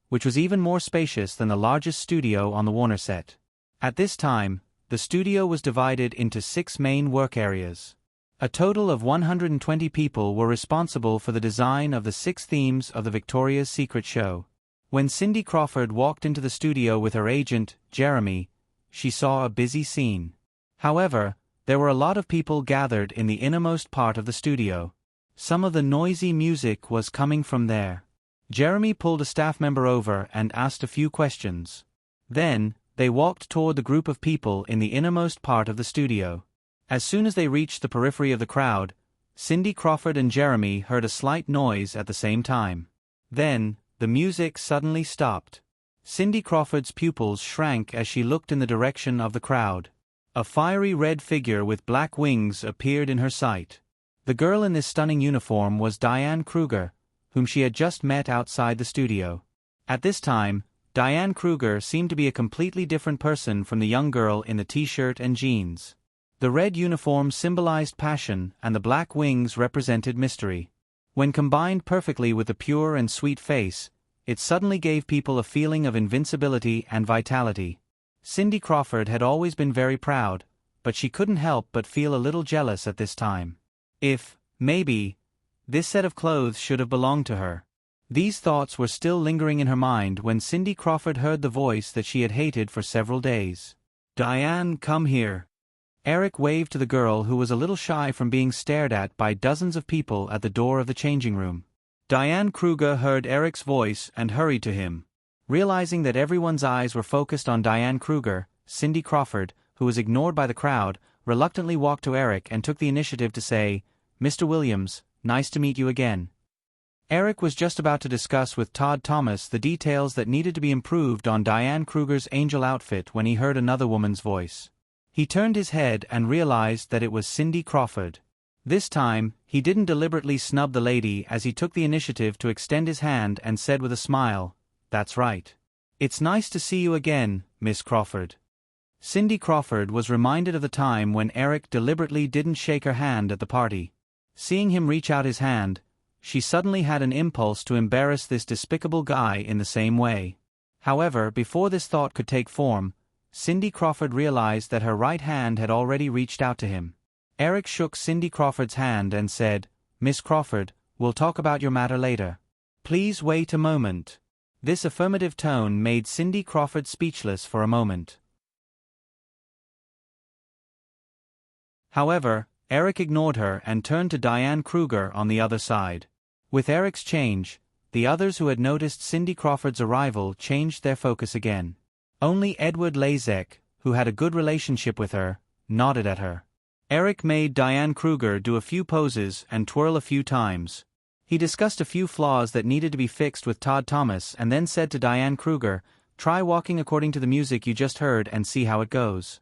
which was even more spacious than the largest studio on the Warner set. At this time, the studio was divided into 6 main work areas. A total of 120 people were responsible for the design of the 6 themes of the Victoria's Secret show. When Cindy Crawford walked into the studio with her agent, Jeremy, she saw a busy scene. However, there were a lot of people gathered in the innermost part of the studio. Some of the noisy music was coming from there. Jeremy pulled a staff member over and asked a few questions. Then, they walked toward the group of people in the innermost part of the studio. As soon as they reached the periphery of the crowd, Cindy Crawford and Jeremy heard a slight noise at the same time. Then, the music suddenly stopped. Cindy Crawford's pupils shrank as she looked in the direction of the crowd. A fiery red figure with black wings appeared in her sight. The girl in this stunning uniform was Diane Kruger, whom she had just met outside the studio. At this time, Diane Kruger seemed to be a completely different person from the young girl in the t-shirt and jeans. The red uniform symbolized passion and the black wings represented mystery. When combined perfectly with the pure and sweet face, it suddenly gave people a feeling of invincibility and vitality. Cindy Crawford had always been very proud, but she couldn't help but feel a little jealous at this time. Maybe, this set of clothes should have belonged to her. These thoughts were still lingering in her mind when Cindy Crawford heard the voice that she had hated for several days. "Diane, come here." Eric waved to the girl who was a little shy from being stared at by dozens of people at the door of the changing room. Diane Kruger heard Eric's voice and hurried to him. Realizing that everyone's eyes were focused on Diane Kruger, Cindy Crawford, who was ignored by the crowd, reluctantly walked to Eric and took the initiative to say, "Mr. Williams, nice to meet you again." Eric was just about to discuss with Todd Thomas the details that needed to be improved on Diane Kruger's angel outfit when he heard another woman's voice. He turned his head and realized that it was Cindy Crawford. This time, he didn't deliberately snub the lady as he took the initiative to extend his hand and said with a smile, "That's right. It's nice to see you again, Miss Crawford." Cindy Crawford was reminded of the time when Eric deliberately didn't shake her hand at the party. Seeing him reach out his hand, she suddenly had an impulse to embarrass this despicable guy in the same way. However, before this thought could take form, Cindy Crawford realized that her right hand had already reached out to him. Eric shook Cindy Crawford's hand and said, "Miss Crawford, we'll talk about your matter later. Please wait a moment." This affirmative tone made Cindy Crawford speechless for a moment. However, Eric ignored her and turned to Diane Kruger on the other side. With Eric's change, the others who had noticed Cindy Crawford's arrival changed their focus again. Only Edward Lazek, who had a good relationship with her, nodded at her. Eric made Diane Kruger do a few poses and twirl a few times. He discussed a few flaws that needed to be fixed with Todd Thomas and then said to Diane Kruger, "Try walking according to the music you just heard and see how it goes."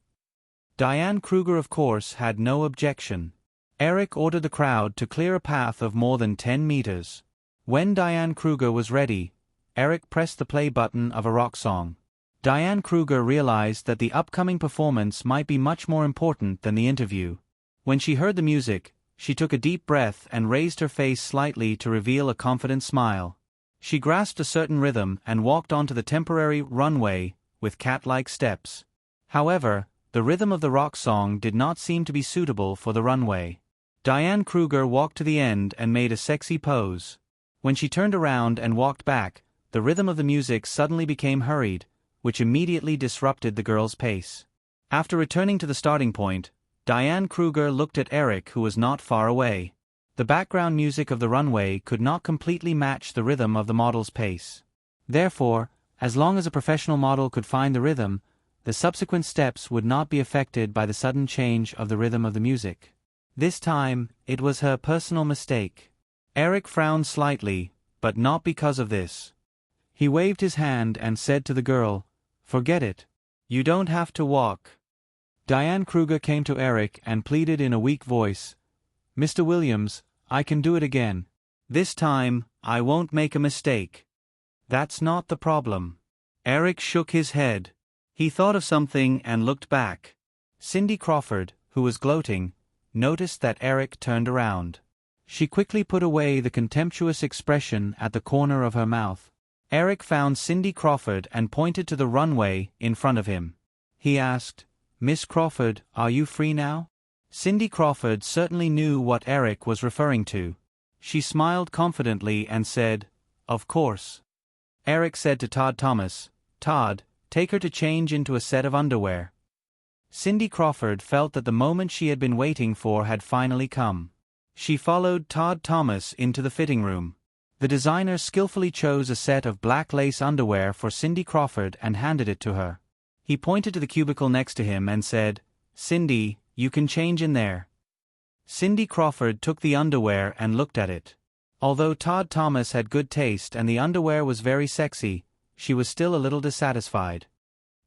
Diane Kruger, of course, had no objection. Eric ordered the crowd to clear a path of more than 10 meters. When Diane Kruger was ready, Eric pressed the play button of a rock song. Diane Kruger realized that the upcoming performance might be much more important than the interview. When she heard the music, She took a deep breath and raised her face slightly to reveal a confident smile. She grasped a certain rhythm and walked onto the temporary runway with cat-like steps. However, the rhythm of the rock song did not seem to be suitable for the runway. Diane Kruger walked to the end and made a sexy pose. When she turned around and walked back, the rhythm of the music suddenly became hurried, which immediately disrupted the girl's pace. After returning to the starting point, Diane Kruger looked at Eric, who was not far away. The background music of the runway could not completely match the rhythm of the model's pace. Therefore, as long as a professional model could find the rhythm, the subsequent steps would not be affected by the sudden change of the rhythm of the music. This time, it was her personal mistake. Eric frowned slightly, but not because of this. He waved his hand and said to the girl, "Forget it. You don't have to walk." Diane Kruger came to Eric and pleaded in a weak voice, "Mr. Williams, I can do it again. This time, I won't make a mistake." "That's not the problem." Eric shook his head. He thought of something and looked back. Cindy Crawford, who was gloating, noticed that Eric turned around. She quickly put away the contemptuous expression at the corner of her mouth. Eric found Cindy Crawford and pointed to the runway in front of him. He asked, "Miss Crawford, are you free now?" Cindy Crawford certainly knew what Eric was referring to. She smiled confidently and said, "Of course." Eric said to Todd Thomas, "Todd, take her to change into a set of underwear." Cindy Crawford felt that the moment she had been waiting for had finally come. She followed Todd Thomas into the fitting room. The designer skillfully chose a set of black lace underwear for Cindy Crawford and handed it to her. He pointed to the cubicle next to him and said, "Cindy, you can change in there." Cindy Crawford took the underwear and looked at it. Although Todd Thomas had good taste and the underwear was very sexy, she was still a little dissatisfied.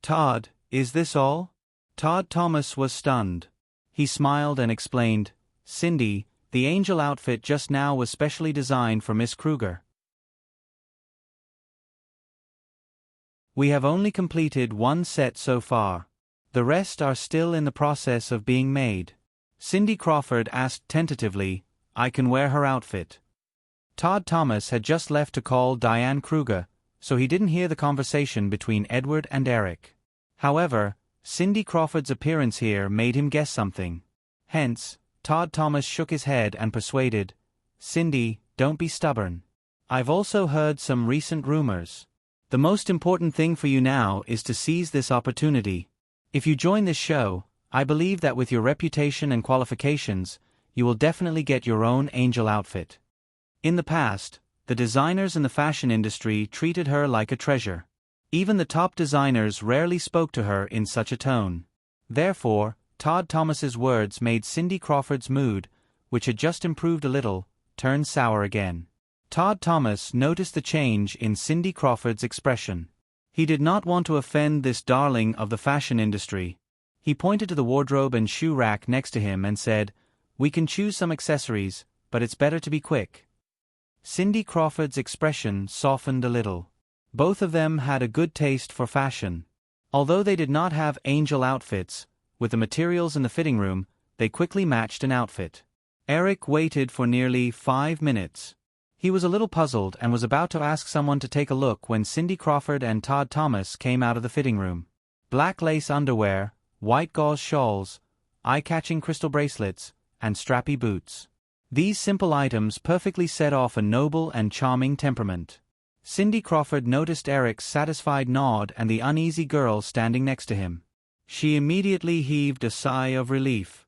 "Todd, is this all?" Todd Thomas was stunned. He smiled and explained, "Cindy, the angel outfit just now was specially designed for Miss Kruger. We have only completed one set so far. The rest are still in the process of being made." Cindy Crawford asked tentatively, "I can wear her outfit?" Todd Thomas had just left to call Diane Kruger, so he didn't hear the conversation between Edward and Eric. However, Cindy Crawford's appearance here made him guess something. Hence, Todd Thomas shook his head and persuaded, "Cindy, don't be stubborn. I've also heard some recent rumors. The most important thing for you now is to seize this opportunity. If you join this show, I believe that with your reputation and qualifications, you will definitely get your own angel outfit." In the past, the designers in the fashion industry treated her like a treasure. Even the top designers rarely spoke to her in such a tone. Therefore, Todd Thomas's words made Cindy Crawford's mood, which had just improved a little, turn sour again. Todd Thomas noticed the change in Cindy Crawford's expression. He did not want to offend this darling of the fashion industry. He pointed to the wardrobe and shoe rack next to him and said, "We can choose some accessories, but it's better to be quick." Cindy Crawford's expression softened a little. Both of them had a good taste for fashion. Although they did not have angel outfits, with the materials in the fitting room, they quickly matched an outfit. Eric waited for nearly 5 minutes. He was a little puzzled and was about to ask someone to take a look when Cindy Crawford and Todd Thomas came out of the fitting room. Black lace underwear, white gauze shawls, eye-catching crystal bracelets, and strappy boots. These simple items perfectly set off a noble and charming temperament. Cindy Crawford noticed Eric's satisfied nod and the uneasy girl standing next to him. She immediately heaved a sigh of relief.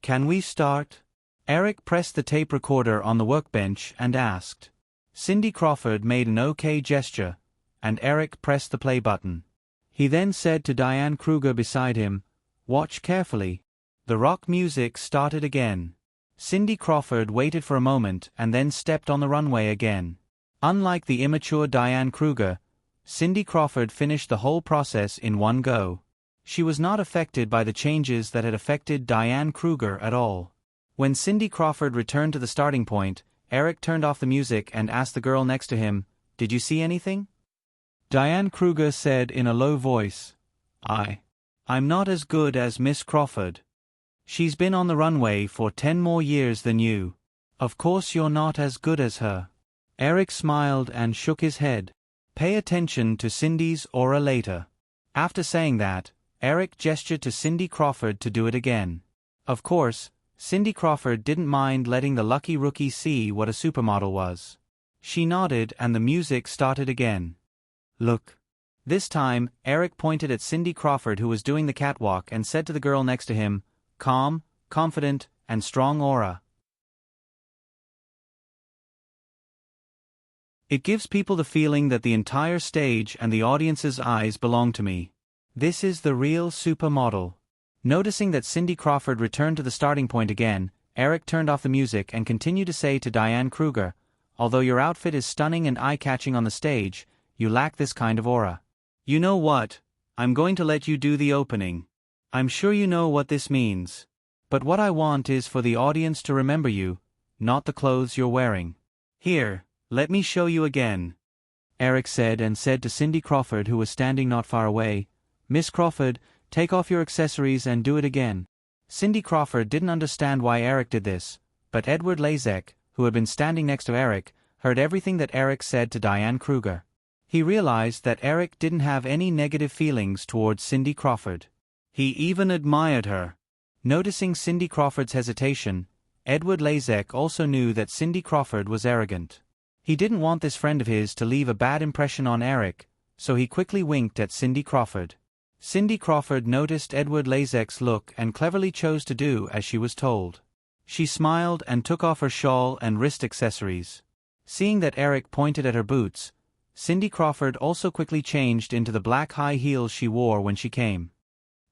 "Can we start?" Eric pressed the tape recorder on the workbench and asked. Cindy Crawford made an OK gesture, and Eric pressed the play button. He then said to Diane Kruger beside him, "Watch carefully." The rock music started again. Cindy Crawford waited for a moment and then stepped on the runway again. Unlike the immature Diane Kruger, Cindy Crawford finished the whole process in one go. She was not affected by the changes that had affected Diane Kruger at all. When Cindy Crawford returned to the starting point, Eric turned off the music and asked the girl next to him, "Did you see anything?" Diane Kruger said in a low voice, I'm not as good as Miss Crawford." She's been on the runway for 10 more years than you. Of course you're not as good as her. Eric smiled and shook his head. Pay attention to Cindy's aura later. After saying that, Eric gestured to Cindy Crawford to do it again. Of course, Cindy Crawford didn't mind letting the lucky rookie see what a supermodel was. She nodded and the music started again. Look. This time, Eric pointed at Cindy Crawford, who was doing the catwalk, and said to the girl next to him, calm, confident, and strong aura. It gives people the feeling that the entire stage and the audience's eyes belong to me. This is the real supermodel. Noticing that Cindy Crawford returned to the starting point again, Eric turned off the music and continued to say to Diane Kruger, although your outfit is stunning and eye-catching on the stage, you lack this kind of aura. You know what? I'm going to let you do the opening. I'm sure you know what this means. But what I want is for the audience to remember you, not the clothes you're wearing. Here, let me show you again. Eric said, and said to Cindy Crawford, who was standing not far away, Miss Crawford, take off your accessories and do it again. Cindy Crawford didn't understand why Eric did this, but Edward Lazek, who had been standing next to Eric, heard everything that Eric said to Diane Kruger. He realized that Eric didn't have any negative feelings towards Cindy Crawford. He even admired her. Noticing Cindy Crawford's hesitation, Edward Lazek also knew that Cindy Crawford was arrogant. He didn't want this friend of his to leave a bad impression on Eric, so he quickly winked at Cindy Crawford. Cindy Crawford noticed Edward Lazek's look and cleverly chose to do as she was told. She smiled and took off her shawl and wrist accessories. Seeing that Eric pointed at her boots, Cindy Crawford also quickly changed into the black high heels she wore when she came.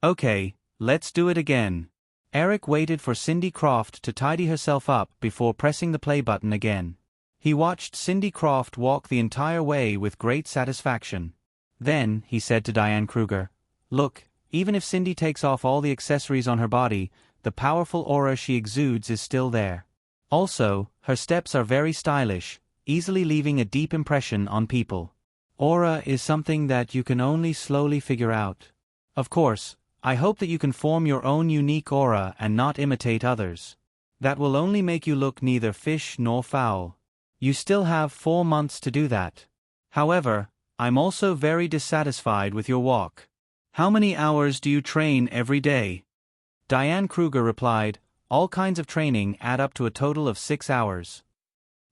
Okay, let's do it again. Eric waited for Cindy Crawford to tidy herself up before pressing the play button again. He watched Cindy Crawford walk the entire way with great satisfaction. Then, he said to Diane Kruger, look, even if Cindy takes off all the accessories on her body, the powerful aura she exudes is still there. Also, her steps are very stylish, easily leaving a deep impression on people. Aura is something that you can only slowly figure out. Of course, I hope that you can form your own unique aura and not imitate others. That will only make you look neither fish nor fowl. You still have 4 months to do that. However, I'm also very dissatisfied with your walk. How many hours do you train every day? Diane Kruger replied, all kinds of training add up to a total of 6 hours.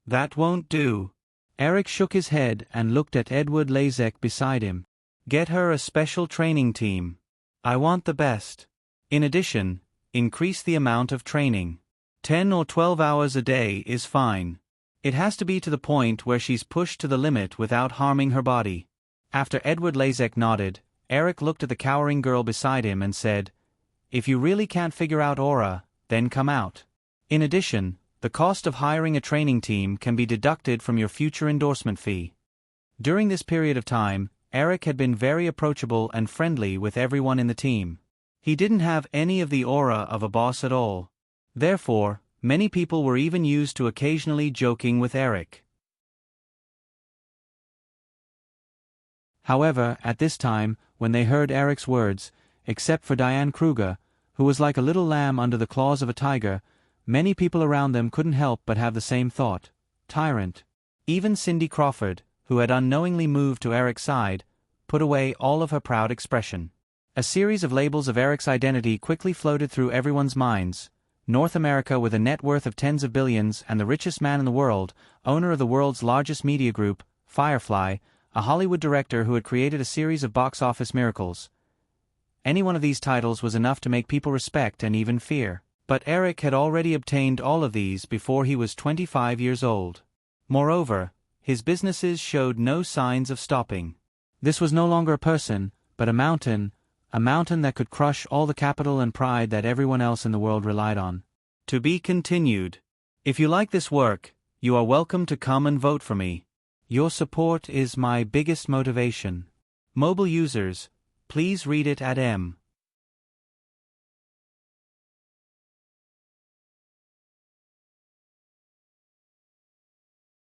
That won't do. Eric shook his head and looked at Edward Lazek beside him. Get her a special training team. I want the best. In addition, increase the amount of training. 10 or 12 hours a day is fine. It has to be to the point where she's pushed to the limit without harming her body. After Edward Lazek nodded, Eric looked at the cowering girl beside him and said, if you really can't figure out aura, then come out. In addition, the cost of hiring a training team can be deducted from your future endorsement fee. During this period of time, Eric had been very approachable and friendly with everyone in the team. He didn't have any of the aura of a boss at all. Therefore, many people were even used to occasionally joking with Eric. However, at this time, when they heard Eric's words, except for Diane Kruger, who was like a little lamb under the claws of a tiger, many people around them couldn't help but have the same thought. Tyrant. Even Cindy Crawford, who had unknowingly moved to Eric's side, put away all of her proud expression. A series of labels of Eric's identity quickly floated through everyone's minds. North America with a net worth of tens of billions and the richest man in the world, owner of the world's largest media group, Firefly, a Hollywood director who had created a series of box office miracles. Any one of these titles was enough to make people respect and even fear. But Eric had already obtained all of these before he was 25 years old. Moreover, his businesses showed no signs of stopping. This was no longer a person, but a mountain that could crush all the capital and pride that everyone else in the world relied on. To be continued. If you like this work, you are welcome to come and vote for me. Your support is my biggest motivation. Mobile users, please read it at M.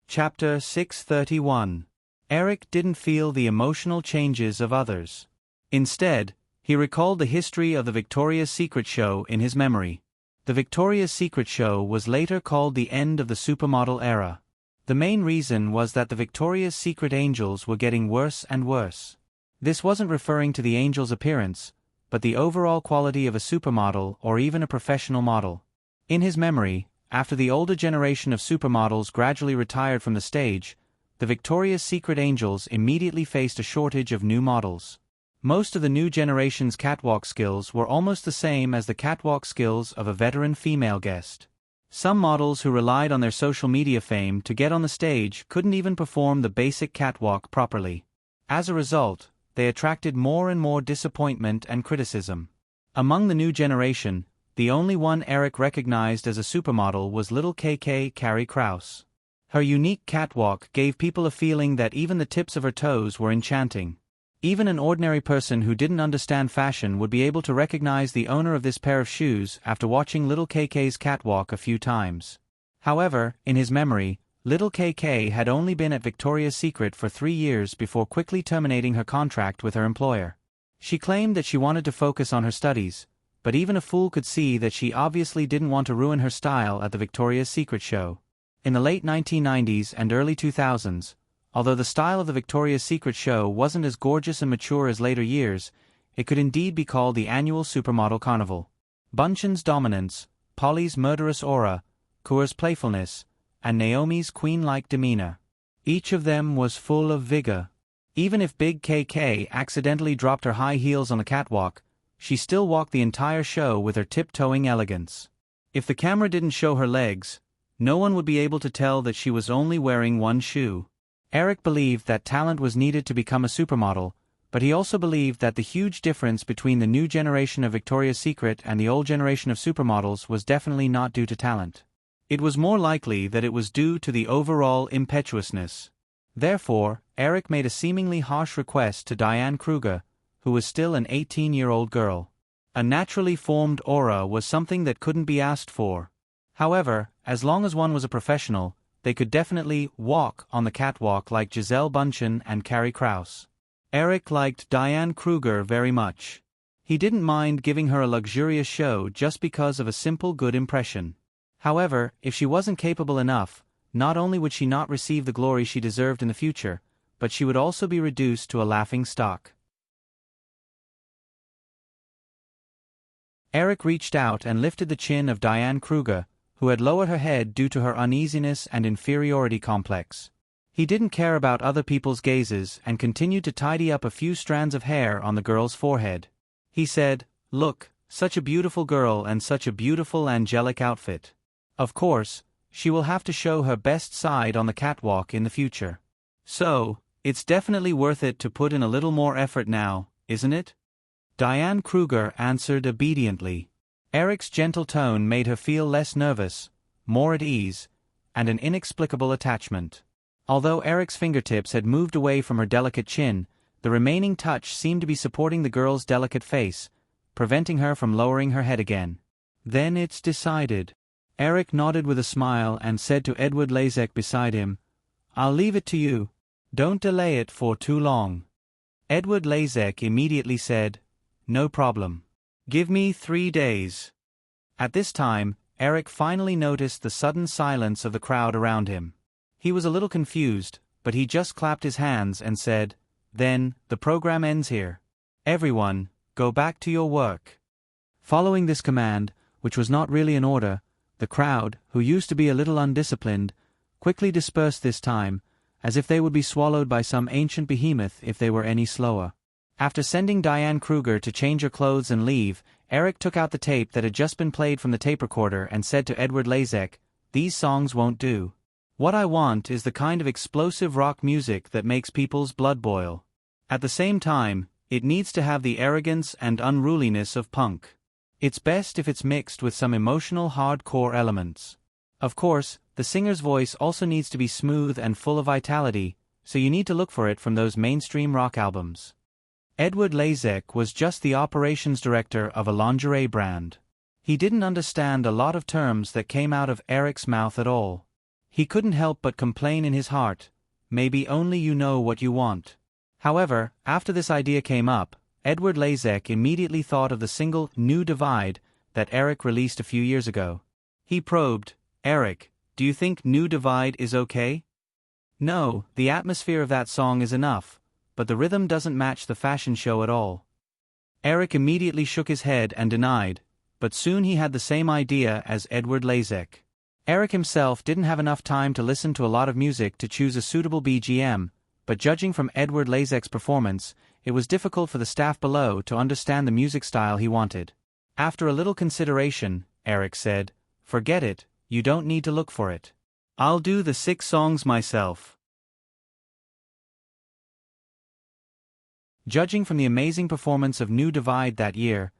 Chapter 631. Eric didn't feel the emotional changes of others. Instead, He recalled the history of the Victoria's Secret show in his memory. The Victoria's Secret show was later called the end of the supermodel era. The main reason was that the Victoria's Secret angels were getting worse and worse. This wasn't referring to the angel's appearance, but the overall quality of a supermodel or even a professional model. In his memory, after the older generation of supermodels gradually retired from the stage, the Victoria's Secret angels immediately faced a shortage of new models. Most of the new generation's catwalk skills were almost the same as the catwalk skills of a veteran female guest. Some models who relied on their social media fame to get on the stage couldn't even perform the basic catwalk properly. As a result, they attracted more and more disappointment and criticism. Among the new generation, the only one Eric recognized as a supermodel was little KK Carrie Krause. Her unique catwalk gave people a feeling that even the tips of her toes were enchanting. Even an ordinary person who didn't understand fashion would be able to recognize the owner of this pair of shoes after watching little KK's catwalk a few times. However, in his memory, little KK had only been at Victoria's Secret for 3 years before quickly terminating her contract with her employer. She claimed that she wanted to focus on her studies, but even a fool could see that she obviously didn't want to ruin her style at the Victoria's Secret show. In the late 1990s and early 2000s, although the style of the Victoria's Secret show wasn't as gorgeous and mature as later years, it could indeed be called the annual supermodel carnival. Bunchan's dominance, Polly's murderous aura, Kaur's playfulness, and Naomi's queen-like demeanor. Each of them was full of vigor. Even if Big KK accidentally dropped her high heels on the catwalk, she still walked the entire show with her tiptoeing elegance. If the camera didn't show her legs, no one would be able to tell that she was only wearing one shoe. Eric believed that talent was needed to become a supermodel, but he also believed that the huge difference between the new generation of Victoria's Secret and the old generation of supermodels was definitely not due to talent. It was more likely that it was due to the overall impetuousness. Therefore, Eric made a seemingly harsh request to Diane Kruger, who was still an 18-year-old girl. A naturally formed aura was something that couldn't be asked for. However, as long as one was a professional, they could definitely walk on the catwalk like Giselle Bündchen and Carrie Krause. Eric liked Diane Kruger very much. He didn't mind giving her a luxurious show just because of a simple good impression. However, if she wasn't capable enough, not only would she not receive the glory she deserved in the future, but she would also be reduced to a laughing stock. Eric reached out and lifted the chin of Diane Kruger, who had lowered her head due to her uneasiness and inferiority complex. He didn't care about other people's gazes and continued to tidy up a few strands of hair on the girl's forehead. He said, "Look, such a beautiful girl and such a beautiful angelic outfit. Of course, she will have to show her best side on the catwalk in the future. So, it's definitely worth it to put in a little more effort now, isn't it?" Diane Kruger answered obediently. Eric's gentle tone made her feel less nervous, more at ease, and an inexplicable attachment. Although Eric's fingertips had moved away from her delicate chin, the remaining touch seemed to be supporting the girl's delicate face, preventing her from lowering her head again. "Then it's decided." Eric nodded with a smile and said to Edward Lazek beside him, "I'll leave it to you. Don't delay it for too long." Edward Lazek immediately said, "No problem. Give me 3 days." At this time, Eric finally noticed the sudden silence of the crowd around him. He was a little confused, but he just clapped his hands and said, "Then, the program ends here. Everyone, go back to your work." Following this command, which was not really an order, the crowd, who used to be a little undisciplined, quickly dispersed this time, as if they would be swallowed by some ancient behemoth if they were any slower. After sending Diane Kruger to change her clothes and leave, Eric took out the tape that had just been played from the tape recorder and said to Edward Lazek, "These songs won't do. What I want is the kind of explosive rock music that makes people's blood boil. At the same time, it needs to have the arrogance and unruliness of punk. It's best if it's mixed with some emotional hardcore elements. Of course, the singer's voice also needs to be smooth and full of vitality, so you need to look for it from those mainstream rock albums." Edward Lazek was just the operations director of a lingerie brand. He didn't understand a lot of terms that came out of Eric's mouth at all. He couldn't help but complain in his heart, "Maybe only you know what you want." However, after this idea came up, Edward Lazek immediately thought of the single New Divide that Eric released a few years ago. He probed, "Eric, do you think New Divide is okay?" "No, the atmosphere of that song is enough, but the rhythm doesn't match the fashion show at all." Eric immediately shook his head and denied, but soon he had the same idea as Edward Lazek. Eric himself didn't have enough time to listen to a lot of music to choose a suitable BGM, but judging from Edward Lazek's performance, it was difficult for the staff below to understand the music style he wanted. After a little consideration, Eric said, "Forget it, you don't need to look for it. I'll do the 6 songs myself." Judging from the amazing performance of New Divide that year,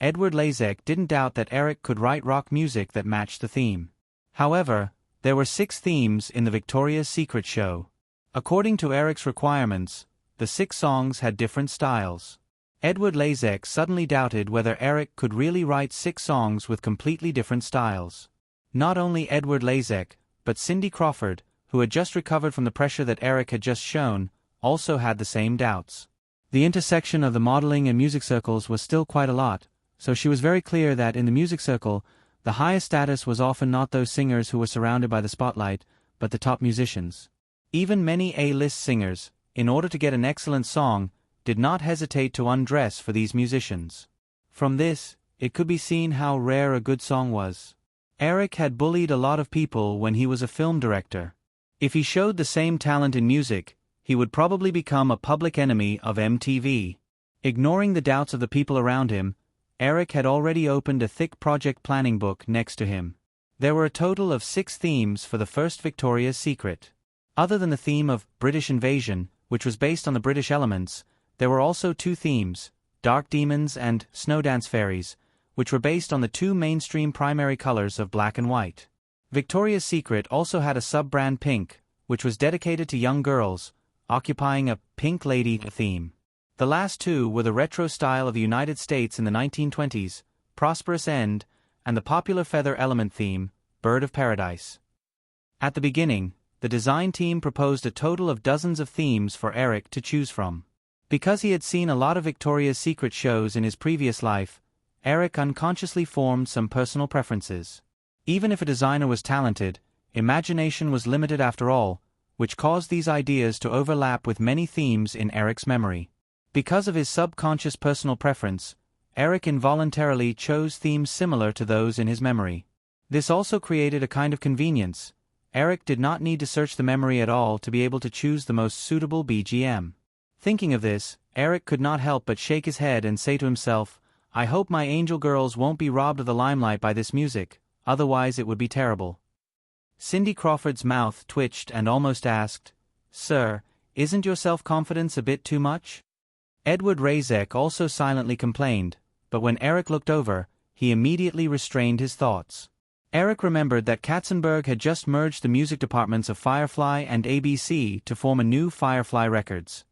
Edward Lazek didn't doubt that Eric could write rock music that matched the theme. However, there were 6 themes in the Victoria's Secret show. According to Eric's requirements, the 6 songs had different styles. Edward Lazek suddenly doubted whether Eric could really write 6 songs with completely different styles. Not only Edward Lazek, but Cindy Crawford, who had just recovered from the pressure that Eric had just shown, also had the same doubts. The intersection of the modeling and music circles was still quite a lot, so she was very clear that in the music circle, the highest status was often not those singers who were surrounded by the spotlight, but the top musicians. Even many A-list singers, in order to get an excellent song, did not hesitate to undress for these musicians. From this, it could be seen how rare a good song was. Eric had bullied a lot of people when he was a film director. If he showed the same talent in music, he would probably become a public enemy of MTV. Ignoring the doubts of the people around him, Eric had already opened a thick project planning book next to him. There were a total of 6 themes for the first Victoria's Secret. Other than the theme of British Invasion, which was based on the British elements, there were also 2 themes, Dark Demons and Snowdance Fairies, which were based on the 2 mainstream primary colors of black and white. Victoria's Secret also had a sub-brand Pink, which was dedicated to young girls, occupying a Pink Lady theme. The last 2 were the retro style of the United States in the 1920s, Prosperous End, and the popular feather element theme, Bird of Paradise. At the beginning, the design team proposed a total of dozens of themes for Eric to choose from. Because he had seen a lot of Victoria's Secret shows in his previous life, Eric unconsciously formed some personal preferences. Even if a designer was talented, imagination was limited after all, which caused these ideas to overlap with many themes in Eric's memory. Because of his subconscious personal preference, Eric involuntarily chose themes similar to those in his memory. This also created a kind of convenience. Eric did not need to search the memory at all to be able to choose the most suitable BGM. Thinking of this, Eric could not help but shake his head and say to himself, "I hope my angel girls won't be robbed of the limelight by this music, otherwise it would be terrible." Cindy Crawford's mouth twitched and almost asked, "Sir, isn't your self-confidence a bit too much?" Edward Lazek also silently complained, but when Eric looked over, he immediately restrained his thoughts. Eric remembered that Katzenberg had just merged the music departments of Firefly and ABC to form a new Firefly Records.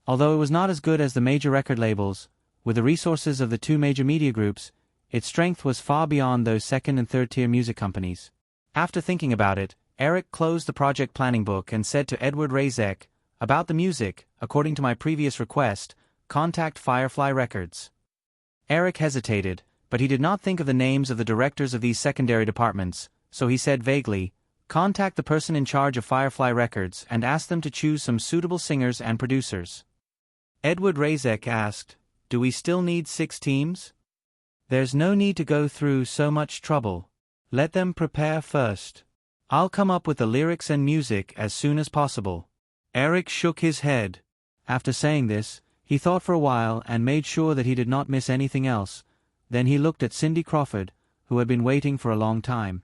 Although it was not as good as the major record labels, with the resources of the 2 major media groups, its strength was far beyond those second- and third-tier music companies. After thinking about it, Eric closed the project planning book and said to Edward Lazek, "About the music, according to my previous request, contact Firefly Records." Eric hesitated, but he did not think of the names of the directors of these secondary departments, so he said vaguely, "Contact the person in charge of Firefly Records and ask them to choose some suitable singers and producers." Edward Lazek asked, "Do we still need 6 teams?" "There's no need to go through so much trouble. Let them prepare first. I'll come up with the lyrics and music as soon as possible." Eric shook his head. After saying this, he thought for a while and made sure that he did not miss anything else. Then he looked at Cindy Crawford, who had been waiting for a long time.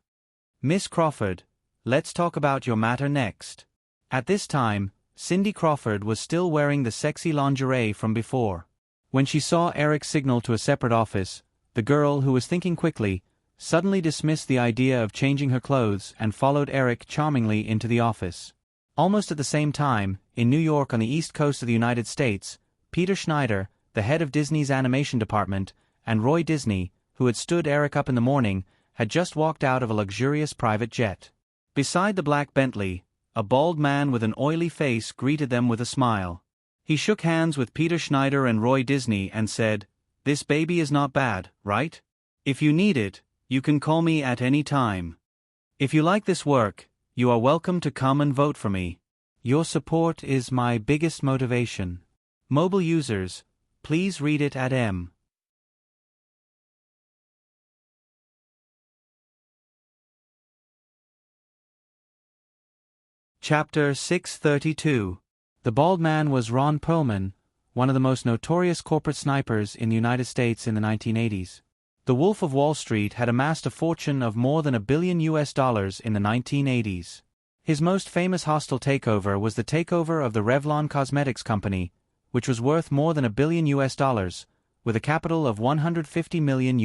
"Miss Crawford, let's talk about your matter next." At this time, Cindy Crawford was still wearing the sexy lingerie from before. When she saw Eric signal to a separate office, the girl, who was thinking quickly, suddenly dismissed the idea of changing her clothes and followed Eric charmingly into the office. Almost at the same time, in New York on the East Coast of the United States, Peter Schneider, the head of Disney's animation department, and Roy Disney, who had stood Eric up in the morning, had just walked out of a luxurious private jet. Beside the black Bentley, a bald man with an oily face greeted them with a smile. He shook hands with Peter Schneider and Roy Disney and said, "This baby is not bad, right? If you need it, you can call me at any time. If you like this work, you are welcome to come and vote for me. Your support is my biggest motivation. Mobile users, please read it at M. Chapter 632. The bald man was Ron Perlman, one of the most notorious corporate snipers in the United States in the 1980s. The Wolf of Wall Street had amassed a fortune of more than $1 billion in the 1980s. His most famous hostile takeover was the takeover of the Revlon Cosmetics Company, which was worth more than $1 billion, with a capital of $150 million.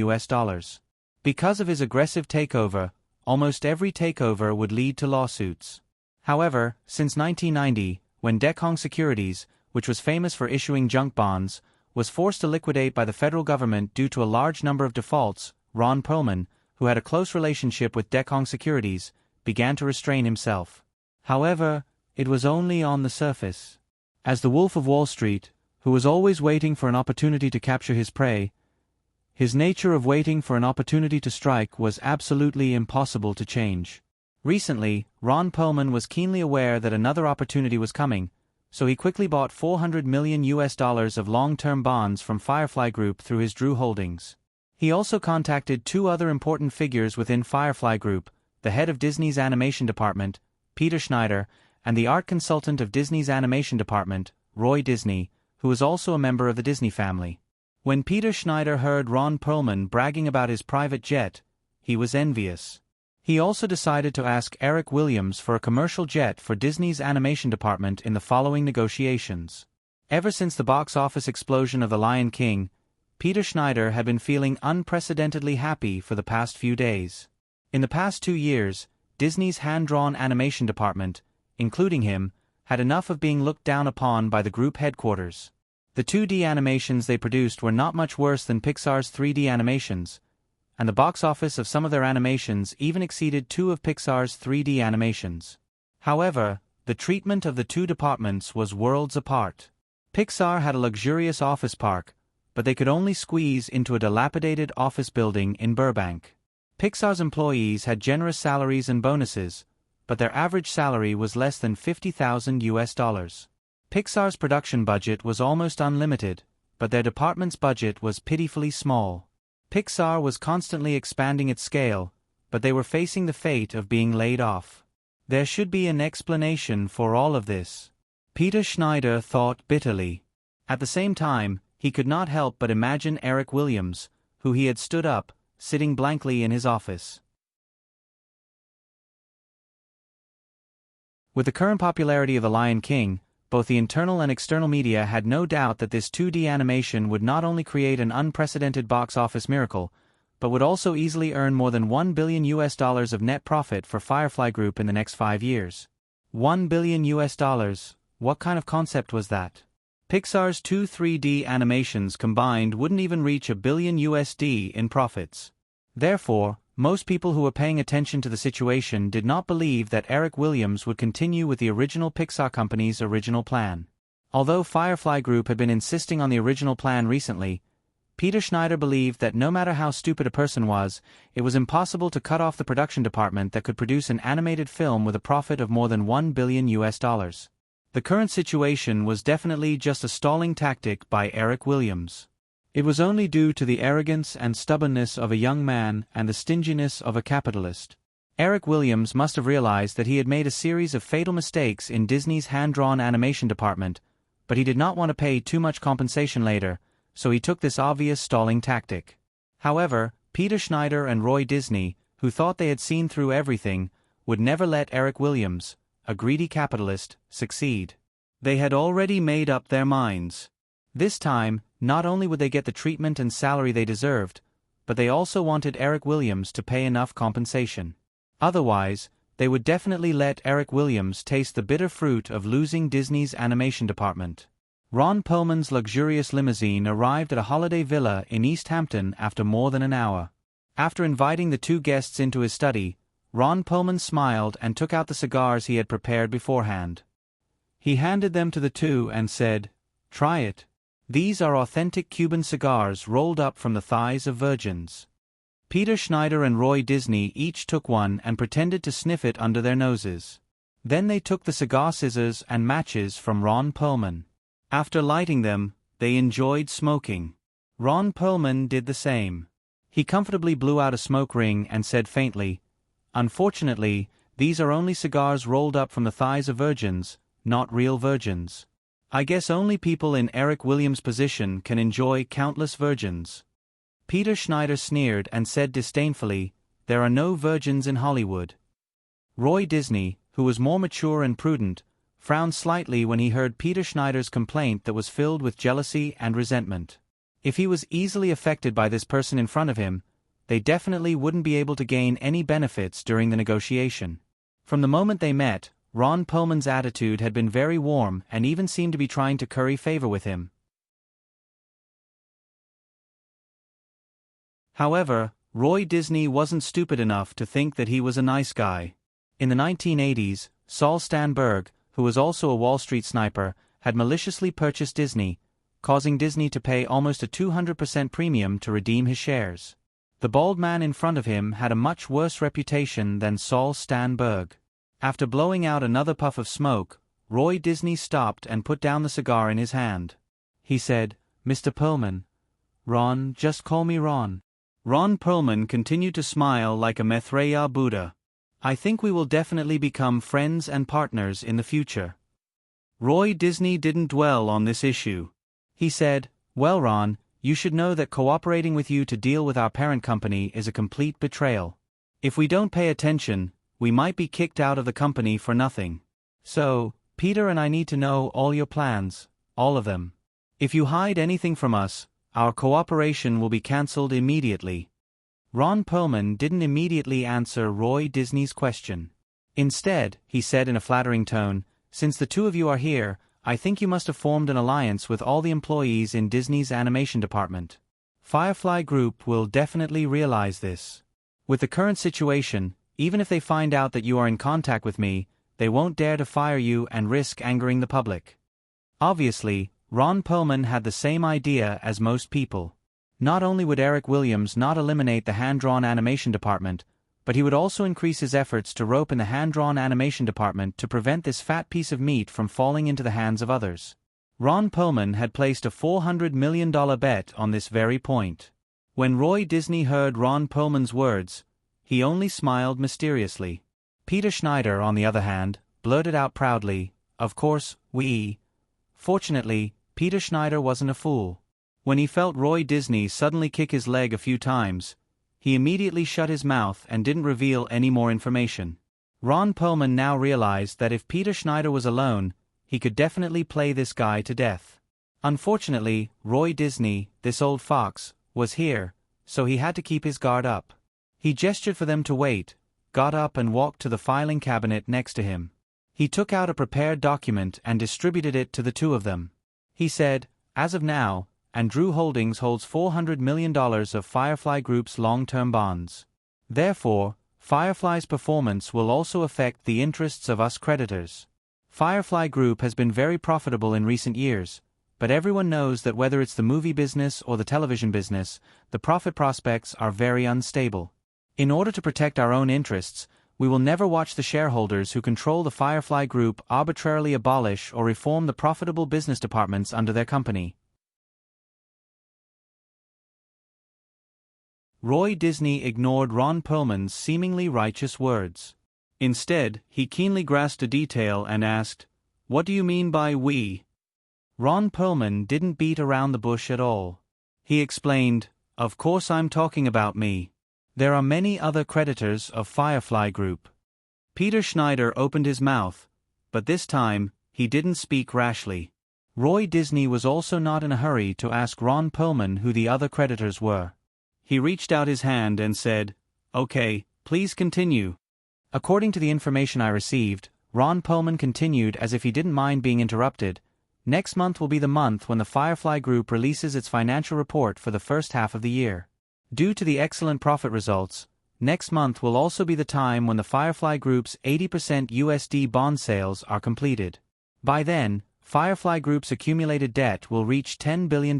Because of his aggressive takeover, almost every takeover would lead to lawsuits. However, since 1990, when Decong Securities, which was famous for issuing junk bonds, was forced to liquidate by the federal government due to a large number of defaults, Ron Perlman, who had a close relationship with Decong Securities, began to restrain himself. However, it was only on the surface. As the Wolf of Wall Street, who was always waiting for an opportunity to capture his prey, his nature of waiting for an opportunity to strike was absolutely impossible to change. Recently, Ron Perlman was keenly aware that another opportunity was coming, so he quickly bought $400 million of long-term bonds from Firefly Group through his Drew Holdings. He also contacted two other important figures within Firefly Group, the head of Disney's animation department, Peter Schneider, and the art consultant of Disney's animation department, Roy Disney, who was also a member of the Disney family. When Peter Schneider heard Ron Perlman bragging about his private jet, he was envious. He also decided to ask Eric Williams for a commercial jet for Disney's animation department in the following negotiations. Ever since the box office explosion of The Lion King, Peter Schneider had been feeling unprecedentedly happy for the past few days. In the past 2 years, Disney's hand-drawn animation department, including him, had enough of being looked down upon by the group headquarters. The 2D animations they produced were not much worse than Pixar's 3D animations, and the box office of some of their animations even exceeded 2 of Pixar's 3D animations. However, the treatment of the two departments was worlds apart. Pixar had a luxurious office park, but they could only squeeze into a dilapidated office building in Burbank. Pixar's employees had generous salaries and bonuses, but their average salary was less than $50,000. Pixar's production budget was almost unlimited, but their department's budget was pitifully small. Pixar was constantly expanding its scale, but they were facing the fate of being laid off. There should be an explanation for all of this. Peter Schneider thought bitterly. At the same time, he could not help but imagine Eric Williams, who he had stood up, sitting blankly in his office. With the current popularity of The Lion King, both the internal and external media had no doubt that this 2D animation would not only create an unprecedented box office miracle, but would also easily earn more than $1 billion of net profit for Firefly Group in the next 5 years. $1 billion? What kind of concept was that? Pixar's 2 3D animations combined wouldn't even reach $1 billion in profits. Therefore, most people who were paying attention to the situation did not believe that Eric Williams would continue with the original Pixar company's original plan. Although Firefly Group had been insisting on the original plan recently, Peter Schneider believed that no matter how stupid a person was, it was impossible to cut off the production department that could produce an animated film with a profit of more than $1 billion. The current situation was definitely just a stalling tactic by Eric Williams. It was only due to the arrogance and stubbornness of a young man and the stinginess of a capitalist. Eric Williams must have realized that he had made a series of fatal mistakes in Disney's hand-drawn animation department, but he did not want to pay too much compensation later, so he took this obvious stalling tactic. However, Peter Schneider and Roy Disney, who thought they had seen through everything, would never let Eric Williams, a greedy capitalist, succeed. They had already made up their minds. This time, not only would they get the treatment and salary they deserved, but they also wanted Eric Williams to pay enough compensation. Otherwise, they would definitely let Eric Williams taste the bitter fruit of losing Disney's animation department. Ron Perlman's luxurious limousine arrived at a holiday villa in East Hampton after more than an hour. After inviting the two guests into his study, Ron Perlman smiled and took out the cigars he had prepared beforehand. He handed them to the two and said, "Try it. These are authentic Cuban cigars rolled up from the thighs of virgins." Peter Schneider and Roy Disney each took one and pretended to sniff it under their noses. Then they took the cigar scissors and matches from Ron Perlman. After lighting them, they enjoyed smoking. Ron Perlman did the same. He comfortably blew out a smoke ring and said faintly, "Unfortunately, these are only cigars rolled up from the thighs of virgins, not real virgins. I guess only people in Eric Williams' position can enjoy countless virgins." Peter Schneider sneered and said disdainfully, "There are no virgins in Hollywood." Roy Disney, who was more mature and prudent, frowned slightly when he heard Peter Schneider's complaint that was filled with jealousy and resentment. If he was easily affected by this person in front of him, they definitely wouldn't be able to gain any benefits during the negotiation. From the moment they met, Ron Perlman's attitude had been very warm and even seemed to be trying to curry favor with him. However, Roy Disney wasn't stupid enough to think that he was a nice guy. In the 1980s, Saul Sternberg, who was also a Wall Street sniper, had maliciously purchased Disney, causing Disney to pay almost a 200% premium to redeem his shares. The bald man in front of him had a much worse reputation than Saul Sternberg. After blowing out another puff of smoke, Roy Disney stopped and put down the cigar in his hand. He said, "Mr. Perlman. Ron, just call me Ron." Ron Perlman continued to smile like a Maitreya Buddha. "I think we will definitely become friends and partners in the future." Roy Disney didn't dwell on this issue. He said, "Well, Ron, you should know that cooperating with you to deal with our parent company is a complete betrayal. If we don't pay attention, we might be kicked out of the company for nothing. So, Peter and I need to know all your plans, all of them. If you hide anything from us, our cooperation will be cancelled immediately." Ron Perlman didn't immediately answer Roy Disney's question. Instead, he said in a flattering tone, "Since the two of you are here, I think you must have formed an alliance with all the employees in Disney's animation department. Firefly Group will definitely realize this. With the current situation, even if they find out that you are in contact with me, they won't dare to fire you and risk angering the public." Obviously, Ron Perlman had the same idea as most people. Not only would Eric Williams not eliminate the hand-drawn animation department, but he would also increase his efforts to rope in the hand-drawn animation department to prevent this fat piece of meat from falling into the hands of others. Ron Perlman had placed a $400 million bet on this very point. When Roy Disney heard Ron Perlman's words, he only smiled mysteriously. Peter Schneider, on the other hand, blurted out proudly, "Of course, we..." Fortunately, Peter Schneider wasn't a fool. When he felt Roy Disney suddenly kick his leg a few times, he immediately shut his mouth and didn't reveal any more information. Ron Perlman now realized that if Peter Schneider was alone, he could definitely play this guy to death. Unfortunately, Roy Disney, this old fox, was here, so he had to keep his guard up. He gestured for them to wait, got up and walked to the filing cabinet next to him. He took out a prepared document and distributed it to the two of them. He said, "As of now, Andrew Holdings holds $400 million of Firefly Group's long-term bonds. Therefore, Firefly's performance will also affect the interests of us creditors. Firefly Group has been very profitable in recent years, but everyone knows that whether it's the movie business or the television business, the profit prospects are very unstable. In order to protect our own interests, we will never watch the shareholders who control the Firefly Group arbitrarily abolish or reform the profitable business departments under their company." Roy Disney ignored Ron Perlman's seemingly righteous words. Instead, he keenly grasped a detail and asked, "What do you mean by we?" Ron Perlman didn't beat around the bush at all. He explained, "Of course I'm talking about me. There are many other creditors of Firefly Group." Peter Schneider opened his mouth, but this time, he didn't speak rashly. Roy Disney was also not in a hurry to ask Ron Perlman who the other creditors were. He reached out his hand and said, "Okay, please continue." According to the information I received, Ron Perlman continued as if he didn't mind being interrupted. "Next month will be the month when the Firefly Group releases its financial report for the first half of the year. Due to the excellent profit results, Next month will also be the time when the Firefly Group's 80% USD bond sales are completed. By then, Firefly Group's accumulated debt will reach $10 billion,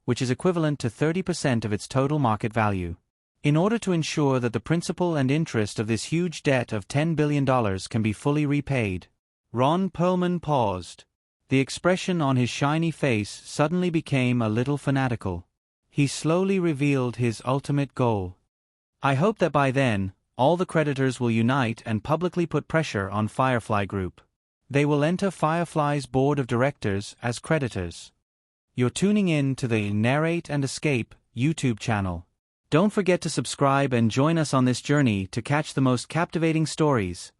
which is equivalent to 30% of its total market value. In order to ensure that the principal and interest of this huge debt of $10 billion can be fully repaid, Ron Perlman paused. The expression on his shiny face suddenly became a little fanatical. He slowly revealed his ultimate goal. I hope that by then, all the creditors will unite and publicly put pressure on Firefly Group. They will enter Firefly's board of directors as creditors. You're tuning in to the Narrate and Escape YouTube channel. Don't forget to subscribe and join us on this journey to catch the most captivating stories.